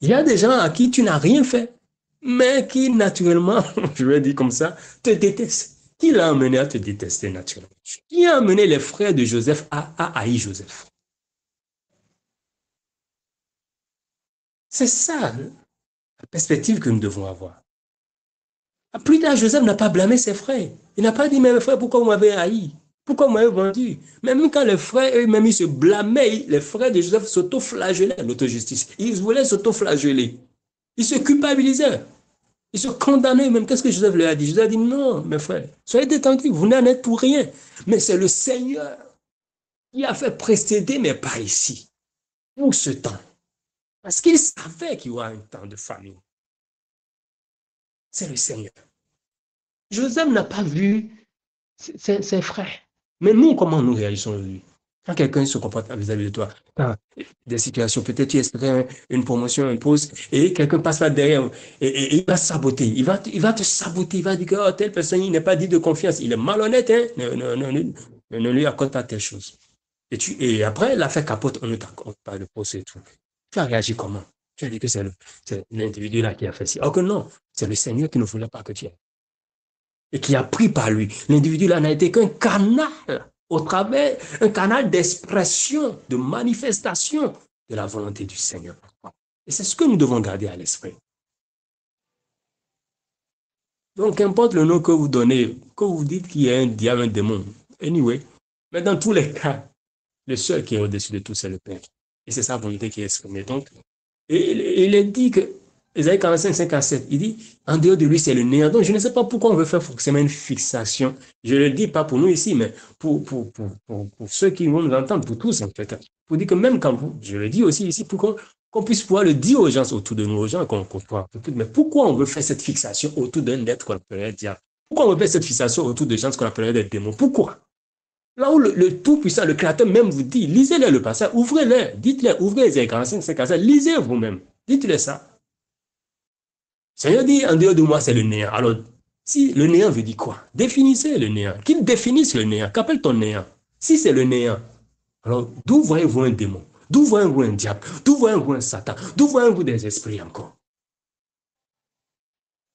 Il y a des gens à qui tu n'as rien fait, mais qui naturellement, je vais dire comme ça, te détestent. Qui l'a amené à te détester naturellement? Qui a amené les frères de Joseph à haïr Joseph? C'est ça la perspective que nous devons avoir. Plus tard, Joseph n'a pas blâmé ses frères. Il n'a pas dit, mais mes frères, pourquoi vous m'avez haï? Pourquoi vous m'avez vendu? Même quand les frères eux-mêmes ils se blâmaient, les frères de Joseph s'auto-flagellaient, l'autojustice. Ils voulaient s'auto-flageller. Ils se culpabilisaient. Ils se condamnaient même. Qu'est-ce que Joseph leur a dit? Joseph a dit, non, mes frères, soyez détendus, vous n'en êtes pour rien. Mais c'est le Seigneur qui a fait précéder mes pas ici, pour ce temps. Parce qu'il savait qu'il y aura un temps de famine. C'est le Seigneur. Joseph n'a pas vu ses frères. Mais nous, comment nous réagissons aujourd'hui? Quand quelqu'un se comporte vis-à-vis de toi, quand des situations, peut-être tu espérais une promotion, un poste, et quelqu'un passe là derrière et il va saboter. Il va te saboter. Il va dire que oh, telle personne, il n'est pas dit de confiance. Il est malhonnête. Hein? Ne lui accorde pas telle chose. Et après, l'affaire capote, on ne t'accorde pas le poste et tout. Tu as réagi comment? Tu as dit que c'est l'individu là qui a fait ci. Or que non, c'est le Seigneur qui ne voulait pas que tu aies. Et qui a pris par lui. L'individu là n'a été qu'un canal au travers, un canal d'expression, de manifestation de la volonté du Seigneur. Et c'est ce que nous devons garder à l'esprit. Donc, qu'importe le nom que vous donnez, que vous dites qu'il y a un diable, un démon, anyway, mais dans tous les cas, le seul qui est au-dessus de tout, c'est le Père. Et c'est sa volonté qui est exprimée. Donc, et il est dit que Ésaïe 45, 5 à 7, il dit, en dehors de lui, c'est le néant. Donc, je ne sais pas pourquoi on veut faire forcément une fixation. Je ne le dis pas pour nous ici, mais pour ceux qui vont nous entendre, pour tous, en fait. Pour dire que même quand vous, je le dis aussi ici, pour qu'on puisse pouvoir le dire aux gens autour de nous, aux gens qu'on côtoie. Mais pourquoi on veut faire cette fixation autour d'un être qu'on appellerait diable? Pourquoi on veut faire cette fixation autour de gens qu'on appellerait des démons? Pourquoi? Là où le Tout-Puissant, le Créateur même vous dit, lisez-les le passage, ouvrez-les, dites-les, ouvrez les 45, 57, lisez vous-même, dites-les ça. Seigneur dit, en dehors de moi, c'est le néant. Alors, si le néant veut dire quoi? Définissez le néant. Qu'il définisse le néant. Qu'appelle ton néant? Si c'est le néant, alors d'où voyez-vous un démon? D'où voyez-vous un diable? D'où voyez-vous un Satan? D'où voyez-vous des esprits encore?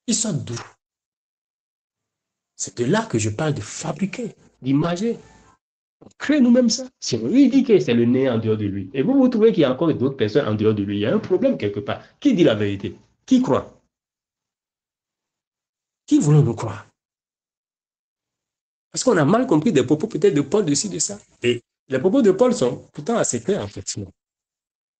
Ils sont d'où? C'est de là que je parle de fabriquer, d'imager. Créez nous-mêmes ça. Si lui dit que c'est le néant en dehors de lui, et vous trouvez qu'il y a encore d'autres personnes en dehors de lui, il y a un problème quelque part. Qui dit la vérité? Qui croit? Qui voulons-nous croire? Parce qu'on a mal compris des propos peut-être de Paul de ci, de ça. Et les propos de Paul sont pourtant assez clairs, en fait.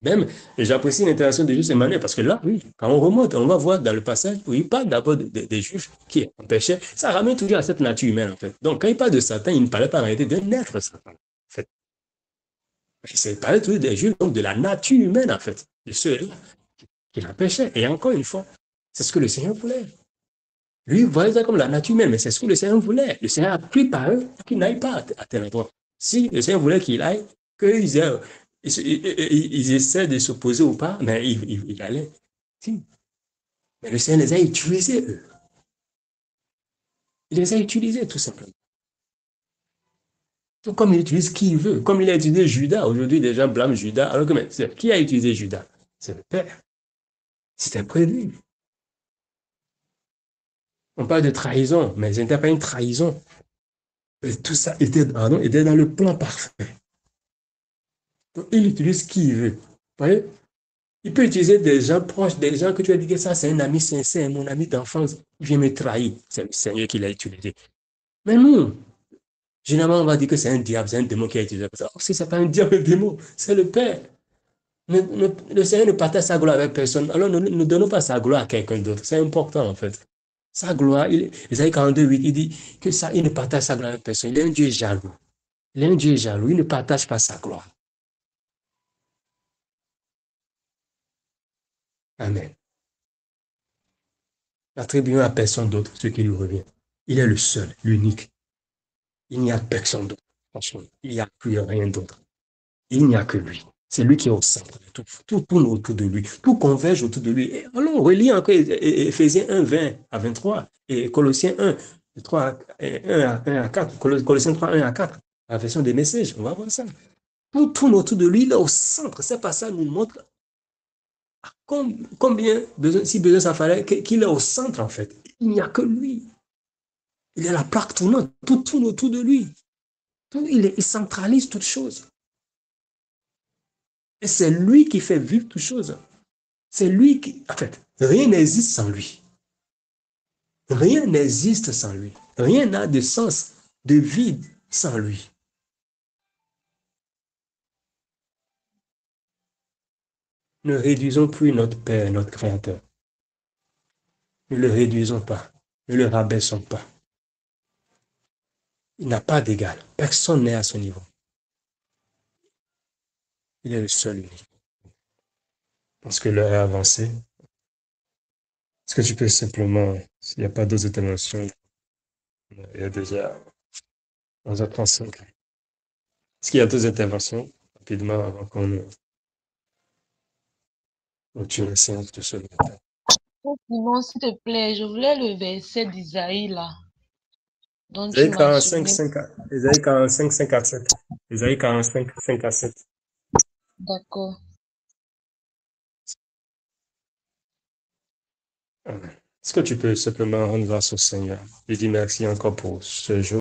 Même, j'apprécie l'intervention de Juste Emmanuel, parce que là, oui, quand on remonte, on va voir dans le passage où il parle d'abord des Juifs qui empêchaient, ça ramène toujours à cette nature humaine, en fait. Donc, quand il parle de Satan, il ne parlait pas en réalité d'un être Satan, en fait. Il parlait toujours des Juifs, donc de la nature humaine, en fait, de ceux-là qui l'empêchaient. Et encore une fois, c'est ce que le Seigneur voulait. Lui, il voyait ça comme la nature humaine, mais c'est ce que le Seigneur voulait. Le Seigneur a pris par eux pour qu'ils n'aillent pas à tel endroit. Si le Seigneur voulait qu'il aille, ils essaient de s'opposer ou pas, mais il allait. Si. Mais le Seigneur les a utilisés, eux. Il les a utilisés, tout simplement. Tout comme il utilise qui il veut. Comme il a utilisé Judas. Aujourd'hui, des gens blâment Judas. Alors que, qui a utilisé Judas? C'est le Père. C'était prévu. On parle de trahison, mais ce n'était pas une trahison. Et tout ça était dans le plan parfait. Donc, il utilise qui il veut. Vous voyez? Il peut utiliser des gens proches, des gens que tu as dit que ça, c'est un ami sincère, mon ami d'enfance, il vient me trahir. C'est le Seigneur qui l'a utilisé. Mais non. Généralement, on va dire que c'est un diable, c'est un démon qui a utilisé ça. Oh, si ce n'est pas un diable, un démon, c'est le Père. Le Seigneur ne partage sa gloire avec personne. Alors, ne donnons pas sa gloire à quelqu'un d'autre. C'est important, en fait. Sa gloire, Isaïe 42, 8, il dit que ça, il ne partage sa gloire avec personne. Il est un Dieu jaloux. Il est un Dieu jaloux. Il ne partage pas sa gloire. Amen. N'attribuons à personne d'autre ce qui lui revient. Il est le seul, l'unique. Il n'y a personne d'autre. Franchement, il n'y a plus rien d'autre. Il n'y a que lui. C'est lui qui est au centre de tout. Tout tourne autour de lui. Tout converge autour de lui. Et allons relire encore Éphésiens 1, 20 à 23 et Colossiens 1, 3, 1 à 4. Colossiens 3, 1 à 4. La version des messages. On va voir ça. Tout tourne autour de lui. Il est au centre. Ces passages nous montrent combien, si besoin ça fallait, qu'il est au centre en fait. Il n'y a que lui. Il est la plaque tournante. Tout tourne autour de lui. Il centralise toutes choses. Et c'est lui qui fait vivre toutes choses. C'est lui qui... En fait, rien n'existe sans lui. Rien n'existe sans lui. Rien n'a de sens, de vide sans lui. Ne réduisons plus notre Père, notre Créateur. Ne le réduisons pas. Ne le rabaissons pas. Il n'a pas d'égal. Personne n'est à son niveau. Il est le seul unique. Parce que l'heure est avancée. Est-ce que tu peux simplement, s'il n'y a pas d'autres interventions, il y a déjà 11h35. Est-ce qu'il y a d'autres interventions rapidement avant qu'on clôture la séance de ce matin? Simon, s'il te plaît, je voulais le verset d'Isaïe là, dont tu Isaïe m'as 45, soumis. 5 à, Isaïe 45, 5 à 7. Isaïe 45, 5 à 7. D'accord. Est-ce que tu peux simplement rendre grâce au Seigneur? Je dis merci encore pour ce jour.